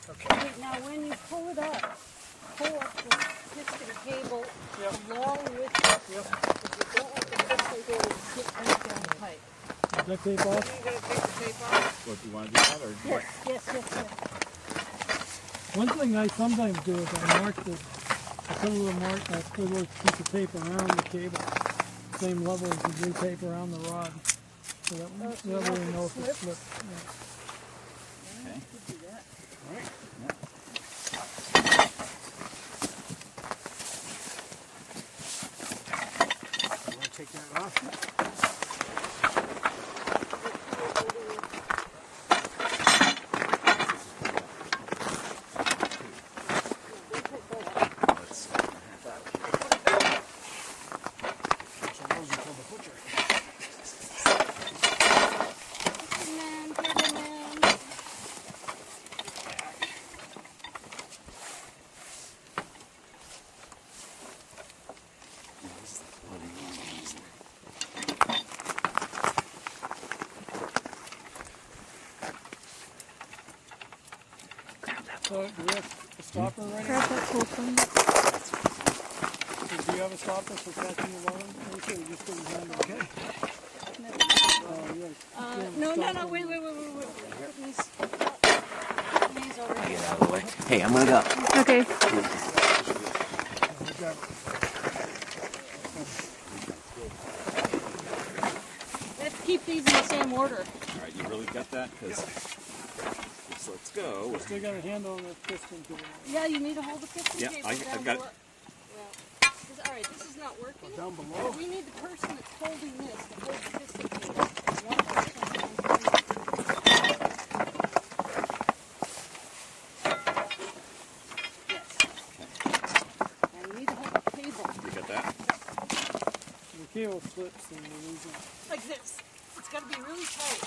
Okay, now when you pull it up, pull up the piston cable along with it. If you don't want the piston cable to slip back down the pipe. Duct tape off? Are you going to take the tape off? What, do you want to do that? Or Yes. One thing I sometimes do is I mark the, I put a little piece of tape around the cable, same level as the blue tape around the rod, so that way we know if it slips. Yeah. Okay. Do that. All right. You want to take that off? you have a stopper ready? Grab that whole thing. So do you have a stopper for catching the bottom? Or should we just put your hand on it? No, wait. These over here. Get out of the way. Hey, I'm gonna go. Okay. We have to keep these in the same order. All right, you really got that? Because let's go. We still got a handle on the piston to the Yeah, you need to hold the piston Yeah, cable I've down got it. below. All right, this is not working. Down below? We need the person that's holding this to hold the piston cable. One person. Yes. And we need to hold the cable. You got that? The cable slips and we lose it. Like this. It's got to be really tight.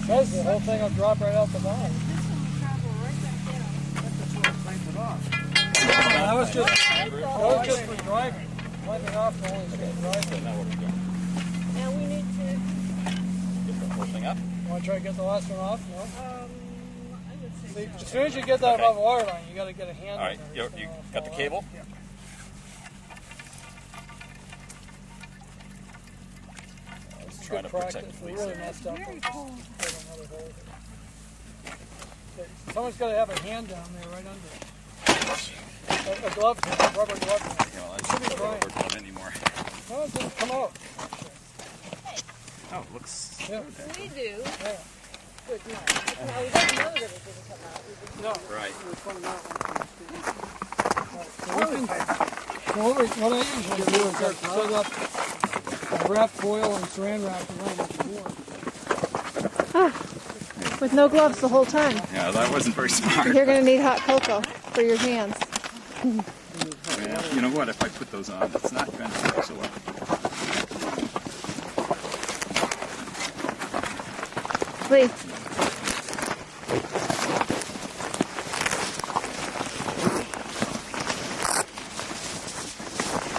Because the whole thing will drop right out the bottom. That was just for driving. Wiping off the only thing driving. Now what we doing? Now we need to. Get the whole thing up? Want to try to get the last one off? No? I would say See, so. as soon as you get that above the water line, you got to get a hand All right, in you there. got the cable? Yeah. Let's try to practice. protect We Lisa. really messed up. Very cold. Another hole. Okay, someone's got to have a hand down there right under it. A glove, rubber glove. Well, I should be rubber glove anymore. Oh, it didn't come out. Oh, it looks Yeah. We do. Yeah. Good night. No, we didn't know that it didn't come out. We just No. right. We're putting that one. So what I usually do is I set up a wrap foil and saran wrap around the board. With no gloves the whole time. Yeah, that wasn't very smart. You're going to need hot cocoa for your hands. Yeah, you know what? If I put those on, it's not going to work so well. Please.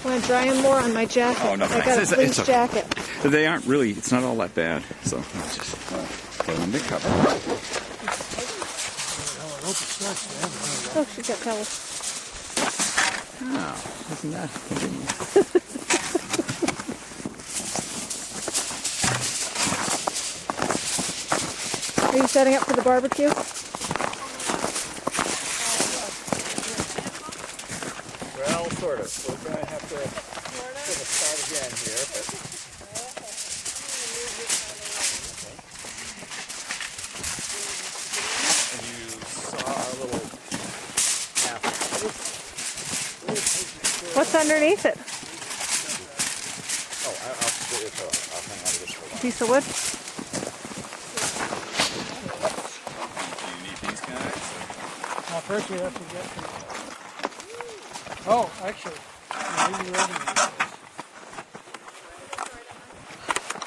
Want to dry them more on my jacket? Oh, no, I got a it's fleece okay. jacket. They aren't really, it's not all that bad. So let's just put them in the cover. Oh, she got towels. Oh, isn't that convenient? Are you setting up for the barbecue? Well, sort of. We're going to have to start again here, but... And you saw our little map. What's underneath it? Oh, I'll hang on to this for a while. Piece of wood? Do you need these guys? Now first we have to get the... Oh, actually, maybe ready.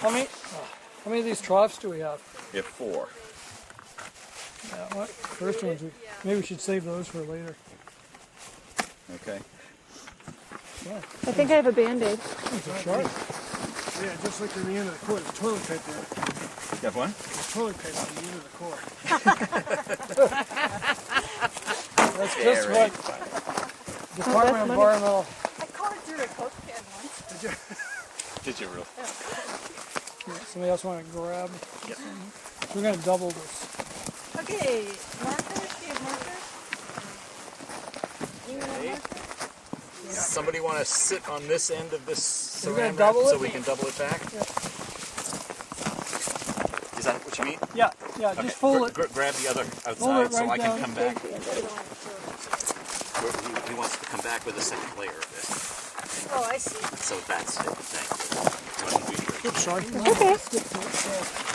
How many of these troughs do we have? We have 4. Yeah, what? First ones, maybe we should save those for later. Okay. Yeah. I think I have a Band-Aid. It's a shark. Yeah, just like in the end of the cord, there's toilet paper. You have one? There's toilet paper on the end of the cord. That's just what Department of Environmental. I colored through a Coke can once. Did you really? Yeah, somebody else want to grab? Yep. We're going to double this. Okay, markers. Do you have markers? You want markers? Somebody want to sit on this end of this We're gonna saran wrap double so it? we can double it back? Yeah. Is that what you mean? Yeah, Okay. just fold it. Grab the other Fold outside it so right I can down. come back. He wants to come back with a second layer of this. Oh, I see. So that's it. Thank you. Oops, sorry. Okay. Okay.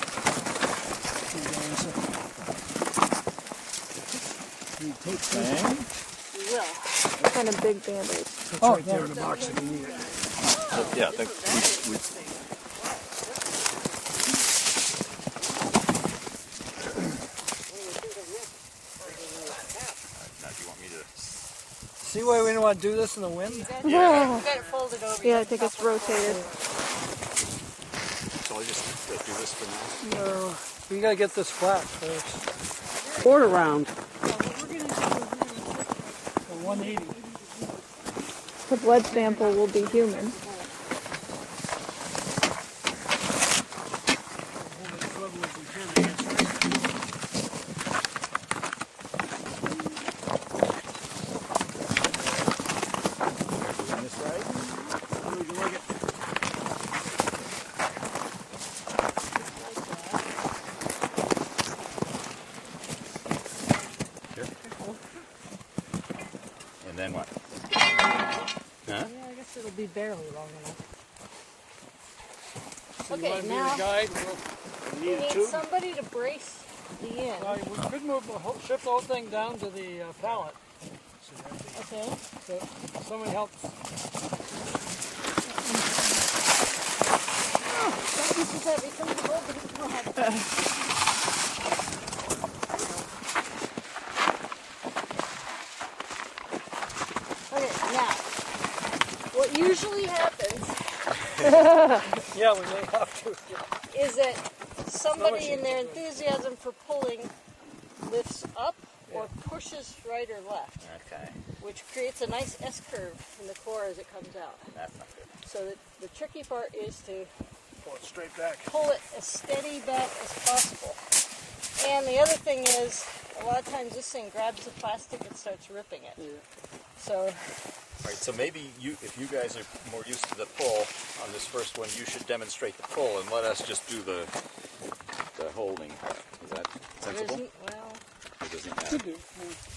We will. What kind of big Band-Aid? Oh, right there in the box if you need it. Yeah, Anyway, we don't want to do this in the wind? You got it folded over. Yeah, I think it's rotated. So I'll just do this for now. No, we gotta get this flat first. Quarter round. 180. The blood sample will be human. And then what? Yeah, I guess it'll be barely long enough. So you Okay, want to be now the guide? we need somebody to brace the end. We could move the whole, shift the whole thing down to the pallet. Okay. So somebody helps. That piece is heavy. Somebody hold it. Okay, now, what usually happens Yeah, we may have to. is that somebody in their enthusiasm for pulling lifts up or pushes right or left. Okay. Which creates a nice S-curve in the core as it comes out. That's not good. So the tricky part is to Pull it straight back. pull it as steady back as possible. And the other thing is, a lot of times this thing grabs the plastic and starts ripping it. So, All right, so maybe if you guys are more used to the pull on this first one, you should demonstrate the pull and let us just do the holding part. Is that sensible? well, It doesn't matter. Could do.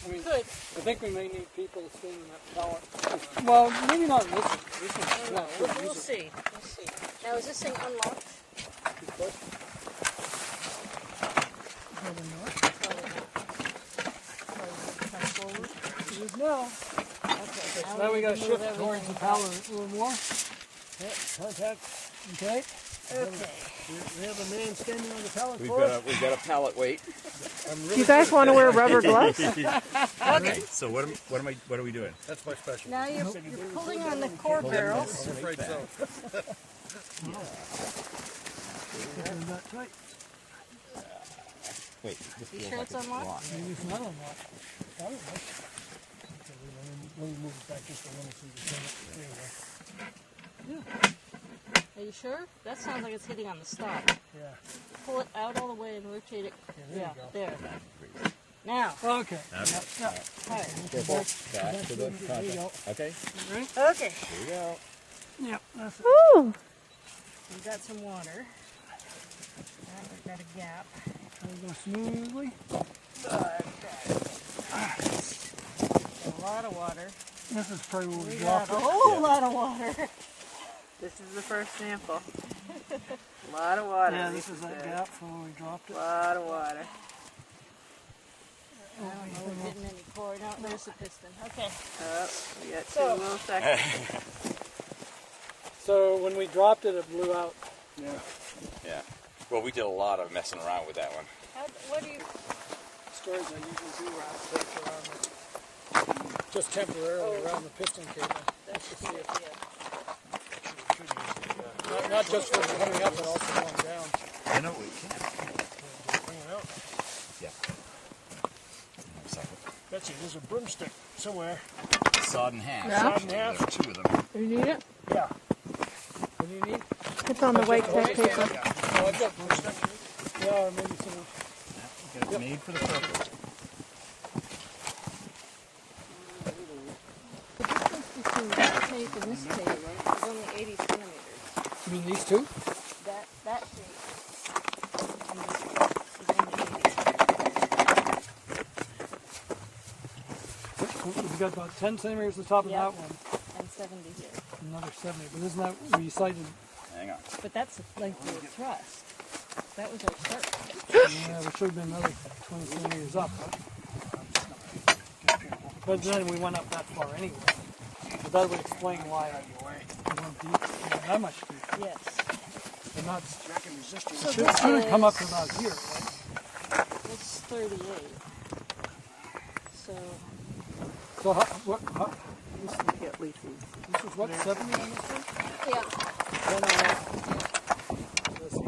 I mean, could. I think we may need people to stand in that pallet. Well, maybe not in this one. This one's not We'll pretty easy. see. We'll see. Now, is this thing unlocked? It is now. Okay, So now we got to move shift towards the everything pallet a little more. Yeah, contact. Okay. Okay. We have a man standing on the pallet We've for us. got a pallet weight. Do you guys want to wear rubber gloves? Okay. So what are we doing? That's my special. Now you're pulling on the core barrel. I'm afraid so. Not tight. Wait. You sure it's unlocked? Maybe it's not unlocked. I don't know. Let me move it back just a little so you can There you Are you sure? That sounds like it's hitting on the stop. Yeah. Pull it out all the way and rotate it. Yeah, there you go. There. Now. Okay. Yeah. All right. Careful. Back to the There you go. contact. Okay. Right? Okay. Here we go. Yep, that's it. Woo! We've got some water. Now we've got a gap. Go smoothly. A lot of water. This is probably where we We dropped got it. a whole lot of water. This is the first sample. A lot of water. Yeah, this is that gap from where we dropped it. A lot of water. I don't know if we're getting any core. No, there's the piston. Okay. Oh, we got So- 2 little seconds. So when we dropped it, it blew out. Yeah. Yeah. Well, we did a lot of messing around with that one. What do you... Storage I usually do wrap tape around it. Just temporarily around the piston cable. That's the idea. Not just for coming up, but also going down. I know we can. Bring it out. Yeah. Betsy, there's a broomstick somewhere. Sawed in half. Yeah. Sawed in half. There are 2 of them. You need it? Yeah. What do you need? It's on the white tape paper. Oh, I've got broomstick. Yeah, or maybe some. Got it made for the purpose. The difference between that tape and this tape is only 80 centimeters. You mean these two? That tape and this tape is only 80. We got about 10 centimeters at the top of that one. And 70 here. Another 70, but isn't that recited? Hang on. But that's the length of the thrust. That was our start. Yeah, there should have been another 20 centimeters up. But then we went up that far anyway. But that would explain why we went deep, not that much deeper. Yes. But not, So it should this come up is- to about here, right? This is 38. So So Get leafy. This is what, 70 on this one? Yeah. Then let's see.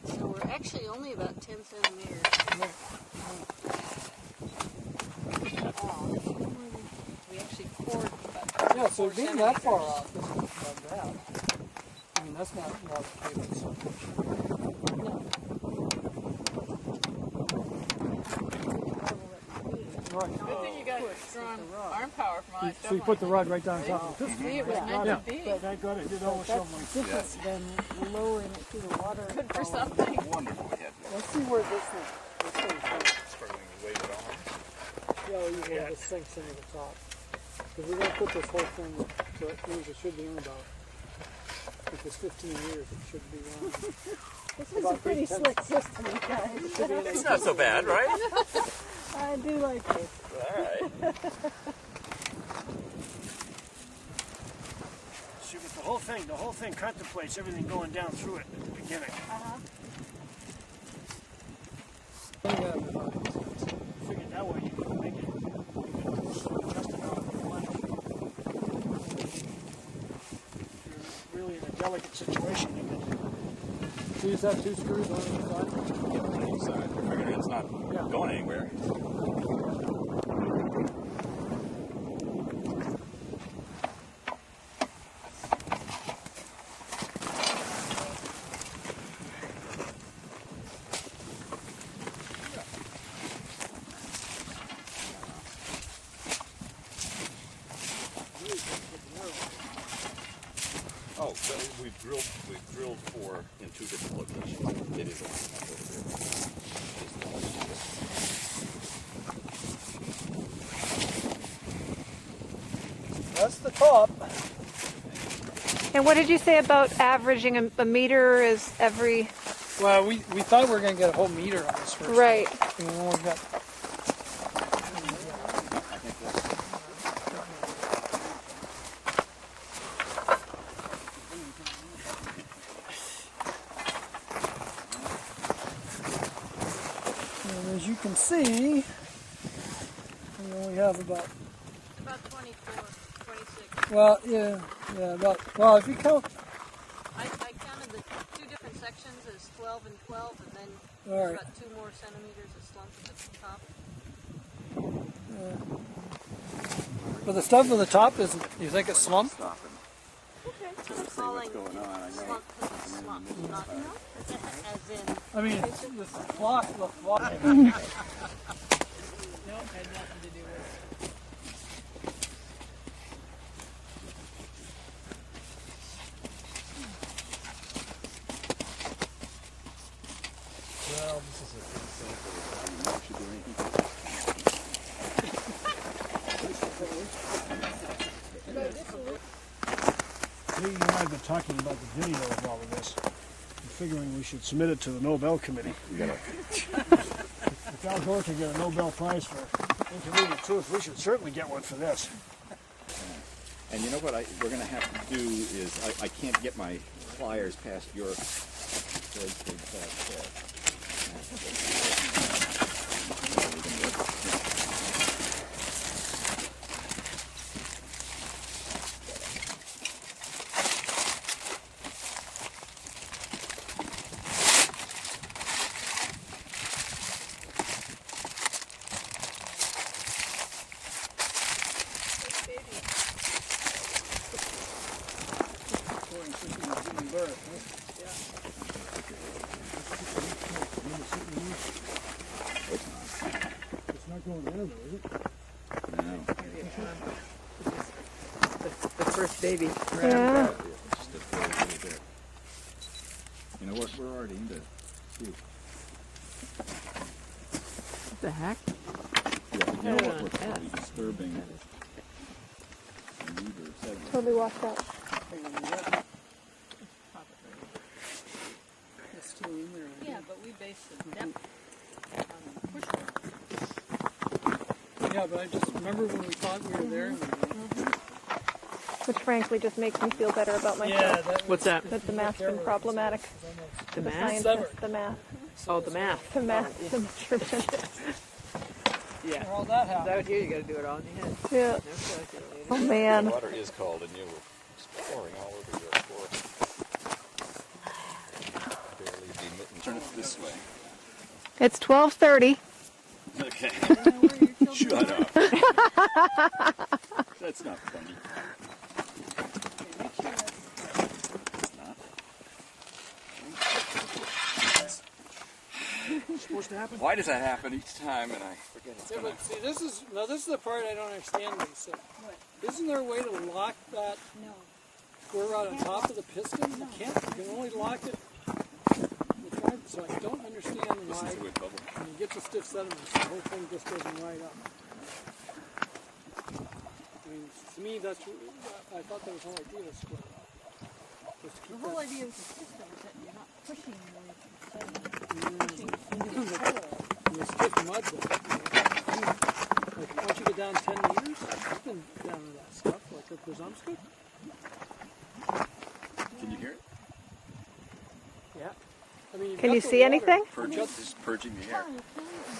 So we're actually only about 10 centimeters. We actually poured about Yeah, so 4 being that far centimeters. off isn't that bad. I mean, that's not the cable, so. Right. Good thing you got strong arm power from all that stuff. So you put the rod right down top of the piston. See, it was meant to be. But I got it. Did all show my Different than lowering it to the water. Good for something. Wonderful we had Let's see where this thing goes. Struggling to wave it on. Yeah, usually it just sinks into the top. Because we're going to put this whole thing, so it means it should be in about, if it's 15 years, it should be on. This is a pretty slick system, you guys. It's not so bad, right? I do like it. All right. See, but the whole thing contemplates everything going down through it at the beginning. Figured that way you could make it, just enough of the money. You're really in a delicate situation. You could. So you just have 2 screws on each side? on each side. We're figuring it's not going anywhere. Oh, so we've drilled for in 2 different locations. It is a line up over there. That's the top. And what did you say about averaging a meter is every... Well, we thought we were going to get a whole meter on this first. Right. And we only got... And as you can see, we only have about 24, 26. well, about, well, if you count, I counted the 2 different sections as 12 and 12, and then all right. about 2 more centimeters of slump at the top. But the stuff at the top is, you think it's slumped? Okay. I'm calling slump because it's slump, not as in... I mean, it's the flock. No, had nothing to do with it. Well, this is a good sample of how you should do anything. Lee and I have been talking about the video of all of this, and figuring we should submit it to the Nobel Committee. If Al Gore can get a Nobel Prize for inconvenient truth, we should certainly get one for this. And you know what we're going to have to do is, I can't get my pliers past your big fat head. It's not going down though, is it? No. The first baby. Yeah. Just a very little bit. You know what? We're already into soup. What the heck? Yeah, you know what? We're probably disturbing the leader segment. Totally washed out. It's still in there. Yeah, but we based the depth on the push rod. Yeah, but I just remember when we thought we were there. And Which frankly just makes me feel better about myself. What's that? That the math's been problematic. The The math? scientists, the math. Oh, the math. The math, the measurement. Yeah. All that happens. Out here, you got to do it all in your head. Yeah. No calculator. Oh man. The water is cold, and you were exploring all over your floor. Barely be mitten. Turn it this way. It's 12:30. Okay. Shut up. That's not funny. Supposed to happen? Why does that happen each time and I forget it's Yeah, gonna... but see, this is the part I don't understand, Lisa. Isn't there a way to lock that square rod on top of the piston? You can't. You can only lock it. So I don't understand why when you get to stiff sediments, the whole thing just doesn't ride up. I mean, to me, I thought that was the whole idea of the square rod. The whole idea of the system is that you're not pushing the The stiff mud, though. Like, once you get down 10 meters, I've been down to that stuff, like at Kazumska. Can you hear it? Yeah. I mean, Can you see anything? Just purging the air.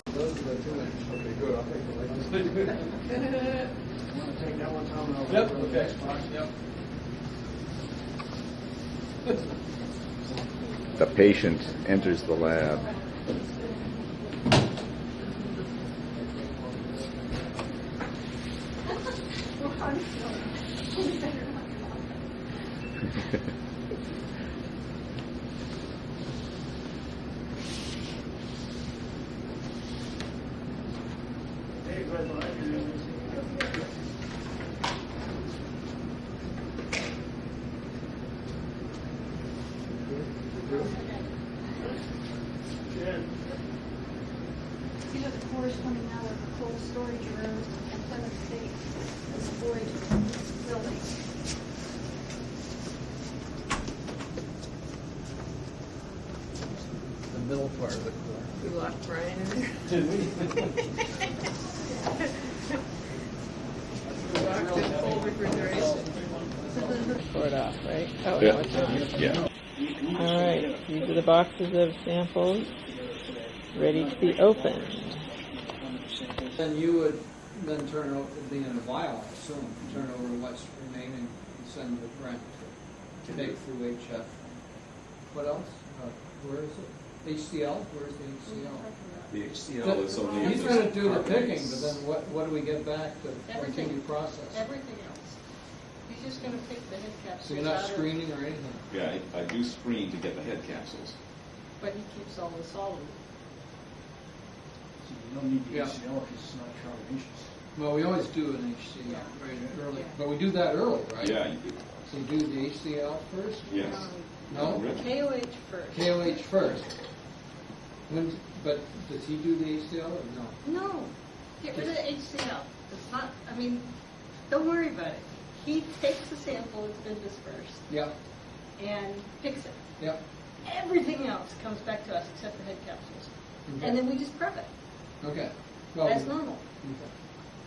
Those are the 2 inch. Okay, good. I'll take the latest. Want to take that one, Tom? Yep, okay. Yep. The patient enters the lab. See that the core is coming out of the cold storage room at Plymouth State, this void building. The middle part of the core. We locked Brian in there. Did we? We locked in full refrigeration. Pour it off, right? Oh, Yeah. no, it's not. Yeah. All right, these are the boxes of samples ready to be opened. Then you would then turn over, being in a vial, I assume, turn over what's remaining and send to Brent to take through HF. What else? Where is it? HCL? Where's the HCL? The HCL is only... He's going to do the picking, but then what do we get back to continue process? Everything else. He's just going to pick the head capsules. So you're not out of- screening or anything? Yeah, I do screen to get the head capsules. But he keeps all the solid. So you don't need the Yeah. ACL because it's not carbonaceous. Well, we always do an HCL right early, but we do that early, right? Yeah, you do. So you do the HCL first? Yes. No? KOH first. KOH first. But does he do the HCL or no? No. Get rid of the HCL. It's not, I mean, don't worry about it. He takes the sample that's been dispersed Yep. and picks it. Yep. Everything else comes back to us except the head capsules. Okay. And then we just prep it. Okay. That's normal. Okay.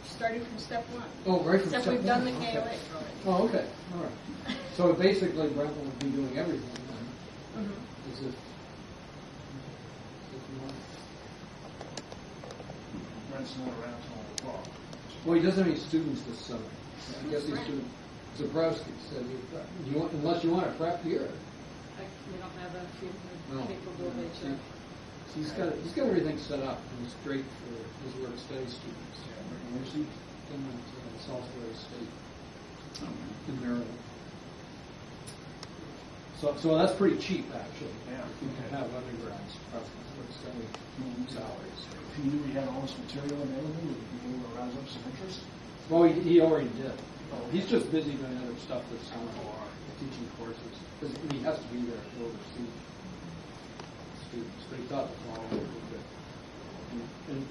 Starting from step 1. Oh, right from Except step we've done the one, KOH okay. already. Oh, okay. All right. So basically, Brent will be doing everything then. Mhm. Is it? Brent's not around till the fall. Well, he doesn't have any students this summer. I guess he's doing. Zabrowski said, unless you want to prep here. We don't have a few No. capable of HF. He's got everything set up, and it's great for his work study students. Where's he? In Salisbury State, in Maryland. So that's pretty cheap, actually. Yeah. You can have undergrads prep work study salaries. If you knew he had all this material available, would you be able to rouse up some interest? Well, he already did. He's just busy doing other stuff this summer, teaching courses, because he has to be there to oversee students. But he thought the fall would be good. And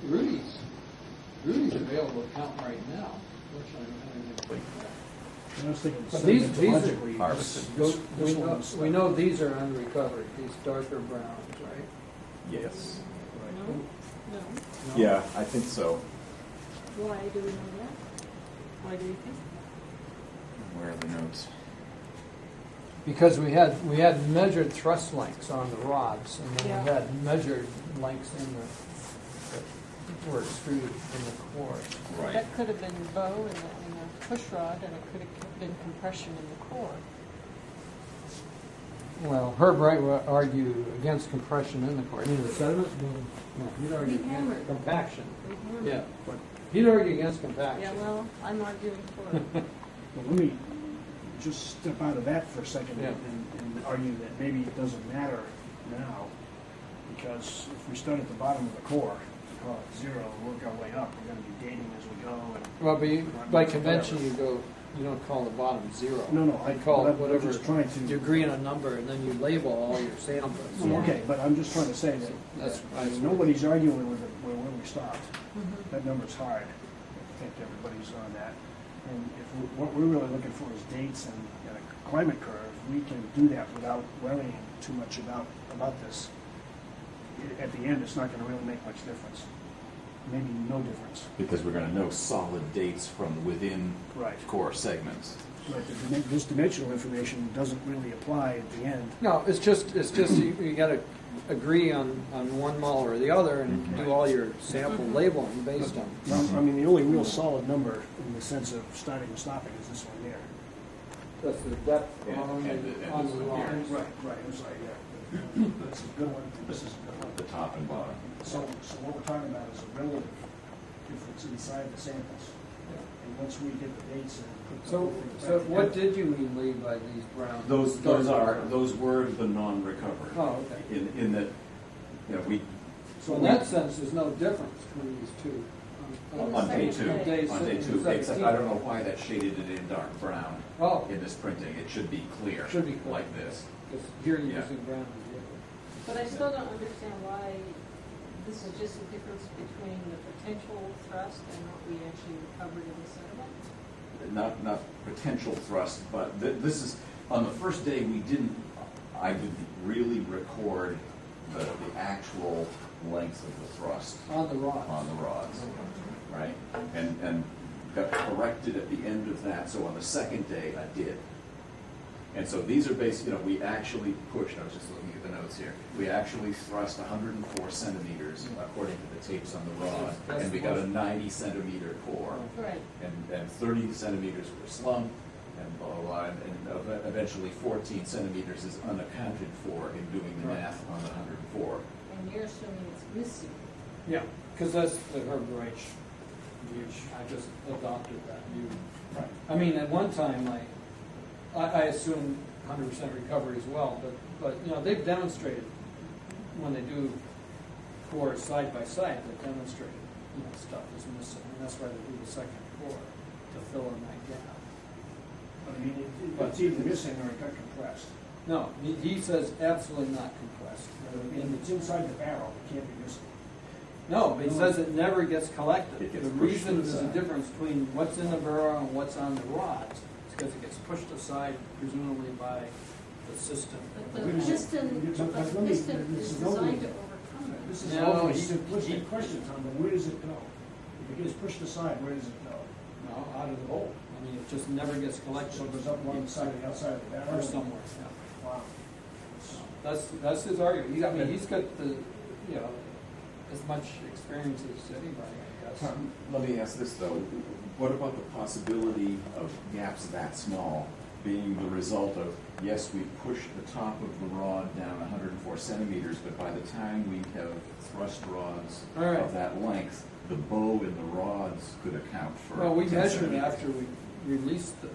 Rudy's available to count right now. Fortunately, I don't have anything like that. I was thinking But sending these it to are Logic, harvested. we know these are under recovery. These darker browns, right? Yes. No. No. Yeah, I think so. Why do we know that? Why do you think? Where are the notes? Because we had measured thrust lengths on the rods, and then we had measured lengths in that were extruded in the core. Right. That could have been bow in a push rod, and it could have been compression in the core. Well, Herb Wright would argue against compression in the core. I mean, the sediment? No, he'd argue against compaction. Yeah, but he'd argue against compaction. Yeah, well, I'm arguing for it. Well, let me just step out of that for a second and argue that maybe it doesn't matter now, because if we start at the bottom of the core, call it 0, work our way up, we're going to be dating as we go. And well, but by convention, you don't call the bottom 0. No, I call it whatever. Just trying to, you agree on a number, and then you label all your samples. Okay, but I'm just trying to say that nobody's arguing with where we stopped. Mm-hmm. That number's hard. I think everybody's on that. And if what we're really looking for is dates and a climate curve, we can do that without worrying too much about this. At the end, it's not going to really make much difference. Maybe no difference. Because we're going to know solid dates from within core segments. Right. This dimensional information doesn't really apply at the end. No, it's just you got to agree on one mole or the other and do all your sample labeling based on. Well, I mean, the only real solid number in the sense of starting and stopping is this one here. That's the depth on the line. Right. It's like, yeah. That's a good one. This is a good one. The top and bottom. So what we're talking about is a relative difference inside the samples. Yeah. And once we get the dates and put so what did you mean, Lee, by these brown? Those were the non-recovered. Oh, okay. In that, we. So in that sense, there's no difference between these two. On day two, except I don't know why that shaded it in dark brown. Oh. In this printing, it should be clear. Should be clear. Like this. Because here you're using brown. But I still don't understand why this is just a difference between the potential thrust and what we actually recovered in the sediment. Not potential thrust, but this is on the first day I didn't really record the actual length of the thrust on the rods, right? And got corrected at the end of that. So on the second day, I did. And so these are based, we actually pushed, I was just looking at the notes here, we actually thrust 104 centimeters according to the tapes on the rod, and we got a 90 centimeter core. Right. And 30 centimeters were slumped, and blah, blah, blah, and eventually 14 centimeters is unaccounted for in doing the math on the 104. And you're assuming it's missing. Yeah, because that's the Herb Wright view. I just adopted that view. Right. I mean, at one time, I assumed 100% recovery as well, but they've demonstrated when they do cores side by side, they've demonstrated stuff is missing, and that's why they do the second core to fill in that gap. But I mean, it's either missing or it got compressed. No, he says absolutely not compressed. I mean, it's inside the barrel, it can't be missing. No, but he says it never gets collected. Gets the reason there's a difference between what's in the barrel and what's on the rods is because it gets pushed aside, presumably by the system. But the piston is designed to overcome it. This is all simplistic questions on where does it go? If it gets pushed aside, where does it go? No, out of the bowl. I mean, it just never gets collected. So it goes up one side and outside of the barrel? Or somewhere, yeah. Wow. That's his argument. He's got as much experience as anybody, I guess. Let me ask this though. What about the possibility of gaps that small being the result of, yes, we pushed the top of the rod down 104 centimeters, but by the time we have thrust rods of that length, the bow in the rods could account for. Well, we measured after we released the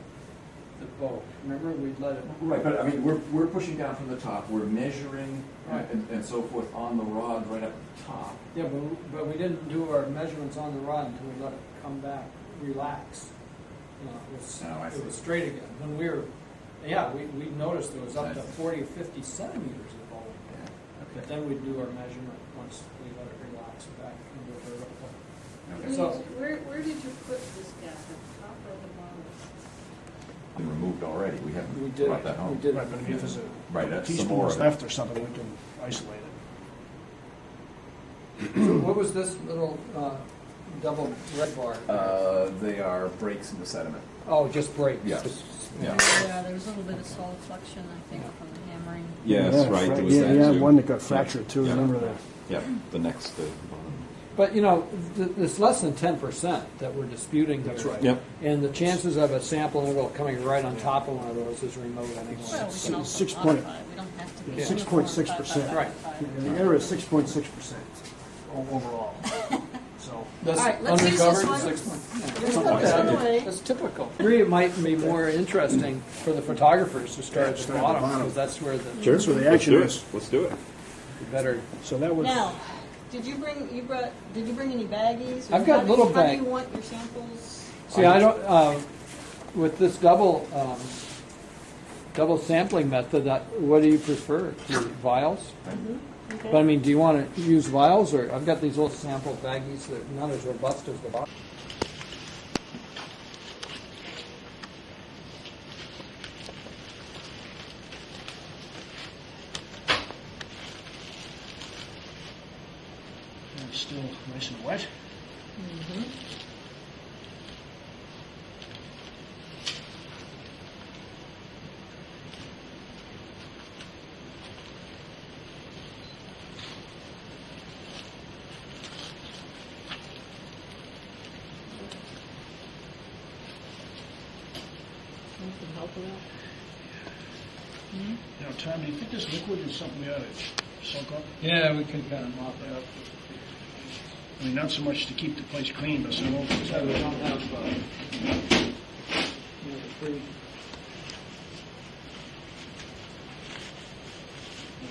bow. Remember, we'd let it. Right, but I mean, we're pushing down from the top. We're measuring and so forth on the rod right up at the top. Yeah, but we didn't do our measurements on the rod until we let it come back, relax. It was straight again. When we noticed it was up to 40 or 50 centimeters of bow. Yeah. But then we'd do our measurement once we let it relax back into the vertical. Okay. So where did you put this gap, at the top or the bottom? Been removed already. We haven't brought that home. We did. Right, but if there's a teaspoon left or something, we can isolate it. So what was this little double red bar? They are breaks in the sediment. Oh, just breaks. Yeah. Yeah, there was a little bit of solid flexion, I think, from the hammering. Yes, right. There was Yeah, that you had too. one that got fractured too, Yeah. remember that? Yeah, the next. But you know, it's less than 10% that we're disputing. That's here. right. Yep. And the chances of a sample interval coming right on top of one of those is remote anyway. Well, we can also 6 point- modify it. We don't have to be 6.6%. Right. The error is 6.6% overall. So That's All right, let's use this unrecovered, one. 6 point. Let's put this one away. That's typical. I agree, it might be more interesting for the photographers to start at the start at the bottom, bottom. because that's where the That's where the action is. Let's do it. better. So that was. Now, did you bring any baggies? Or I've got little How do bag- you want your samples? See, I don't. With this double sampling method, what do you prefer? Vials? Okay. But I mean, do you want to use vials, or I've got these little sample baggies that are not as robust as the box. And it's still nice and wet. You know, Tom, do you think this liquid is something we ought to soak up? Yeah, we can kind of mop it up. I mean, not so much to keep the place clean, but so we don't So we don't have free.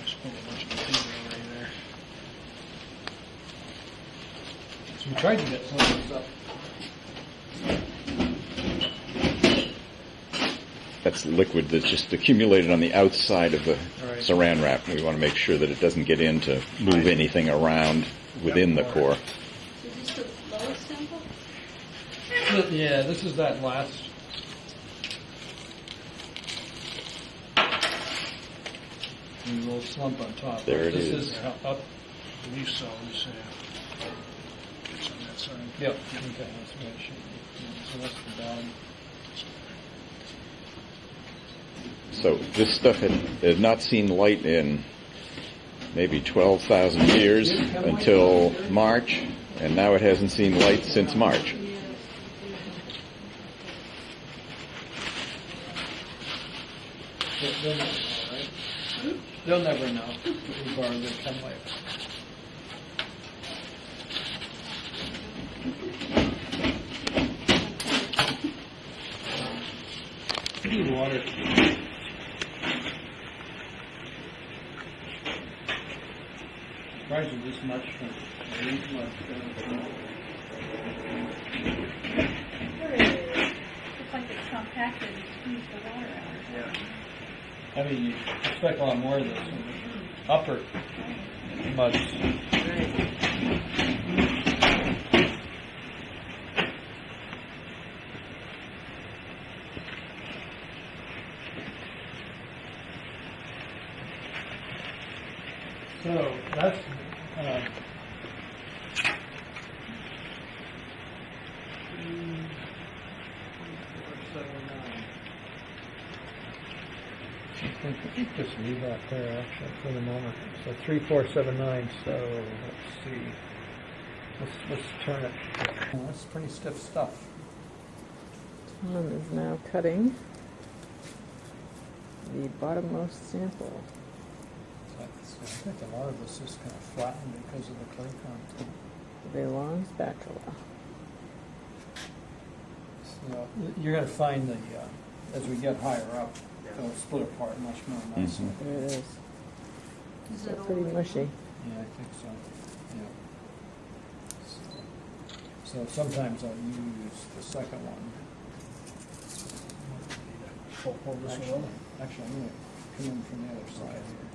spill a bunch of material already there. So we tried to get some of this up. That's liquid that's just accumulated on the outside of the Right. saran wrap. We want to make sure that it doesn't get in to move anything around within the core. Is this the lowest sample? Yeah, this is that last. And a little slump on top. There it this is. is up. I believe so. Let me see. It's on that side. Yep. Okay, that's what it should be. Yeah, so that's the bottom. So this stuff had not seen light in maybe 12,000 years until March, and now it hasn't seen light since March. They'll never know, right? They'll never know. We borrowed their come later. Water. Surprised you this much from these much. Looks like it's compacted and squeezed the water out. Yeah. I mean, you expect a lot more of this in the upper muds. So that's I think just leave that there actually for the moment. So 3479. So let's see. Let's turn it. Oh, that's pretty stiff stuff. Tom is now cutting the bottommost sample. I think a lot of this is kind of flattened because of the clay content. With a long spatula. So you're going to find the as we get higher up, it'll split apart much more nicely. There it is. Is So it pretty all- mushy. Yeah, I think so. Yeah. So sometimes I'll use the second one. Pull this one over. Actually, I'm going to come in from the other side here.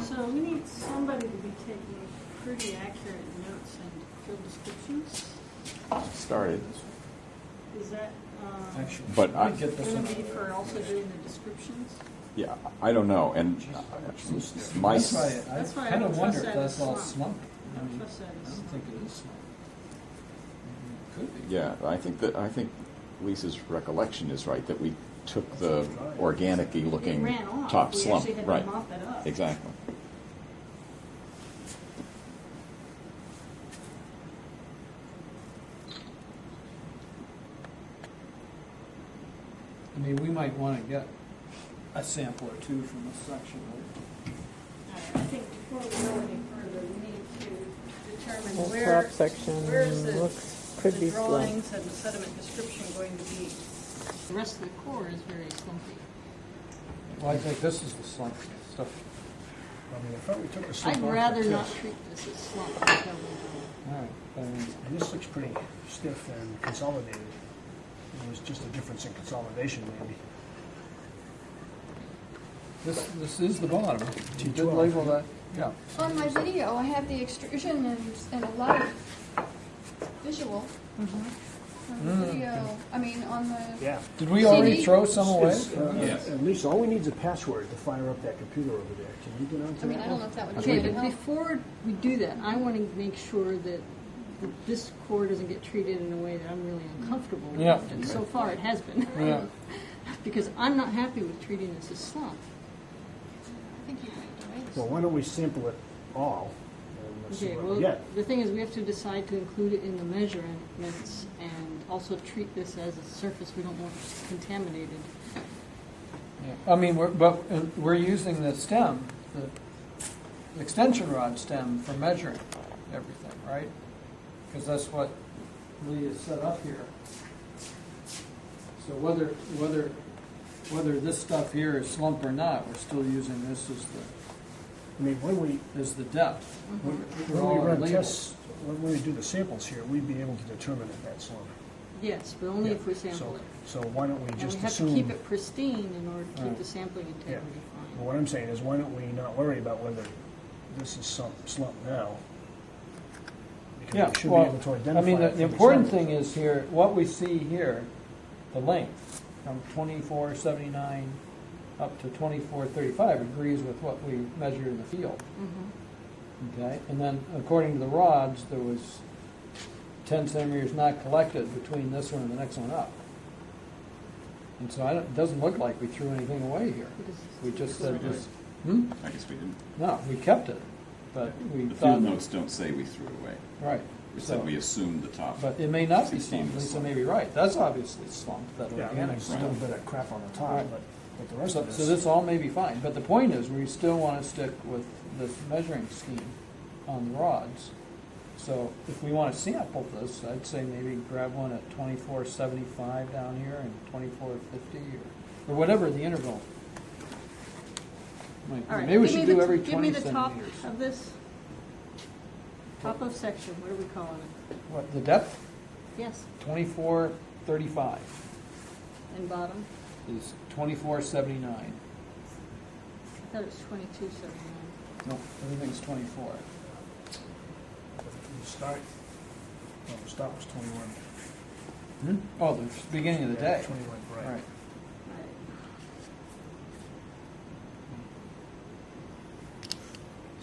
So we need somebody to be taking pretty accurate notes and field descriptions. started. Is that But I- going to be for also doing the descriptions? Yeah, I don't know, and my That's why That's why I I kind don't of wonder trust if that that's as all slump. slump. I don't trust that I as don't think it is slump. Could be. yeah, I think Lisa's recollection is right that we took the organic-y looking It ran off. top We slump, actually had to right? mop it up. Exactly. I mean, we might want to get a sample or two from this section. I think before we go any further, we need to determine This where, top section where is the, could the be drawings and the sediment description going to be. The rest of the core is very slumpy. Well, I think this is the slump stuff. I mean, I thought we took a slip I'd off rather the not test. treat this as slump until we All right. And this looks pretty stiff and consolidated. It was just a difference in consolidation, maybe. This is the bottom. You did T12. label that? Yeah. On my video, I have the extrusion and a lot of visual. On the video, I mean, on the Yeah. Did we already CD? throw some away? At least all we need is a password to fire up that computer over there. Can you get onto I mean, that I don't one? know if that would Okay, really but help. before we do that, I want to make sure that this core doesn't get treated in a way that I'm really uncomfortable with. Yeah. And so far, it has been. Yeah. Because I'm not happy with treating this as slump. I think you might do it. Well, why don't we sample it all? And let's see Okay, what well, we get. the thing is, we have to decide to include it in the measurements and also treat this as a surface we don't want contaminated. Yeah. I mean, we're using the stem, the extension rod stem for measuring everything, right? Because that's what Lee has set up here. So whether this stuff here is slump or not, we're still using this as I mean, the depth. For all when we our run labels. tests, when we do the samples here, we'd be able to determine if that's slump. Yes, but only Yeah. if we sample it. So why don't we And just we have assume? to keep it pristine in order to keep Right. the sampling integrity Well, fine. what I'm saying is, why don't we not worry about whether this is slump now? Because Yeah, we should well, be able to identify I mean, it the from important sample. thing is here, what we see here, the length from 2479 up to 2435 agrees with what we measured in the field. Okay, and then according to the rods, there was 10 centimeters not collected between this one and the next one up. And so it doesn't look like we threw anything away here. We just said this. I guess we didn't. No, we kept it, but we The thought. field notes don't say we threw it away. Right. We said So- we assumed the top. But it may not be 16 slump. was Lisa slump. may be right. That's obviously slump, that Yeah, I mean, organic there's still a stuff. bit of crap on the top, Right. but the rest So, of this. so this all may be fine, but the point is, we still want to stick with this measuring scheme on the rods. So if we want to sample this, I'd say maybe grab one at 2475 down here and 2450 or whatever the interval might be. All right, Maybe we give me should do the- every Give 20 me the top centimeters. of this. Top of section, what are we calling it? What, the depth? Yes, 2435 and bottom? is 2479. I thought it was 2279. No, everything's 24. The start was 21. Oh, the beginning of the Yeah, day. 21, right. Right.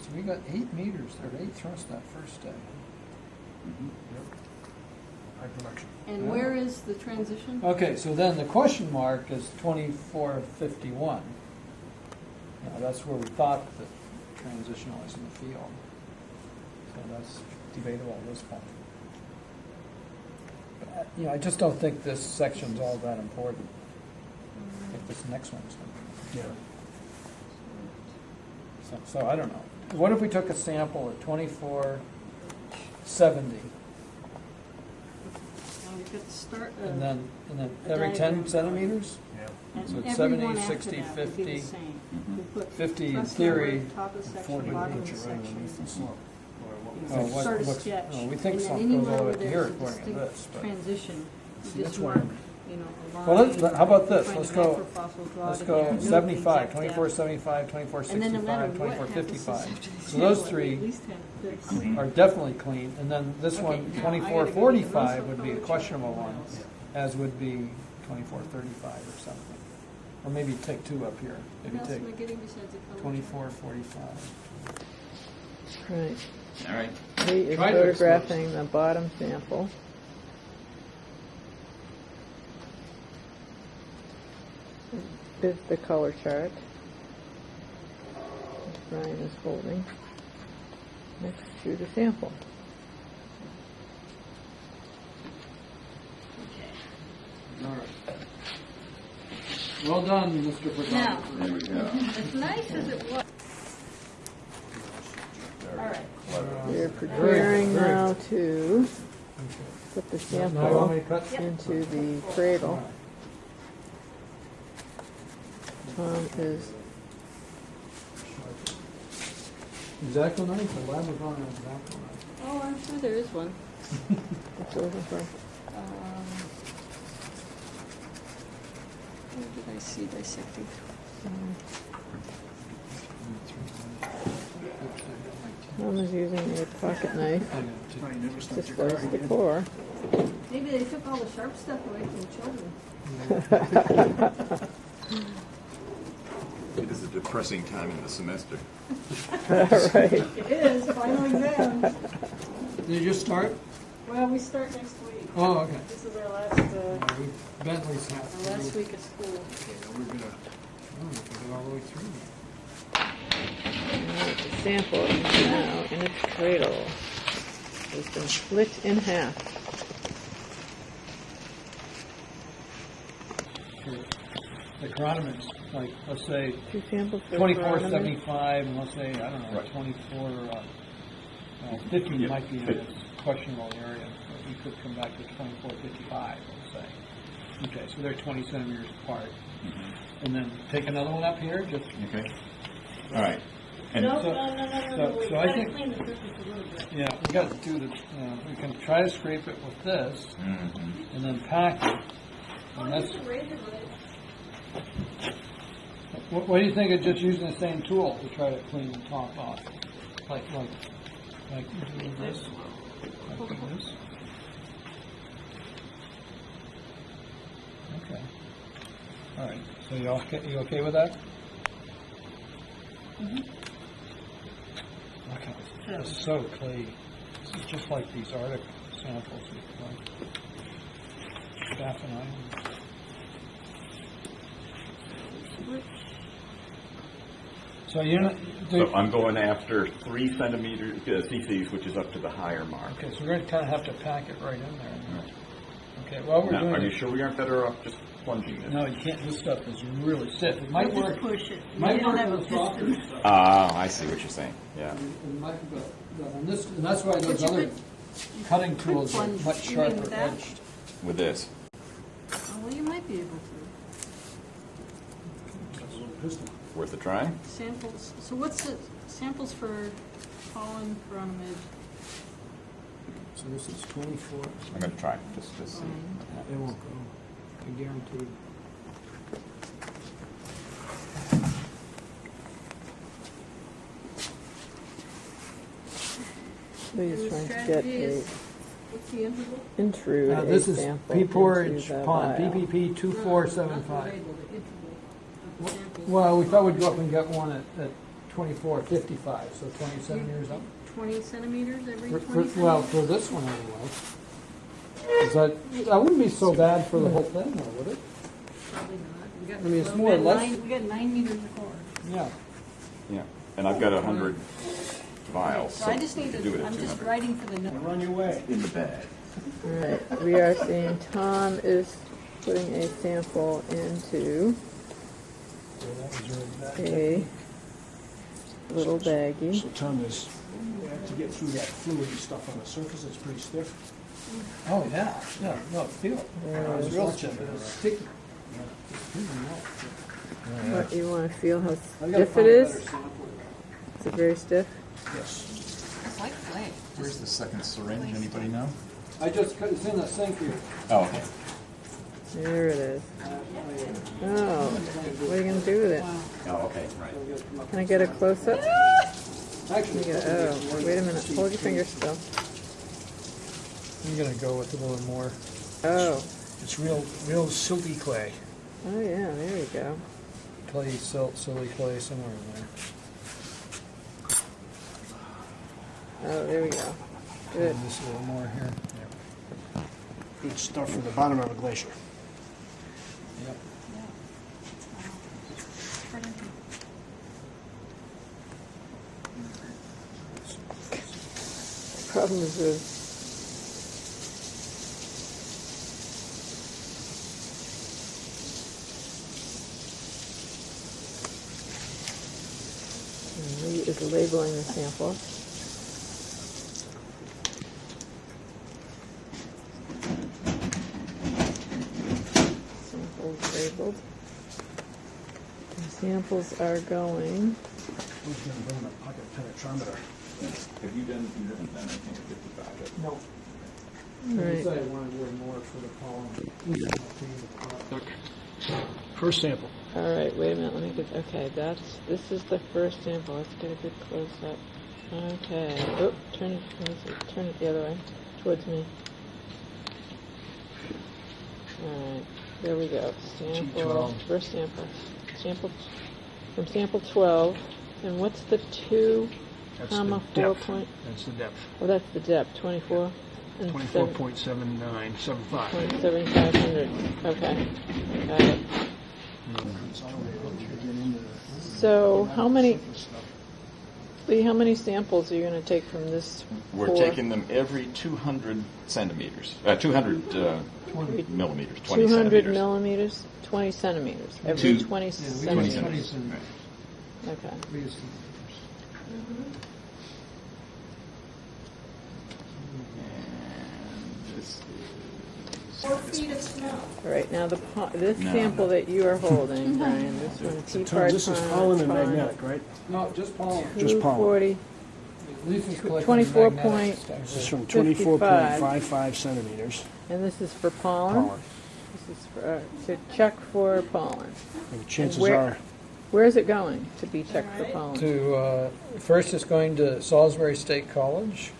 So we got 8 meters there, 8 thrust that first day. High production. And where is the transition? Okay, so then the question mark is 2451. Now that's where we thought the transition was in the field. So that's debatable at this point. But, I just don't think this section's all that important. I think this next one's going to be. Yeah. So I don't know. What if we took a sample at 2470 Now we've got to start. and then a every diagram. 10 centimeters? Yeah. And So it's every 70, one after 60, that would be the 50, same. We put 50 in thrust theory. number, top of section, 40 bottom of would the put you right underneath the section. slump. Oh, what- Sort of what's- sketch. oh, we think And then something goes all the anywhere way where up to here there's a according to distinct this, but- transition, See, you that's just why mark you know, a line. Well, how about this? find Let's a go. macrofossils draw Let's it, go and know the 75, exact 2475, depth. And then no matter 2465, what happens to 2455. So the those sample, it three at least have this. are definitely clean, and then this Okay, one, now I gotta go get the 2445, most would be a color questionable chart. one, as would be 2435 or something. Or maybe take two up here. Maybe What else take am I getting besides the color? 2445. Right. All right. He is Try to photographing the bottom sample. Is the color chart Brian is holding next to the sample. All right. Well done, Mr. Now, Photographer. There we go. as nice as it was. All right. You're preparing Very now good. to put the Now you sample want me to cut? into the cradle. Tom is Exacto knife, the lab was on an exacto knife. Oh, I'm sure there is one. what's over for. Where did I see dissecting? Tom is using a pocket knife to slice the core. Maybe they took all the sharp stuff away from the children. It is a depressing time in the semester. Right. It is, final exam. Did you just start? Well, we start next week. Oh, okay. This is our last, Bentley's half. our last week of school. Okay, we're gonna, we can go all the way through. Alright, the sample is now in its cradle. It's been split in half. The chironomids, like, let's say, Two samples for 2475, and let's say, I don't know, Right. 50 might be in a questionable area. But we could come back to 2455, let's say. Okay, so they're 20 centimeters apart. And then take another one up here, just. Okay. All right. And No, so- no, no, no, so- no, we so I gotta think- clean the surface a little bit. Yeah, we got to do the, we can try to scrape it with this, and then pack it. And that's, Just a razor blade. what do you think of just using the same tool to try to clean the top off? Like doing this? Like this? Okay. All right, so you okay with that? Look how it's so clean. This is just like these Arctic samples we like. Staff and iron. So you're not. so I'm going after 3 centimeters cc's, which is up to the higher mark. Okay, so we're going to kind of have to pack it right in there. Okay, well, we're Now, doing. are you sure we aren't better off just plunging this? No, you can't. This stuff is really stiff. It might work. Push it. Might You don't work have a with softer piston. stuff. I see what you're saying. Yeah. It might, and that's why those But you other cutting could tools are plunge much even sharper with that. edged. With this. Oh, well, you might be able to. Worth a try? Samples, so what's it, samples for pollen chironomid? So this is 24. I'm going to try just to see. It won't go. I guarantee. He's The trying to get strategy a is, what's the interval? intrude This a is sample Pea Porridge into the Pond, vial. PPP Not 2475. the label, the interval of the sample. Well, we thought we'd go up and get one at 2455, so 20 centimeters up. 20 centimeters every For, 20 well, centimeters? for this one anyway. Is that wouldn't be so bad for the whole thing, though, would it? Probably not. We got, I mean, it's well, more or we got less- we got 9 meters of core. Yeah. Yeah. And I've got 100 vials. So I just we need could do it to, at I'm just 200. writing for the note. Run your way. In the bag. Alright, we are seeing Tom is putting a sample into a little baggie. So Tom is, to get through that fluidy stuff on the surface, it's pretty stiff. Oh, yeah. Yeah, no, feel it. It's real stiff. It's sticky. What, you want to feel how I gotta stiff find it a is? better sample. Is it very stiff? Yes. It's like clay. Where's the second syringe? Anybody know? I just, it's in the sink here. Oh, okay. There it is. Oh, what are you going to do with it? Oh, okay, right. Can I get a close-up? Oh, wait a minute. Hold your finger still. I'm gonna go with a little more. Oh. It's real silty clay. Oh, yeah, there you go. Clay, silt, silty clay, somewhere in there. Oh, there we go. Good. And just a little more here. Yep. Good stuff for the bottom of a glacier. Yep. Problem is with Lee is labeling the sample. Samples labeled. The samples are going. Who's going to bring the pocket penetrometer? Have you haven't done anything with 55 yet? No. Right. I decided I wanted a little more for the pollen. First sample. All right, wait a minute. Let me get. Okay, this is the first sample. Let's get a good close up. Okay. Oh, turn it the other way, towards me. All right, there we go. Sample. First sample. From sample 12. And what's the 2, comma 4 point? That's the depth. Oh, that's the depth. 24. 24.7975. 7,500. Okay. Got it. So how many samples are you going to take from this? We're taking them every 200 centimeters, 200 millimeters, 20 200 centimeters. millimeters, 20 centimeters. Every 20 centimeters. Okay. And this 4 feet of snow. All right, now this sample that you are holding, Brian, this one, Pea Porridge This is Pond, pollen and magnetic, right? No, just pollen. Just pollen. 24 point. This is from 24.55 centimeters. And this is for pollen? This is for, to check for pollen. And chances are... Where is it going to be checked for pollen? First it's going to Salisbury State College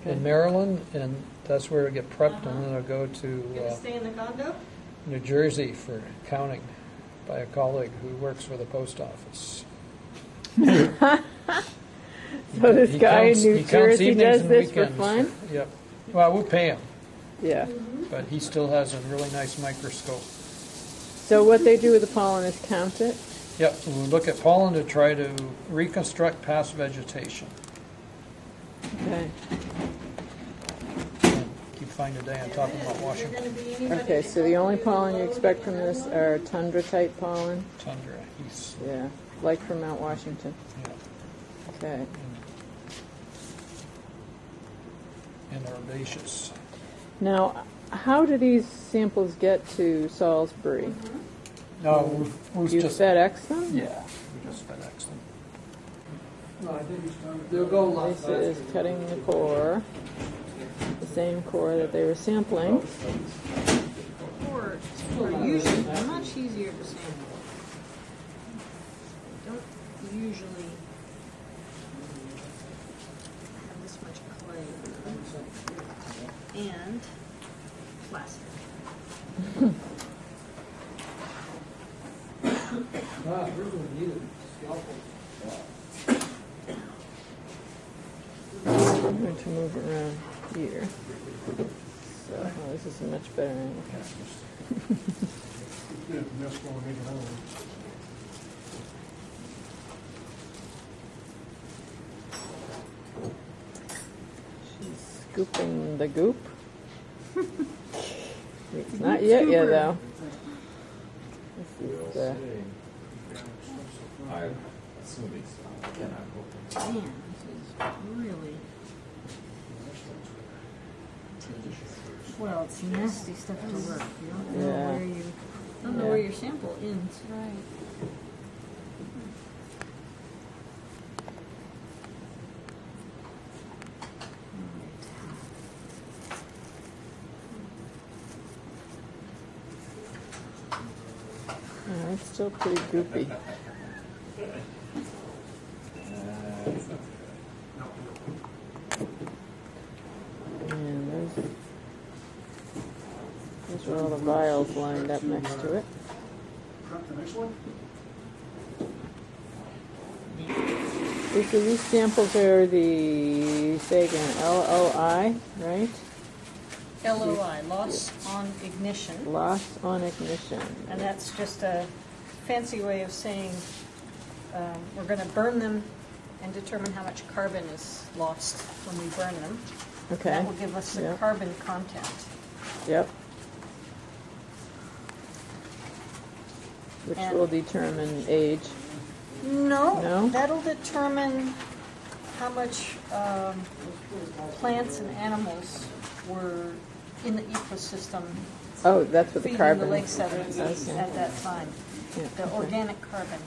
in Maryland, and that's where it'll get prepped, and then it'll go to Stay in the condo? New Jersey for counting by a colleague who works for the post office. So this guy in New Jersey does this for fun? Yep. Well, we'll pay him. Yeah. But he still has a really nice microscope. So what they do with the pollen is count it? Yep. So we look at pollen to try to reconstruct past vegetation. Okay. Keep finding a day on top of Mount Washington. Okay, so the only pollen you expect from this are tundra-type pollen? Tundra, east. Yeah, like from Mount Washington. Yeah. Okay. And herbaceous. Now, how do these samples get to Salisbury? No, we've you just FedEx them? Yeah, we just FedEx them. No, I think they'll go This is cutting the core, the same core that they were sampling. Cores are usually much easier to sample. Don't usually have this much clay and plastic. Here's what we needed, scalpel. I'm going to move around here. So, oh, this is a much better angle. She's scooping the goop. It's not yet though. This is Man, this is really. Well, it's nasty stuff to work. You don't know don't know where your sample ends. Right. Yeah, it's still pretty goopy. And those are all the vials lined up next to it. The next one? So these samples are the, say again, LOI, right? LOI, loss on ignition. Loss on ignition. And that's just a fancy way of saying we're going to burn them and determine how much carbon is lost when we burn them. Okay. That will give us the carbon content. Yep. Which And will determine age. No, that'll determine how much plants and animals were in the ecosystem. Oh, that's what the feeding carbon the lake sediments Okay. at that time. Yeah, The okay. organic carbon.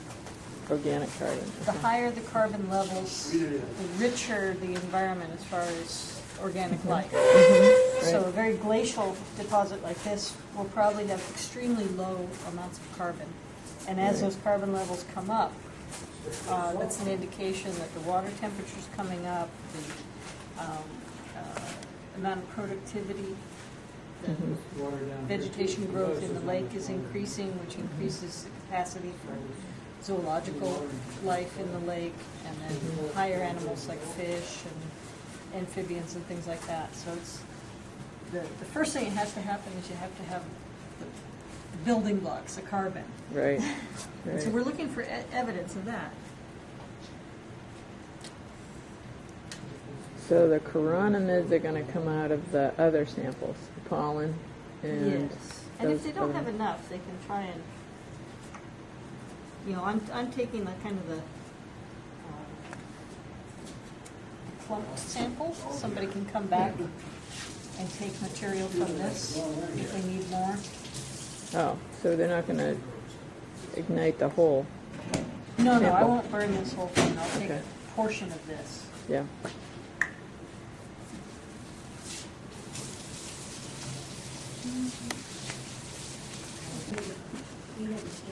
Organic carbon. The higher the carbon levels, the richer the environment as far as organic life. So Right. a very glacial deposit like this will probably have extremely low amounts of carbon. And as those carbon levels come up, that's an indication that the water temperature is coming up, the amount of productivity, the vegetation growth in the lake is increasing, which increases the capacity for zoological life in the lake, and then higher animals like fish and amphibians and things like that. So it's the first thing that has to happen is you have to have the building blocks, the carbon. Right. So we're looking for evidence of that. So the chironomids are going to come out of the other samples, the pollen and Yes. And if they don't have enough, they can try and, I'm taking the kind of the clumped samples. Somebody can come back and take material from this if they need more. Oh, so they're not going to ignite the whole No, I sample. won't burn this whole thing. I'll take Okay. a portion of this. Yeah.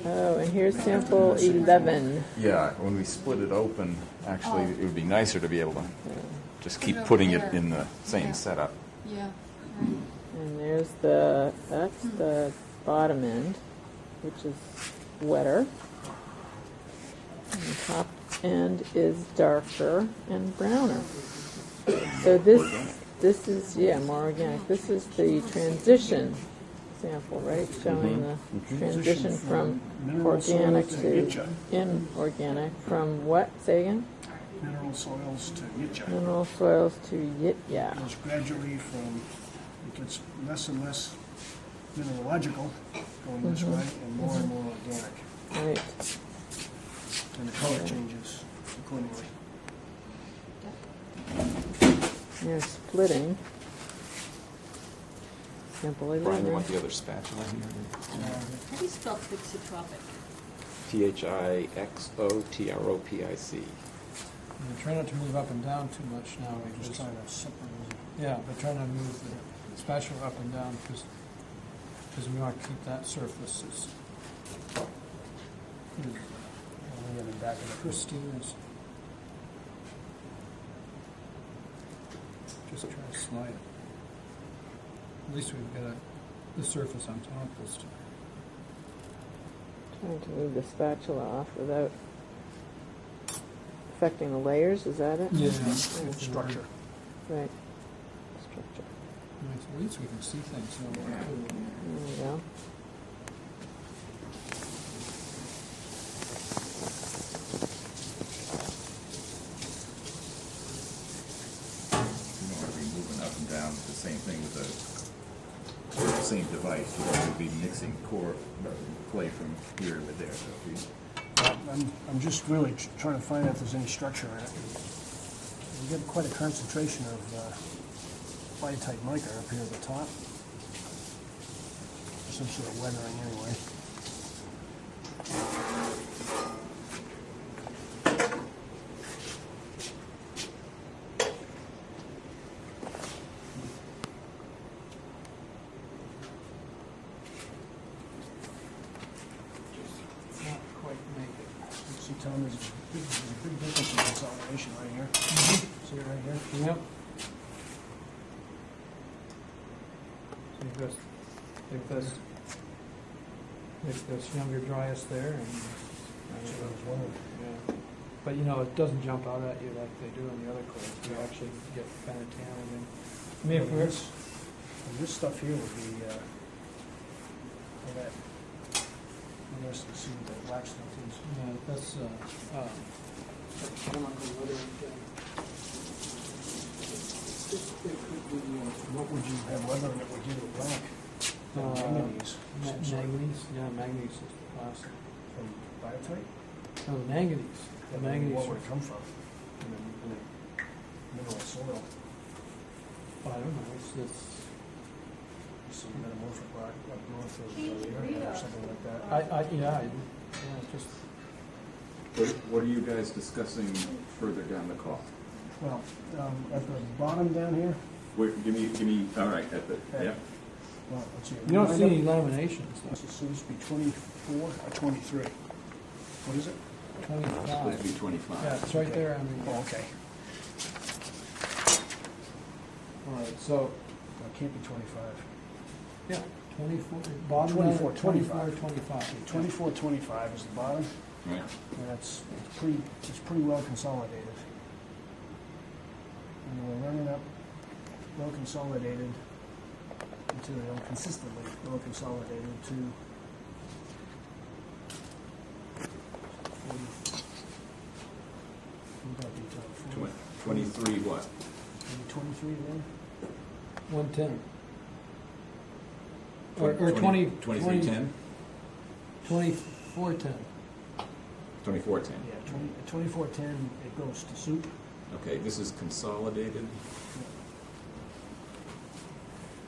Oh, and here's sample 11. Yeah, when we split it open, actually, it would be nicer to be able to just keep putting it in the same setup. Yeah. And that's the bottom end, which is wetter. And the top end is darker and browner. So this is, more organic. This is the transition sample, right? Showing the transition from organic to inorganic. From what? Say again? Mineral soils to yitcha. Mineral soils to yitya. It's gradually from, it gets less and less mineralogical going this way and more organic. Right. And the color changes accordingly. They're splitting. Sample 11. Brian, you want the other spatula here? How do you spell thixotropic? Thixotropic. We try not to move up and down too much now. We're just trying to separate. Yeah, we're trying to move the spatula up and down because we want to keep that surface as back in the pristine as. Just try to slide it. At least we've got the surface on top this time. Trying to move the spatula off without affecting the layers, is that it? Yeah. Structure. Right. Structure. Nice. At least we can see things. There we go. Up and down, the same thing with the same device. You know, we'll be mixing core clay from here to there. So I'm just really trying to find out if there's any structure in it. We get quite a concentration of biotite mica up here at the top. Some sort of weathering anyway. tell them there's a big difference in consolidation right here. See it right here? Yep. So if there's younger dryas there, and yeah. But you know, it doesn't jump out at you like they do in the other cores. You actually get kind of tan again. I mean, if we're this stuff here would be that. Interesting to see what that black stuff is. Yeah, that's chemical litter. What would you have? Whether it would give it black? Manganese. Manganese. Yeah, manganese is plastic. From biotite? No, manganese. The manganese. What would it come from? In a mineral soil. I don't know. It's some metamorphic rock up north of the area or something like that. Yeah, just. What are you guys discussing further down the call? Well, at the bottom down here. Wait, give me. All right, at the yeah. Well, let's see. You don't see any laminations. This is supposed to be 24 or 23. What is it? 25. It's supposed to be 25. Yeah, it's right there. I mean. Oh, okay. All right, so. It can't be 25. Yeah, 24. Bottom 24, 25. 25. 24, 25 is the bottom. Right. And it's pretty well consolidated. And we're running up well consolidated material, consistently well consolidated to 23 what? 23 then? 110. Or 20. 2310? 2410. 2410. Yeah, 2410, it goes to soup. Okay, this is consolidated.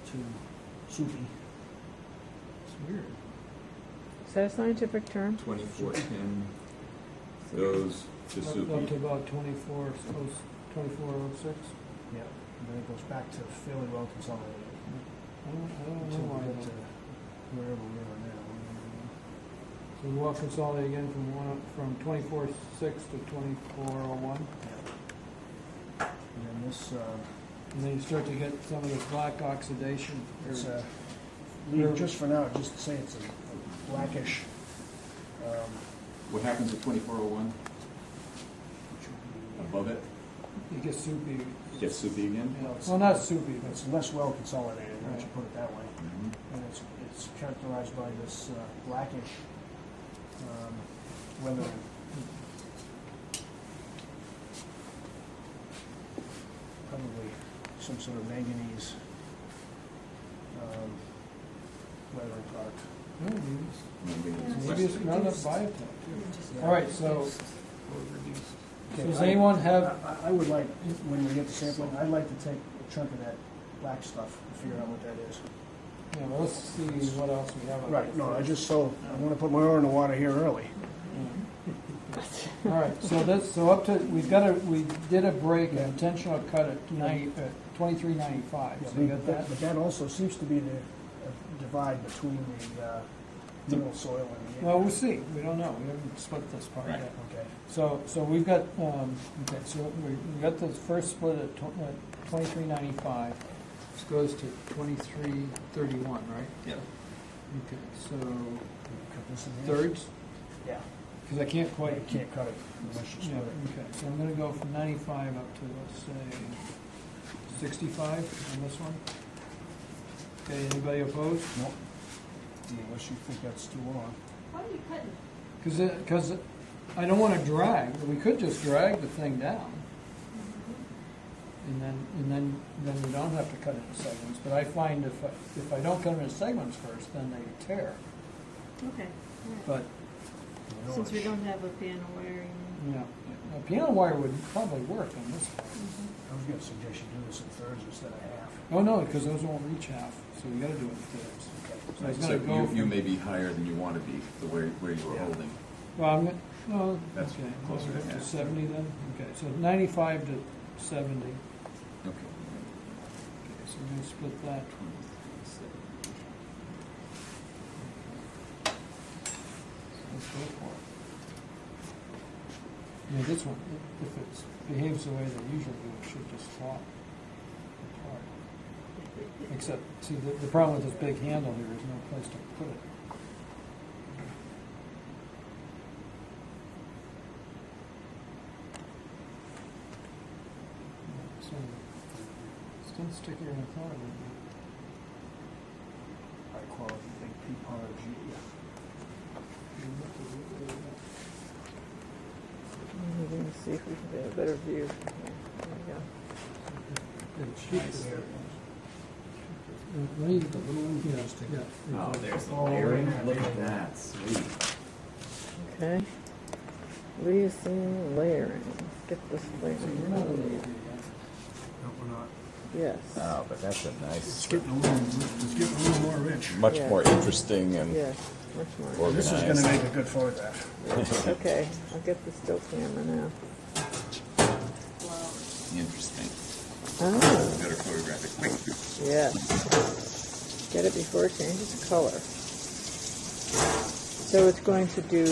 To soupy. It's weird. Is that a scientific term? 2410 goes to soupy. Up to about 2406. Yeah, and then it goes back to fairly well consolidated. I don't Until know why. we get to wherever we are now. So we will consolidate again from 2406 to 2401. And then this. And then you start to get some of this black oxidation. It's just for now, just to say it's a blackish. What happens at 2401? Above it? You get soupy. Get soupy again? Yeah, well, not soupy, but it's less well consolidated, right. Let's put it that way. Mm-hmm. And it's characterized by this blackish weathering. Probably some sort of manganese weathering product. Maybe it's not enough biotech. Yeah. All right, so does anyone have? I would like, when we get the sampling, I'd like to take a chunk of that black stuff and figure out what that is. Yeah, well, let's see what else we have. Right. No, I want to put my oar in the water here early. All right. So up to we did a break, an intentional cut at 2395. Yeah, So you got that. But that also seems to be the divide between the mineral soil and the. Well, we'll see. We don't know. We haven't split this part yet. Okay. So we've got okay. So we got the first split at 2395. This goes to 2331, right? Yeah. Okay. So cut this in half? thirds. Yeah. Because I can't quite. You can't cut it unless you split it. Okay, so I'm going to go from 95 up to, let's say, 65 on this one. Okay, anybody opposed? Nope. Unless you think that's too long. Why are you cutting? Because I don't want to drag. We could just drag the thing down. And then we don't have to cut it in segments. But I find if I don't cut them in segments first, then they tear. Okay. But since we don't have a piano wiring. yeah, a piano wire would probably work on this one. I was going to suggest you do this in thirds instead of half. Oh no, because those won't reach half, so we got to do it in thirds. Okay. So it's So going to go. you may be higher than you want to be, where you were holding. Well, I'm gonna, no, That's okay. closer to half. 70 then. Okay, so 95 to 70. Okay. So we're going to split that. Let's go for it. I mean, this one, if it behaves the way they usually do, it should just flop apart. Except, see, the problem with this big handle here is no place to put it. So, still stickier than I thought it would be. High quality Big Pea Porridge. We're going to see if we can get a better view. There we go. Oh, there's the layering. Look at that. Sweet. Okay. Leucine layering. Let's get this layering. No, we're not. Yes. Oh, but that's a nice. It's getting a little more rich. Much Yes. more interesting and Yes, much more. organized. This is going to make a good photograph. Okay, I'll get the still camera now. Interesting. Oh. Better photograph it quick. Yes. Get it before it changes color. So it's going to do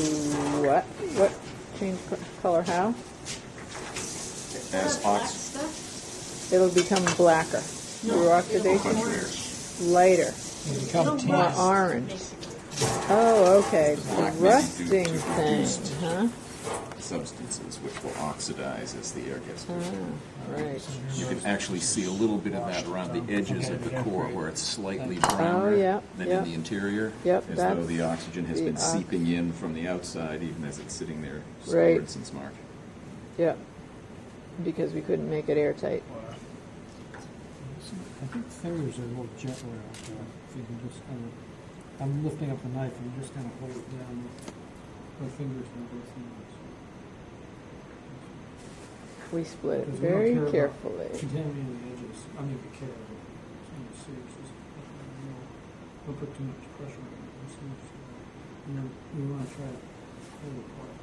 what? What? Change color how? As ox. It'll become blacker. Through oxidation? Lighter. It'll become More orange. Oh, okay. The rusting thing, huh? Substances which will oxidize as the air gets through. Right. You can actually see a little bit of that around the edges of the core where it's slightly browner than in the interior, as though the oxygen has been seeping in from the outside even as it's sitting there stored since March. Yep. Because we couldn't make it airtight. I think fingers are a little gentler out there. If you can just kind of, I'm lifting up the knife and you just kind of hold it down. My fingers will go through this. We split it Because very we don't care about carefully. contaminating the edges. I mean, we care, but it's just, don't put too much pressure on it. And then we want to try to pull it apart.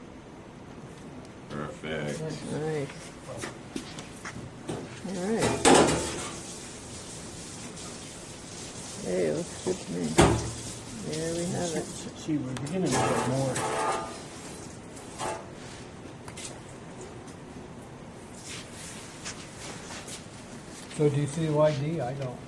Perfect. Nice. All right. Hey, it looks good to me. There we have it. See, we're beginning to get more. So do you see YD? I don't.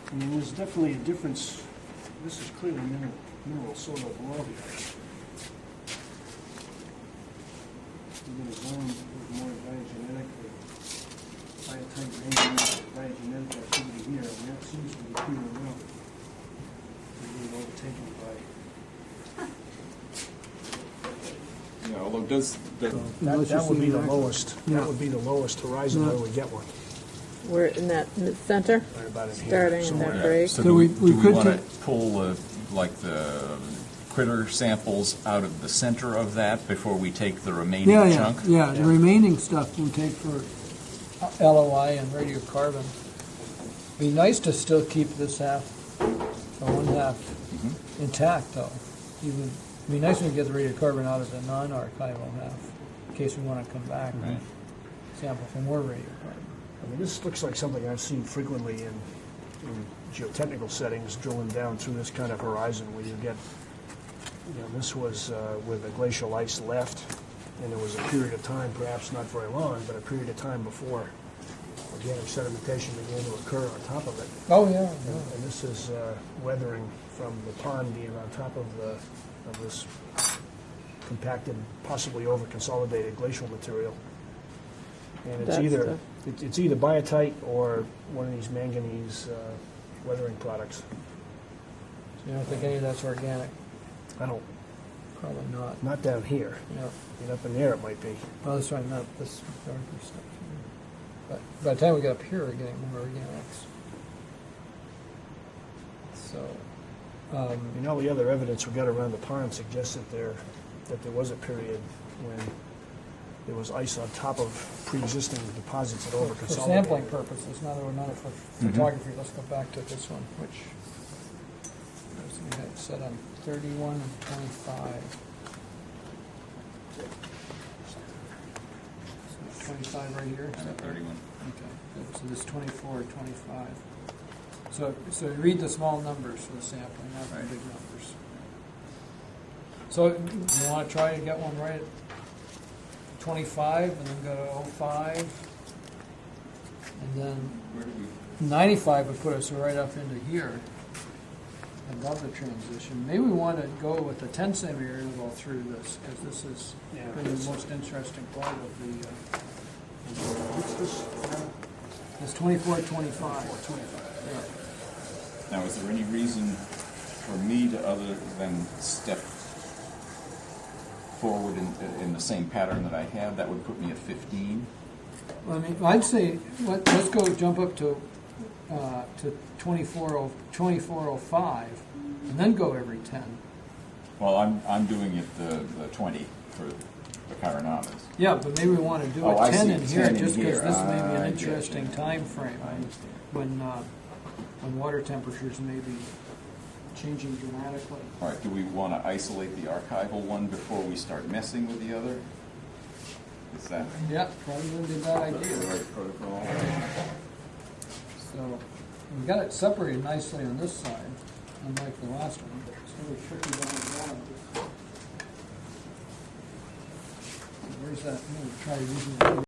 I mean, there's definitely a difference. This is clearly mineral soil below here. We're going to zone with more diagenetically, diagenetic activity here, and that seems to be clearing out. We're being overtaken by. Yeah, although That would be the lowest. That would be the lowest horizon where we get one. We're in that mid-center, Right about in here. starting in that break. So do we want to pull the critter samples out of the center of that before we take the remaining chunk? Yeah, the remaining stuff we'll take for LOI and radiocarbon. Be nice to still keep this half, or one half, intact though. It'd be nice when we get the radiocarbon out of the non-archival half, in case we want to come back and sample for more radiocarbon. I mean, this looks like something I've seen frequently in geotechnical settings, drilling down through this kind of horizon where you get, this was where the glacial ice left, and there was a period of time, perhaps not very long, but a period of time before organic sedimentation began to occur on top of it. Oh, yeah. And this is weathering from the pond being on top of this compacted, possibly over-consolidated glacial material. And it's either biotite or one of these manganese weathering products. So you don't think any of that's organic? I don't. Probably not. Not down here. No. And up in there it might be. Well, that's right, not this darker stuff here. But by the time we get up here, we're getting more organics. So, all the other evidence we got around the pond suggests that there was a period when there was ice on top of pre-existing deposits that over for consolidated. sampling purposes, now that we're not for photography, let's go back to this one, which we had set on 31 and 25. So 25 right here? And 31. Okay, good. So this 24 and 25. So you read the small numbers for the sampling, not the big numbers. So you want to try to get one right at 25 and then go to 05? And then 95 would put us right up into here, above the transition. Maybe we want to go with the 10 centimeter interval through this, because this is really the most interesting part of the. It's 24, 25. Now, is there any reason for me to, other than step forward in the same pattern that I have, that would put me at 15? Well, I mean, I'd say let's go jump up to 2405, and then go every 10. Well, I'm doing it the 20 for the Chironomidae. Yeah, but maybe we want to do a 10 in here, just because this may be an interesting time frame when water temperatures may be changing dramatically. All right, do we want to isolate the archival one before we start messing with the other? Is that? Yeah, probably wouldn't be a bad idea. The right protocol. So we got it separated nicely on this side, unlike the last one. It's really tricky down the bottom. Where's that? I'm going to try using that.